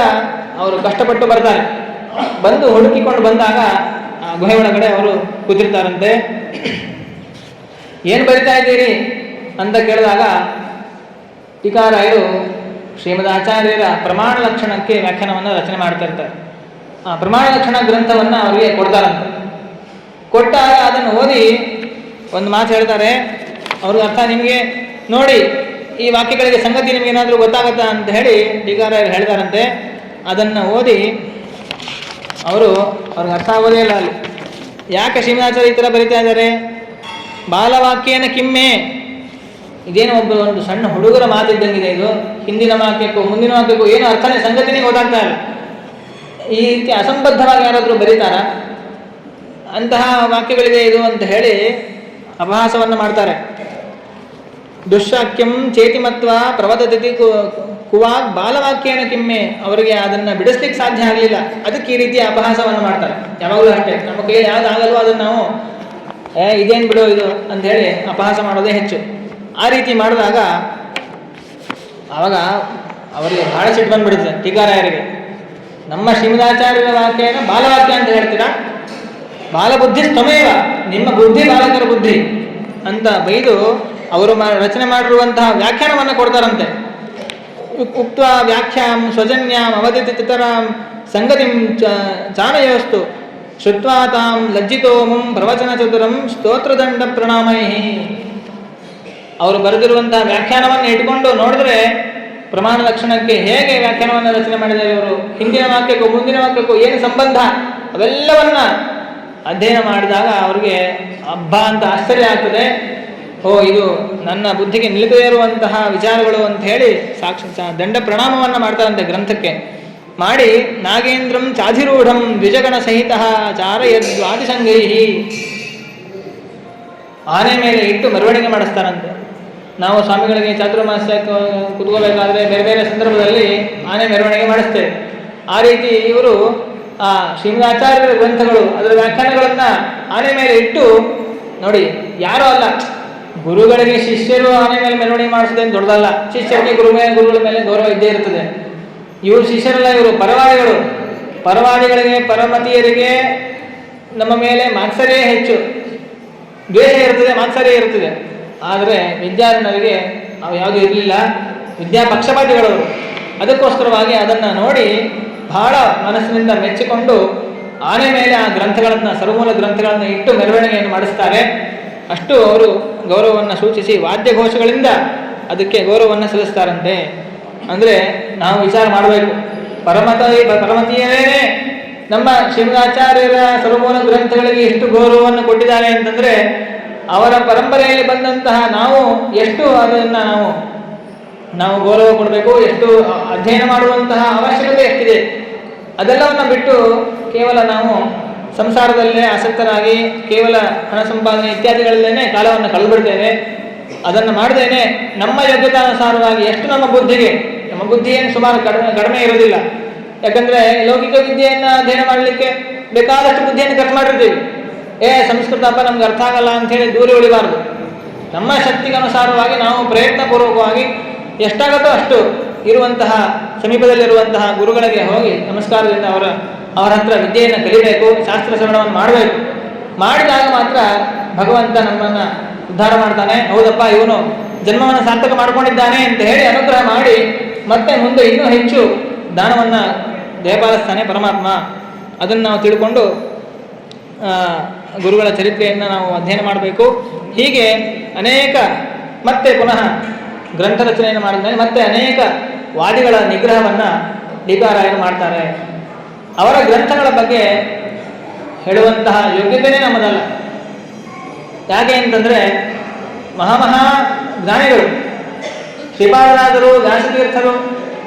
ಅವರು ಕಷ್ಟಪಟ್ಟು ಬರ್ತಾರೆ. ಬಂದು ಹುಡುಕಿಕೊಂಡು ಬಂದಾಗ ಗುಹೆ ಒಳಗಡೆ ಅವರು ಕೂತಿರ್ತಾರಂತೆ. ಏನು ಬರಿತಾ ಇದ್ದೀರಿ ಅಂತ ಕೇಳಿದಾಗ ಟೀಕಾರಾಯರು ಶ್ರೀಮದಾಚಾರ್ಯರ ಪ್ರಮಾಣ ಲಕ್ಷಣಕ್ಕೆ ವ್ಯಾಖ್ಯಾನವನ್ನು ರಚನೆ ಮಾಡ್ತಾ ಇರ್ತಾರೆ. ಆ ಪ್ರಮಾಣ ಲಕ್ಷಣ ಗ್ರಂಥವನ್ನು ಅವರಿಗೆ ಕೊಡ್ತಾರಂತೆ. ಕೊಟ್ಟಾಗ ಅದನ್ನು ಓದಿ ಒಂದು ಮಾತು ಹೇಳ್ತಾರೆ. ಅವ್ರಿಗೆ ಅರ್ಥ ನಿಮಗೆ ನೋಡಿ, ಈ ವಾಕ್ಯಗಳಿಗೆ ಸಂಗತಿ ನಿಮಗೇನಾದರೂ ಗೊತ್ತಾಗತ್ತಾ ಅಂತ ಹೇಳಿ ಟೀಕಾರಾಯರು ಹೇಳ್ತಾರಂತೆ. ಅದನ್ನು ಓದಿ ಅವ್ರಿಗೆ ಅರ್ಥ ಆಗೋದೇ ಇಲ್ಲ. ಅಲ್ಲಿ ಯಾಕೆ ಶ್ರೀಮದಾಚಾರ್ಯ ಈ ಥರ ಬರಿತಾ ಇದ್ದಾರೆ? ಬಾಲವಾಕ್ಯನ ಕಿಮ್ಮೆ, ಇದೇನು ಒಂದು ಸಣ್ಣ ಹುಡುಗರ ಮಾತಿದ್ದಂಗಿದೆ ಇದು. ಹಿಂದಿನ ವಾಕ್ಯಕ್ಕೂ ಮುಂದಿನ ವಾಕ್ಯಕ್ಕೂ ಏನು ಅರ್ಥನೇ ಸಂಗತಿನೇ ಗೊತ್ತಾಗ್ತಾ ಇಲ್ಲ. ಈ ರೀತಿ ಅಸಂಬದ್ಧವಾಗಿ ಯಾರಾದರೂ ಬರೀತಾರ? ಅಂತಹ ವಾಕ್ಯಗಳಿದೆ ಇದು ಅಂತ ಹೇಳಿ ಅಪಹಾಸವನ್ನು ಮಾಡ್ತಾರೆ. ದುಶ್ವಾಕ್ಯಂ ಚೇತಿಮತ್ವ ಪ್ರವದತಿ ಕುವಾಗ್ ಬಾಲವಾಕ್ಯನ ಕಿಮ್ಮೆ. ಅವರಿಗೆ ಅದನ್ನು ಬಿಡಿಸ್ಲಿಕ್ಕೆ ಸಾಧ್ಯ ಆಗಲಿಲ್ಲ, ಅದಕ್ಕೆ ಈ ರೀತಿಯ ಅಪಹಾಸವನ್ನು ಮಾಡ್ತಾರೆ. ಯಾವಾಗಲೂ ಅಷ್ಟೇ, ನಮ್ಮ ಕೈಯಲ್ಲಿ ಯಾವ್ದು ಆಗಲ್ವೋ ಅದನ್ನು ನಾವು ಇದೇನು ಬಿಡೋ ಇದು ಅಂತ ಹೇಳಿ ಅಪಹಾಸ ಮಾಡೋದೇ ಹೆಚ್ಚು. ಆ ರೀತಿ ಮಾಡಿದಾಗ ಆವಾಗ ಅವರಿಗೆ ಬಹಳ ಸಿಟ್ಟು ಬಂದುಬಿಡುತ್ತೆ ಟೀಕಾರಾಯರಿಗೆ. ನಮ್ಮ ಶ್ರೀಮದಾಚಾರ್ಯರ ವಾಕ್ಯನ ಬಾಲವಾಕ್ಯ ಅಂತ ಹೇಳ್ತೀರಾ? ಬಾಲಬುದ್ಧಿ ಸ್ತಮೇವ, ನಿಮ್ಮ ಬುದ್ಧಿ ಬಾಲಕರ ಬುದ್ಧಿ ಅಂತ ಬೈದು ಅವರು ರಚನೆ ಮಾಡಿರುವಂತಹ ವ್ಯಾಖ್ಯಾನವನ್ನು ಕೊಡ್ತಾರಂತೆ. ಉಕ್ತ ವ್ಯಾಖ್ಯಾಂ ಸ್ವಜನ್ಯಾಂ ಅವಧಿತ ತಿತರಾಂ ಸಂಗತಿಂ ಚಾನಯೋಸ್ತು ಶ್ರುತ್ವಾ ತಾಂ ಲಜ್ಜಿತೋಮಂ ಪ್ರವಚನ ಚತುರಂ ಸ್ತೋತ್ರದಂಡ ಪ್ರಣಾಮೈ. ಅವರು ಬರೆದಿರುವಂತಹ ವ್ಯಾಖ್ಯಾನವನ್ನು ಇಟ್ಕೊಂಡು ನೋಡಿದ್ರೆ ಪ್ರಮಾಣ ಲಕ್ಷಣಕ್ಕೆ ಹೇಗೆ ವ್ಯಾಖ್ಯಾನವನ್ನು ರಚನೆ ಮಾಡಿದ್ದಾರೆ ಇವರು, ಹಿಂದಿನ ವಾಕ್ಯಕ್ಕೂ ಮುಂದಿನ ವಾಕ್ಯಕ್ಕೂ ಏನು ಸಂಬಂಧ, ಅವೆಲ್ಲವನ್ನ ಅಧ್ಯಯನ ಮಾಡಿದಾಗ ಅವರಿಗೆ ಹಬ್ಬ ಅಂತ ಆಶ್ಚರ್ಯ ಆಗ್ತದೆ. ಇದು ನನ್ನ ಬುದ್ಧಿಗೆ ನಿಲುಕದೇ ಇರುವಂತಹ ವಿಚಾರಗಳು ಅಂತ ಹೇಳಿ ದಂಡ ಪ್ರಣಾಮವನ್ನು ಮಾಡ್ತಾರಂತೆ ಗ್ರಂಥಕ್ಕೆ. ಮಾಡಿ ನಾಗೇಂದ್ರಂ ಚಾಧಿರೂಢಂ ದ್ವಿಜಗಣ ಸಹಿತ ಚಾರಯದ್ವಾದಿಸಂಗೈ, ಆನೆ ಮೇಲೆ ಇಟ್ಟು ಮೆರವಣಿಗೆ ಮಾಡಿಸ್ತಾರಂತೆ. ನಾವು ಸ್ವಾಮಿಗಳಿಗೆ ಚಾತುರ್ಮಾಸ್ಯ ಕುತ್ಕೋಬೇಕಾದ್ರೆ ಬೇರೆ ಬೇರೆ ಸಂದರ್ಭದಲ್ಲಿ ಆನೆ ಮೆರವಣಿಗೆ ಮಾಡಿಸ್ತೇವೆ. ಆ ರೀತಿ ಇವರು ಶ್ರೀಮದಾಚಾರ್ಯರ ಗ್ರಂಥಗಳು ಅದರ ವ್ಯಾಖ್ಯಾನಗಳನ್ನು ಆನೆ ಮೇಲೆ ಇಟ್ಟು ನೋಡಿ, ಯಾರೂ ಅಲ್ಲ. ಗುರುಗಳಿಗೆ ಶಿಷ್ಯರು ಆನೆ ಮೇಲೆ ಮೆರವಣಿಗೆ ಮಾಡಿಸೋದೇನು ದೊಡ್ಡದಲ್ಲ. ಶಿಷ್ಯರಿಗೆ ಗುರುಗಳ ಮೇಲೆ ಗೌರವ ಇದ್ದೇ ಇರ್ತದೆ. ಇವರು ಶಿಷ್ಯರಲ್ಲ, ಇವರು ಪರವಾದಿಗಳು. ಪರವಾದಿಗಳಿಗೆ, ಪರಮತಿಯರಿಗೆ ನಮ್ಮ ಮೇಲೆ ಮಾತ್ಸರ್ಯ ಹೆಚ್ಚು, ದ್ವೇಷ ಇರ್ತದೆ, ಮಾತ್ಸರ್ಯ ಇರ್ತದೆ. ಆದರೆ ವಿದ್ಯಾರಣ್ಯರಿಗೆ ಅವು ಯಾವುದೂ ಇರಲಿಲ್ಲ. ಪಕ್ಷಪಾತಿಗಳವರು. ಅದಕ್ಕೋಸ್ಕರವಾಗಿ ಅದನ್ನು ನೋಡಿ ಬಹಳ ಮನಸ್ಸಿನಿಂದ ಮೆಚ್ಚಿಕೊಂಡು ಆನೆ ಮೇಲೆ ಆ ಗ್ರಂಥಗಳನ್ನು, ಸರ್ವಮೂಲ ಗ್ರಂಥಗಳನ್ನು ಇಟ್ಟು ಮೆರವಣಿಗೆಯನ್ನು ಮಾಡಿಸ್ತಾರೆ. ಅಷ್ಟು ಅವರು ಗೌರವವನ್ನು ಸೂಚಿಸಿ ವಾದ್ಯಘೋಷಗಳಿಂದ ಅದಕ್ಕೆ ಗೌರವವನ್ನು ಸಲ್ಲಿಸ್ತಾರಂತೆ. ಅಂದರೆ ನಾವು ವಿಚಾರ ಮಾಡಬೇಕು, ಪರಮತೀಯರೇ ನಮ್ಮ ಶ್ರೀಮದಾಚಾರ್ಯರ ಸರ್ವಮೂಲ ಗ್ರಂಥಗಳಿಗೆ ಎಷ್ಟು ಗೌರವವನ್ನು ಕೊಟ್ಟಿದ್ದಾರೆ ಅಂತಂದರೆ, ಅವರ ಪರಂಪರೆಯಲ್ಲಿ ಬಂದಂತಹ ನಾವು ಎಷ್ಟು ಅದನ್ನು ನಾವು ಗೌರವ ಕೊಡಬೇಕು, ಎಷ್ಟು ಅಧ್ಯಯನ ಮಾಡುವಂತಹ ಅವಶ್ಯಕತೆ ಎಷ್ಟಿದೆ. ಅದೆಲ್ಲವನ್ನು ಬಿಟ್ಟು ಕೇವಲ ನಾವು ಸಂಸಾರದಲ್ಲೇ ಆಸಕ್ತರಾಗಿ ಕೇವಲ ಹಣ ಸಂಪಾದನೆ ಇತ್ಯಾದಿಗಳಲ್ಲೇ ಕಾಲವನ್ನು ಕಳೆದುಬಿಡ್ತೇವೆ. ಅದನ್ನು ಮಾಡದೇನೆ ನಮ್ಮ ಯೋಗ್ಯತಾನುಸಾರವಾಗಿ ಎಷ್ಟು ನಮ್ಮ ಬುದ್ಧಿ ಏನು ಸುಮಾರು ಕಡಿಮೆ ಇರೋದಿಲ್ಲ. ಯಾಕಂದರೆ ಲೌಕಿಕ ವಿದ್ಯೆಯನ್ನು ಅಧ್ಯಯನ ಮಾಡಲಿಕ್ಕೆ ಬೇಕಾದಷ್ಟು ಬುದ್ಧಿಯನ್ನು ಖರ್ಚು ಮಾಡಿರ್ತೀವಿ. ಸಂಸ್ಕೃತ ನಮ್ಗೆ ಅರ್ಥ ಆಗಲ್ಲ ಅಂಥೇಳಿ ದೂರ ಉಳಿಬಾರ್ದು. ನಮ್ಮ ಶಕ್ತಿಗನುಸಾರವಾಗಿ ನಾವು ಪ್ರಯತ್ನಪೂರ್ವಕವಾಗಿ ಎಷ್ಟಾಗುತ್ತೋ ಅಷ್ಟು ಇರುವಂತಹ ಸಮೀಪದಲ್ಲಿರುವಂತಹ ಗುರುಗಳಿಗೆ ಹೋಗಿ ನಮಸ್ಕಾರದಿಂದ ಅವರ ಹತ್ರ ವಿದ್ಯೆಯನ್ನು ಕಲಿಬೇಕು, ಶಾಸ್ತ್ರ ಶ್ರವಣವನ್ನು ಮಾಡಬೇಕು. ಮಾಡಿದಾಗ ಮಾತ್ರ ಭಗವಂತ ನಮ್ಮನ್ನು ಉದ್ಧಾರ ಮಾಡ್ತಾನೆ. ಹೌದಪ್ಪ, ಇವನು ಜನ್ಮವನ್ನು ಸಾರ್ಥಕ ಮಾಡಿಕೊಂಡಿದ್ದಾನೆ ಅಂತ ಹೇಳಿ ಅನುಗ್ರಹ ಮಾಡಿ ಮತ್ತೆ ಮುಂದೆ ಇನ್ನೂ ಹೆಚ್ಚು ದಾನವನ್ನು ದಯಪಾಲಿಸ್ತಾನೆ ಪರಮಾತ್ಮ. ಅದನ್ನು ನಾವು ತಿಳ್ಕೊಂಡು ಗುರುಗಳ ಚರಿತ್ರೆಯನ್ನು ನಾವು ಅಧ್ಯಯನ ಮಾಡಬೇಕು. ಹೀಗೆ ಅನೇಕ ಮತ್ತೆ ಪುನಃ ಗ್ರಂಥ ರಚನೆಯನ್ನು ಮಾಡಿದ್ಮೇಲೆ ಮತ್ತೆ ಅನೇಕ ವಾದಿಗಳ ನಿಗ್ರಹವನ್ನು ಟೀಕಾರಾಯರು ಮಾಡ್ತಾರೆ. ಅವರ ಗ್ರಂಥಗಳ ಬಗ್ಗೆ ಹೇಳುವಂತಹ ಯೋಗ್ಯತೆಯೇ ನಮ್ಮದಲ್ಲ. ಯಾಕೆ ಅಂತಂದರೆ ಮಹಾಮಹಾ ಜ್ಞಾನಿಗಳು ಶ್ರೀಪಾದರಾಜರು, ವ್ಯಾಸತೀರ್ಥರು,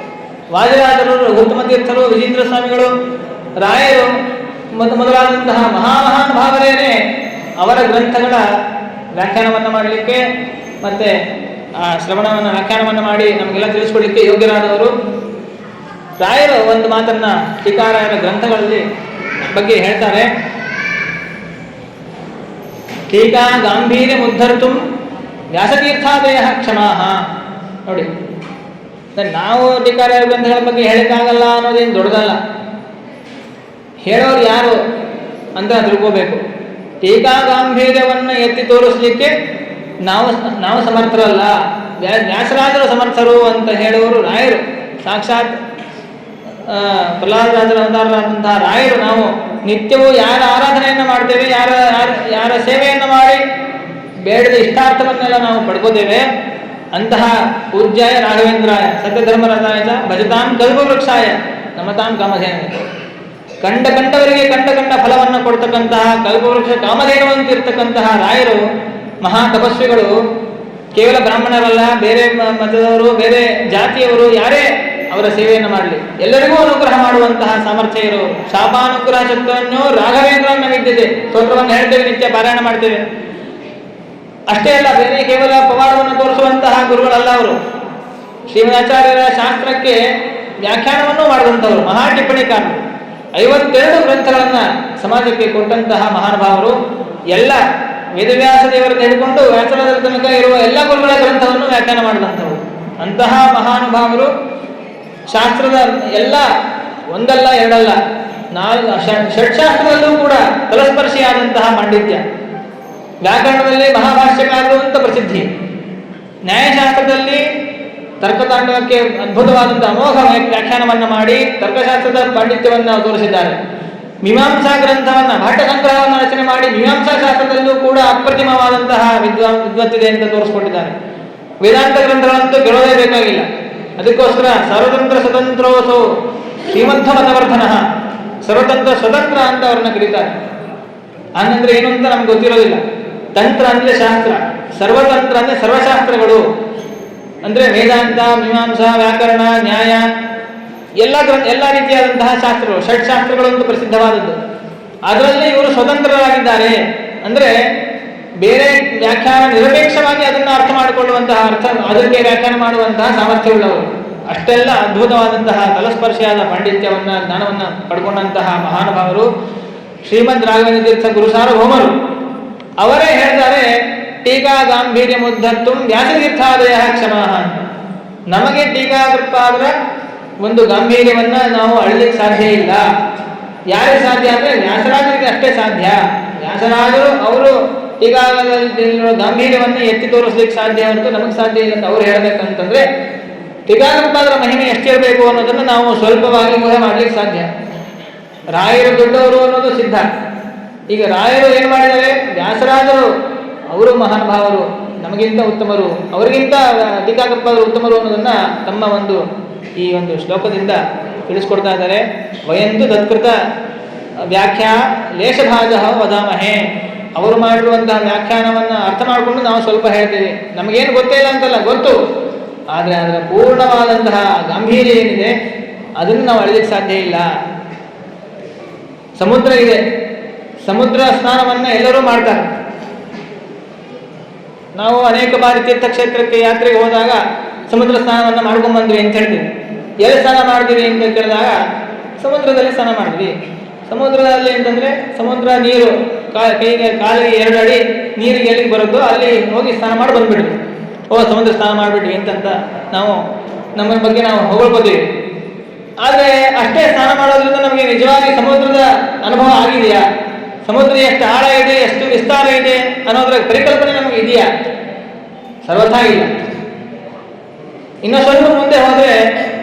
ವಾದಿರಾಜರು, ರಘುತ್ತಮ ತೀರ್ಥರು, ವಿಜೇಂದ್ರ ಸ್ವಾಮಿಗಳು, ರಾಯರು ಮೊದಲಾದಂತಹ ಮಹಾಮಹಾನ್ ಭಾವರೇನೆ ಅವರ ಗ್ರಂಥಗಳ ವ್ಯಾಖ್ಯಾನವನ್ನು ಮಾಡಲಿಕ್ಕೆ ಮತ್ತು ಆ ಶ್ರವಣವನ್ನು ವ್ಯಾಖ್ಯಾನವನ್ನು ಮಾಡಿ ನಮಗೆಲ್ಲ ತಿಳಿಸ್ಕೊಡ್ಲಿಕ್ಕೆ ಯೋಗ್ಯರಾದವರು. ರಾಯರು ಒಂದು ಮಾತನ್ನು ಟೀಕಾರಾಯರ ಗ್ರಂಥಗಳಲ್ಲಿ ಬಗ್ಗೆ ಹೇಳ್ತಾರೆ. ಟೀಕಾ ಗಾಂಭೀರ್ಯ ಮುದ್ಧರ್ತು ವ್ಯಾಸತೀರ್ಥಾದಯ ಕ್ಷಮಾಹ. ನೋಡಿ, ನಾವು ಟೀಕಾರಾಯರ ಗ್ರಂಥಗಳ ಬಗ್ಗೆ ಹೇಳಕ್ಕಾಗಲ್ಲ ಅನ್ನೋದೇನು ದೊಡ್ಡದಲ್ಲ. ಹೇಳೋರು ಯಾರು ಅಂತ ತಿಳ್ಕೋಬೇಕು. ಟೀಕಾ ಗಾಂಭೀರ್ಯವನ್ನು ಎತ್ತಿ ತೋರಿಸ್ಲಿಕ್ಕೆ ನಾವು ಸಮರ್ಥರಲ್ಲ. ವ್ಯಾಸರಾಜರು ಸಮರ್ಥರು ಅಂತ ಹೇಳುವವರು ರಾಯರು. ಸಾಕ್ಷಾತ್ ಪ್ರಹ್ಲಾದರಾಜರ ಅವತಾರರಾದಂತಹ ರಾಯರು. ನಾವು ನಿತ್ಯವೂ ಯಾರ ಆರಾಧನೆಯನ್ನು ಮಾಡ್ತೇವೆ, ಯಾರ ಸೇವೆಯನ್ನು ಮಾಡಿ ಬೇಡದ ಇಷ್ಟಾರ್ಥವನ್ನೆಲ್ಲ ನಾವು ಪಡ್ಕೋತೇವೆ, ಅಂತಹ ಪೂಜ್ಯಾಯ ರಾಘವೇಂದ್ರಾಯ ಸತ್ಯಧರ್ಮರಥಾಯ ಭಜತಾಂ ಕಲ್ಪವೃಕ್ಷಾಯ ನಮತಾಂ ಕಾಮಧೇನ. ಕಂಡವರಿಗೆ ಕಂಡ ಫಲವನ್ನು ಕೊಡ್ತಕ್ಕಂತಹ ಕಲ್ಪವೃಕ್ಷ ಕಾಮಧೇನುವಂತಿರ್ತಕ್ಕಂತಹ ರಾಯರು ಮಹಾ ತಪಸ್ವಿಗಳು. ಕೇವಲ ಬ್ರಾಹ್ಮಣರಲ್ಲ, ಬೇರೆ ಮತದವರು, ಬೇರೆ ಜಾತಿಯವರು ಯಾರೇ ಅವರ ಸೇವೆಯನ್ನು ಮಾಡಲಿ ಎಲ್ಲರಿಗೂ ಅನುಗ್ರಹ ಮಾಡುವಂತಹ ಸಾಮರ್ಥ್ಯ ಇರೋರು. ಶಾಪಾನುಗ್ರಹ ಶಕ್ತವನ್ನು ರಾಘವೇಂದ್ರನ ವಿದ್ಯತೆ ಸ್ತೋತ್ರವನ್ನು ಹೇಳ್ತೇವೆ, ನಿತ್ಯ ಪಾರಾಯಣ ಮಾಡ್ತೇವೆ. ಅಷ್ಟೇ ಅಲ್ಲ, ಬೇರೆ ಕೇವಲ ಪವಾಡವನ್ನು ತೋರಿಸುವಂತಹ ಗುರುಗಳಲ್ಲ ಅವರು. ಶ್ರೀಮದಾಚಾರ್ಯರ ಶಾಸ್ತ್ರಕ್ಕೆ ವ್ಯಾಖ್ಯಾನವನ್ನು ಮಾಡಿದಂಥವರು ಮಹಾ ಟಿಪ್ಪಣಿಕಾರರು. 52 ಗ್ರಂಥಗಳನ್ನು ಸಮಾಜಕ್ಕೆ ಕೊಟ್ಟಂತಹ ಮಹಾನುಭಾವರು. ಎಲ್ಲ ವೇದವ್ಯಾಸ ದೇವರನ್ನು ಹಿಡ್ಕೊಂಡು ವ್ಯಾಸರಾಜರ ತನಕ ಇರುವ ಎಲ್ಲ ಗುರುಗಳ ಗ್ರಂಥವನ್ನು ವ್ಯಾಖ್ಯಾನ ಮಾಡಿದಂಥವರು. ಅಂತಹ ಮಹಾನುಭಾವರು ಶಾಸ್ತ್ರದ ಎಲ್ಲ ಒಂದಲ್ಲ ಎರಡಲ್ಲ ಷಟ್ಶಾಸ್ತ್ರದಲ್ಲೂ ಕೂಡ ತಲಸ್ಪರ್ಶಿಯಾದಂತಹ ಪಾಂಡಿತ್ಯ. ವ್ಯಾಕರಣದಲ್ಲಿ ಮಹಾಭಾಷ್ಯಕಾರರು ಅಂತ ಪ್ರಸಿದ್ಧಿ. ನ್ಯಾಯಶಾಸ್ತ್ರದಲ್ಲಿ ತರ್ಕತಾಂಡವಕ್ಕೆ ಅದ್ಭುತವಾದಂಥ ಅಮೋಘ ವ್ಯಾಖ್ಯಾನವನ್ನು ಮಾಡಿ ತರ್ಕಶಾಸ್ತ್ರದ ಪಾಂಡಿತ್ಯವನ್ನು ತೋರಿಸಿದ್ದಾರೆ. ಮೀಮಾಂಸಾ ಗ್ರಂಥವನ್ನು ಭಾಟ್ಯ ಸಂಗ್ರಹವನ್ನು ರಚನೆ ಮಾಡಿ ಮೀಮಾಂಸಾ ಶಾಸ್ತ್ರದಲ್ಲೂ ಕೂಡ ಅಪ್ರತಿಮವಾದಂತಹ ವಿದ್ವತ್ತಿದೆ ಅಂತ ತೋರಿಸ್ಕೊಟ್ಟಿದ್ದಾರೆ. ವೇದಾಂತ ಗ್ರಂಥಗಳಂತೂ ಗೆಲ್ಲೋದೇ ಬೇಕಾಗಿಲ್ಲ. ಅದಕ್ಕೋಸ್ಕರ ಸರ್ವತಂತ್ರ ಸ್ವತಂತ್ರೋಸೋ ಶ್ರೀಮಧ್ವ ಮತವರ್ಧನ, ಸರ್ವತಂತ್ರ ಸ್ವತಂತ್ರ ಅಂತ ಅವ್ರನ್ನ ಕರೀತಾರೆ. ಹಂಗಂದ್ರೆ ಏನು ಅಂತ ನಮ್ಗೆ ಗೊತ್ತಿರೋದಿಲ್ಲ. ತಂತ್ರ ಅಂದರೆ ಶಾಸ್ತ್ರ, ಸರ್ವತಂತ್ರ ಅಂದರೆ ಸರ್ವಶಾಸ್ತ್ರಗಳು ಅಂದರೆ ವೇದಾಂತ, ಮೀಮಾಂಸಾ, ವ್ಯಾಕರಣ, ನ್ಯಾಯ ಎಲ್ಲ ರೀತಿಯಾದಂತಹ ಶಾಸ್ತ್ರಗಳು, ಷಟ್ಶಾಸ್ತ್ರಗಳು ಅಂತ ಪ್ರಸಿದ್ಧವಾದದ್ದು. ಅದರಲ್ಲಿ ಇವರು ಸ್ವತಂತ್ರರಾಗಿದ್ದಾರೆ. ಅಂದರೆ ಬೇರೆ ವ್ಯಾಖ್ಯಾನ ನಿರಪೇಕ್ಷವಾಗಿ ಅದನ್ನು ಅರ್ಥ ಮಾಡಿಕೊಳ್ಳುವಂತಹ ಅದಕ್ಕೆ ವ್ಯಾಖ್ಯಾನ ಮಾಡುವಂತಹ ಸಾಮರ್ಥ್ಯವುಳ್ಳವರು. ಅಷ್ಟೆಲ್ಲ ಅದ್ಭುತವಾದಂತಹ ತಲಸ್ಪರ್ಶಿಯಾದ ಪಾಂಡಿತ್ಯವನ್ನು, ಜ್ಞಾನವನ್ನು ಪಡ್ಕೊಂಡಂತಹ ಮಹಾನುಭಾವರು ಶ್ರೀಮದ್ ರಾಘವೇಂದ್ರ ತೀರ್ಥ ಗುರು ಸಾರ್ವಭೌಮರು. ಅವರೇ ಹೇಳ್ತಾರೆ ಟೀಕಾ ಗಾಂಭೀರ್ಯ ಮುದ್ಧತ್ತು ವ್ಯಾಸತೀರ್ಥಾದಯ ಕ್ಷಮಾಹ. ನಮಗೆ ಟೀಕಾಕೃತ್ಪಾದರ ಒಂದು ಗಾಂಭೀರ್ಯವನ್ನ ನಾವು ಅಳಲಿಕ್ಕೆ ಸಾಧ್ಯ ಇಲ್ಲ. ಯಾರಿಗೆ ಸಾಧ್ಯ ಅಂದರೆ ವ್ಯಾಸರಾಜರಿಗೆ ಅಷ್ಟೇ ಸಾಧ್ಯ. ವ್ಯಾಸರಾಜರು ಅವರು ಟೀಕಾದಲ್ಲಿರುವ ಗಾಂಭೀರ್ಯವನ್ನು ಎತ್ತಿ ತೋರಿಸ್ಲಿಕ್ಕೆ ಸಾಧ್ಯ ಹೊರತು ನಮಗೆ ಸಾಧ್ಯ ಇಲ್ಲ ಅಂತ ಅವ್ರು ಹೇಳಬೇಕಂತಂದ್ರೆ ಟೀಕಾಕೃತ್ಪಾದರ ಮಹಿಮೆ ಎಷ್ಟಿರಬೇಕು ಅನ್ನೋದನ್ನು ನಾವು ಸ್ವಲ್ಪವಾಗಿ ಊಹೆ ಮಾಡ್ಲಿಕ್ಕೆ ಸಾಧ್ಯ. ರಾಯರು ದೊಡ್ಡವರು ಅನ್ನೋದು ಸಿದ್ಧ. ಈಗ ರಾಯರು ಏನು ಮಾಡಿದ್ದಾರೆ, ವ್ಯಾಸರಾಜರು ಅವರು ಮಹಾನುಭಾವರು, ನಮಗಿಂತ ಉತ್ತಮರು, ಅವರಿಗಿಂತ ಟೀಕಾಕೃತ್ಪಾದರು ಉತ್ತಮರು ಅನ್ನೋದನ್ನ ತಮ್ಮ ಈ ಒಂದು ಶ್ಲೋಕದಿಂದ ತಿಳಿಸ್ಕೊಡ್ತಾ ಇದ್ದಾರೆ. ವಯಂತು ತತ್ಕೃತ ವ್ಯಾಖ್ಯಾ ಲೇಷಭಾಜ ವದಾಮಹೇ. ಅವರು ಮಾಡಿರುವಂತಹ ವ್ಯಾಖ್ಯಾನವನ್ನು ಅರ್ಥ ಮಾಡಿಕೊಂಡು ನಾವು ಸ್ವಲ್ಪ ಹೇಳ್ತೀವಿ. ನಮಗೇನು ಗೊತ್ತೇ ಇಲ್ಲ ಅಂತಲ್ಲ, ಗೊತ್ತು, ಆದರೆ ಅದರ ಪೂರ್ಣವಾದಂತಹ ಗಾಂಭೀರ್ಯ ಏನಿದೆ ಅದನ್ನು ನಾವು ಅಳಿಲಿಕ್ಕೆ ಸಾಧ್ಯ ಇಲ್ಲ. ಸಮುದ್ರ ಇದೆ, ಸಮುದ್ರ ಸ್ನಾನವನ್ನು ಎಲ್ಲರೂ ಮಾಡ್ತಾರೆ. ನಾವು ಅನೇಕ ಬಾರಿ ತೀರ್ಥಕ್ಷೇತ್ರಕ್ಕೆ ಯಾತ್ರೆಗೆ ಹೋದಾಗ ಸಮುದ್ರ ಸ್ನಾನವನ್ನು ಮಾಡ್ಕೊಂಡ್ಬಂದ್ವಿ ಅಂತ ಹೇಳ್ತೀವಿ. ಎಲ್ಲಿ ಸ್ನಾನ ಮಾಡಿದ್ವಿ ಅಂತ ಕೇಳಿದಾಗ ಸಮುದ್ರದಲ್ಲಿ ಸ್ನಾನ ಮಾಡಿದ್ವಿ. ಸಮುದ್ರದಲ್ಲಿ ಅಂತಂದರೆ ಸಮುದ್ರ ನೀರು ಕೈಗೆ ಕಾಲಿಗೆ 2 ಅಡಿ ನೀರಿಗೆ ಎಲ್ಲಿಗೆ ಬರುತ್ತೋ ಅಲ್ಲಿ ಹೋಗಿ ಸ್ನಾನ ಮಾಡಿ ಬಂದ್ಬಿಡ್ವಿ. ಸಮುದ್ರ ಸ್ನಾನ ಮಾಡಿಬಿಟ್ವಿ ಅಂತಂತ ನಾವು ನಮ್ಮ ಬಗ್ಗೆ ನಾವು ಹೊಗಳ್ಕೋತೀವಿ. ಆದರೆ ಅಷ್ಟೇ ಸ್ನಾನ ಮಾಡೋದ್ರಿಂದ ನಮಗೆ ನಿಜವಾಗಿ ಸಮುದ್ರದ ಅನುಭವ ಆಗಿದೆಯಾ, ಸಮುದ್ರ ಎಷ್ಟು ಆಳ ಇದೆ, ಎಷ್ಟು ವಿಸ್ತಾರ ಇದೆ ಅನ್ನೋದರ ಪರಿಕಲ್ಪನೆ ನಮಗೆ ಇದೆಯಾ? ಸರ್ವಥಾ ಇಲ್ಲ. ಇನ್ನೂ ಸ್ವಲ್ಪ ಮುಂದೆ ಹೋದರೆ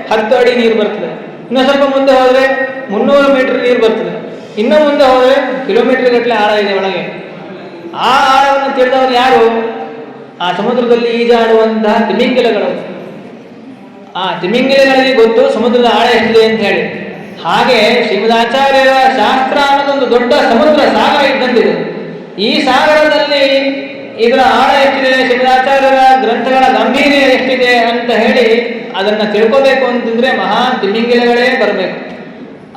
10 ಅಡಿ ನೀರು ಬರ್ತದೆ, ಇನ್ನೂ ಸ್ವಲ್ಪ ಮುಂದೆ ಹೋದರೆ 300 ಮೀಟರ್ ನೀರು ಬರ್ತದೆ, ಇನ್ನೂ ಮುಂದೆ ಹೋದರೆ ಕಿಲೋಮೀಟರ್ ಗಟ್ಟಲೆ ಆಳ ಇದೆ ಒಳಗೆ. ಆ ಆಳವನ್ನು ತಿಳಿದವರು ಯಾರು? ಆ ಸಮುದ್ರದಲ್ಲಿ ಈಜಾಡುವಂತಹ ತಿಮಿಂಗಿಲಗಳು. ಆ ತಿಮಿಂಗಿಲಗಳಿಗೆ ಗೊತ್ತು ಸಮುದ್ರದ ಆಳ ಎಷ್ಟಿದೆ ಅಂತ ಹೇಳಿ. ಹಾಗೆ ಶ್ರೀಮದಾಚಾರ್ಯರ ಶಾಸ್ತ್ರ ಅನ್ನೋದೊಂದು ದೊಡ್ಡ ಸಮುದ್ರ ಸಾಗರ ಇದ್ದಂತಿದೆ. ಈ ಸಾಗರದಲ್ಲಿ ಇದರ ಆಳ ಎಷ್ಟಿದೆ, ಶ್ರೀಮದಾಚಾರ್ಯರ ಗ್ರಂಥಗಳ ಗಾಂಭೀರ್ಯ ಎಷ್ಟಿದೆ ಅಂತ ಹೇಳಿ ಅದನ್ನು ತಿಳ್ಕೋಬೇಕು ಅಂತಂದ್ರೆ ಮಹಾ ತಿಮಿಂಗಿಲಗಳೇ ಬರಬೇಕು.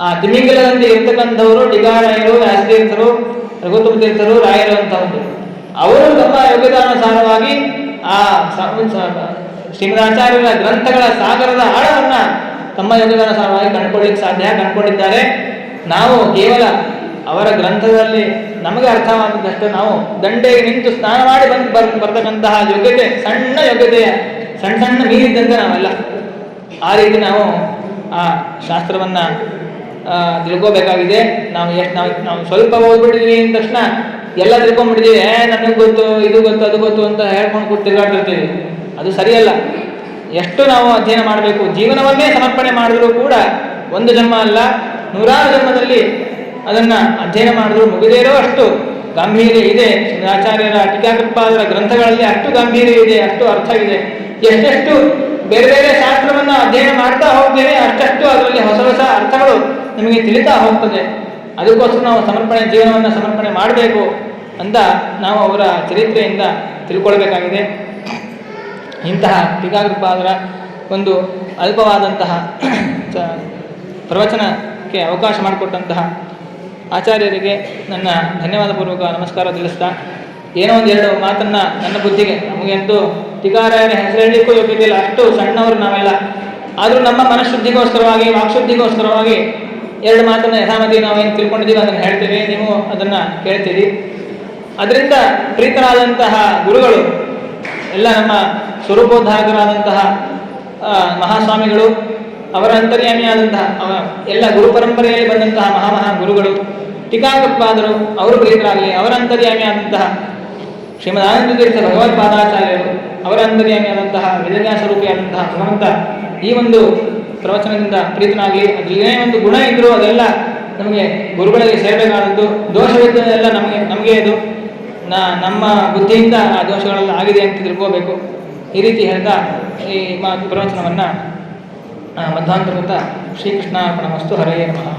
ಆ ತಿಮಿಂಗಿಲದಲ್ಲಿ ಇರ್ತಕ್ಕಂಥವರು ಡಿಗಾರಾಯರು, ವ್ಯಾಸತೀರ್ಥರು, ರಘುತ್ತಮ ತೀರ್ಥರು, ರಾಯರು ಅಂತವರು. ಅವರು ತಮ್ಮ ಯೋಗ್ಯತಾನುಸಾರವಾಗಿ ಆ ಶ್ರೀಮದಾಚಾರ್ಯರ ಗ್ರಂಥಗಳ ಸಾಗರದ ಆಳವನ್ನು ತಮ್ಮ ಯೋಗ್ಯತಾನುಸಾರವಾಗಿ ಕಂಡುಕೊಂಡಿದ್ದಾರೆ. ನಾವು ಕೇವಲ ಅವರ ಗ್ರಂಥದಲ್ಲಿ ನಮಗೆ ಅರ್ಥವಾದದ್ದಷ್ಟು ನಾವು ದಂಡೆಗೆ ನಿಂತು ಸ್ನಾನ ಮಾಡಿ ಬರ್ತಕ್ಕಂತಹ ಯೋಗ್ಯತೆ, ಸಣ್ಣ ಮೀರಿದ್ದಂತೆ ನಾವೆಲ್ಲ. ಆ ರೀತಿ ನಾವು ಆ ಶಾಸ್ತ್ರವನ್ನು ತಿಳ್ಕೋಬೇಕಾಗಿದೆ. ನಾವು ಸ್ವಲ್ಪ ಓದ್ಬಿಟ್ಟಿದ್ವಿ ಅಂದ ತಕ್ಷಣ ಎಲ್ಲ ತಿಳ್ಕೊಂಡ್ಬಿಟ್ಟಿದ್ದೀವಿ. ನನಗೆ ಗೊತ್ತು, ಇದು ಗೊತ್ತು, ಅದು ಗೊತ್ತು ಅಂತ ಹೇಳ್ಕೊಂಡು ತಿರುಗಾಡ್ತಿರ್ತೀವಿ. ಅದು ಸರಿಯಲ್ಲ. ಎಷ್ಟು ನಾವು ಅಧ್ಯಯನ ಮಾಡಬೇಕು. ಜೀವನವನ್ನೇ ಸಮರ್ಪಣೆ ಮಾಡಿದರೂ ಕೂಡ ಒಂದು ಜನ್ಮ ಅಲ್ಲ, 100 ಜನ್ಮದಲ್ಲಿ ಅದನ್ನು ಅಧ್ಯಯನ ಮಾಡಿದ್ರು ಮುಗಿದೇ ಇರೋ ಅಷ್ಟು ಗಾಂಭೀರ್ಯ ಇದೆ. ಆಚಾರ್ಯರ ಟೀಕಾಕೃತ್ಪಾದರ ಗ್ರಂಥಗಳಲ್ಲಿ ಅಷ್ಟು ಗಾಂಭೀರ್ಯ ಇದೆ, ಅಷ್ಟು ಅರ್ಥ ಇದೆ. ಎಷ್ಟೆಷ್ಟು ಬೇರೆ ಬೇರೆ ಶಾಸ್ತ್ರವನ್ನು ಅಧ್ಯಯನ ಮಾಡ್ತಾ ಹೋಗ್ತೇವೆ ಅಷ್ಟಷ್ಟು ಅದರಲ್ಲಿ ಹೊಸ ಹೊಸ ಅರ್ಥಗಳು ನಿಮಗೆ ತಿಳಿತಾ ಹೋಗ್ತದೆ. ಅದಕ್ಕೋಸ್ಕರ ನಾವು ಜೀವನವನ್ನು ಸಮರ್ಪಣೆ ಮಾಡಬೇಕು ಅಂತ ನಾವು ಅವರ ಚರಿತ್ರೆಯಿಂದ ತಿಳ್ಕೊಳ್ಬೇಕಾಗಿದೆ. ಇಂತಹ ಟೀಕಾಕೃತ್ಪಾದರ ಒಂದು ಅಲ್ಪವಾದಂತಹ ಪ್ರವಚನಕ್ಕೆ ಅವಕಾಶ ಮಾಡಿಕೊಟ್ಟಂತಹ ಆಚಾರ್ಯರಿಗೆ ನನ್ನ ಧನ್ಯವಾದಪೂರ್ವಕ ನಮಸ್ಕಾರ ತಿಳಿಸ್ತಾ, ಏನೋ 1-2 ಮಾತನ್ನು ನನ್ನ ಬುದ್ಧಿಗೆ, ನಮಗೆಂತೂ ಟೀಕಾರಾಯರ ಹೆಸರು ಹೇಳಲಿಕ್ಕೂ ಯೋಗ್ಯತೆ ಇಲ್ಲ, ಅಷ್ಟು ಸಣ್ಣವರು ನಾವೆಲ್ಲ. ಆದರೂ ನಮ್ಮ ಮನಃಶುದ್ಧಿಗೋಸ್ಕರವಾಗಿ, ವಾಕ್ಶುದ್ಧಿಗೋಸ್ಕರವಾಗಿ 2 ಮಾತನ್ನು ಯಥಾಮತಿ ನಾವೇನು ತಿಳ್ಕೊಂಡಿದ್ದೀವಿ ಅದನ್ನು ಹೇಳ್ತೇವೆ, ನೀವು ಅದನ್ನು ಕೇಳ್ತೀರಿ. ಅದರಿಂದ ಪ್ರೀತರಾದಂತಹ ಗುರುಗಳು ಎಲ್ಲ ನಮ್ಮ ಸ್ವರೂಪೋದ್ಧಾರಕರಾದಂತಹ ಮಹಾಸ್ವಾಮಿಗಳು, ಅವರ ಅಂತರ್ಯಾಮಿಯಾದಂತಹ ಎಲ್ಲ ಗುರು ಪರಂಪರೆಯಲ್ಲಿ ಬಂದಂತಹ ಮಹಾ ಗುರುಗಳು, ಟೀಕಾಕೃತ್ಪಾದರು ಅವರು ಪ್ರೀತರಾಗಲಿ. ಅವರ ಅಂತರ್ಯಾಮಿಯಾದಂತಹ ಶ್ರೀಮದಾನಂದ ತೀರ್ಥ ಭಗವತ್ಪಾದಾಚಾರ್ಯರು, ಅವರ ಅಂತರ್ಯಾಮಿಯಾದಂತಹ ವೇದವ್ಯಾಸರೂಪಿಯಾದಂತಹ ಭಗವಂತ ಈ ಒಂದು ಪ್ರವಚನದಿಂದ ಪ್ರೀತನಾಗಲಿ. ಅದರಲ್ಲಿ ಏನೇ ಒಂದು ಗುಣ ಇದ್ದರೂ ಅದೆಲ್ಲ ನಮಗೆ ಗುರುಗಳಿಗೆ ಸೇರಬೇಕಾದದ್ದು. ದೋಷವಿದ್ದದೆಲ್ಲ ನಮಗೆ ಅದು ನಮ್ಮ ಬುದ್ಧಿಯಿಂದ ಆ ದೋಷಗಳೆಲ್ಲ ಆಗಿದೆ ಅಂತ ತಿಳ್ಕೋಬೇಕು. ಈ ರೀತಿ ಹೇಳ್ತಾ ಈ ಪ್ರವಚನವನ್ನು ಮಧ್ವಾಂತರ್ಗತ ಶ್ರೀಕೃಷ್ಣಾರ್ಪಣಮಸ್ತು. ಹರಯೇ ನಮಃ.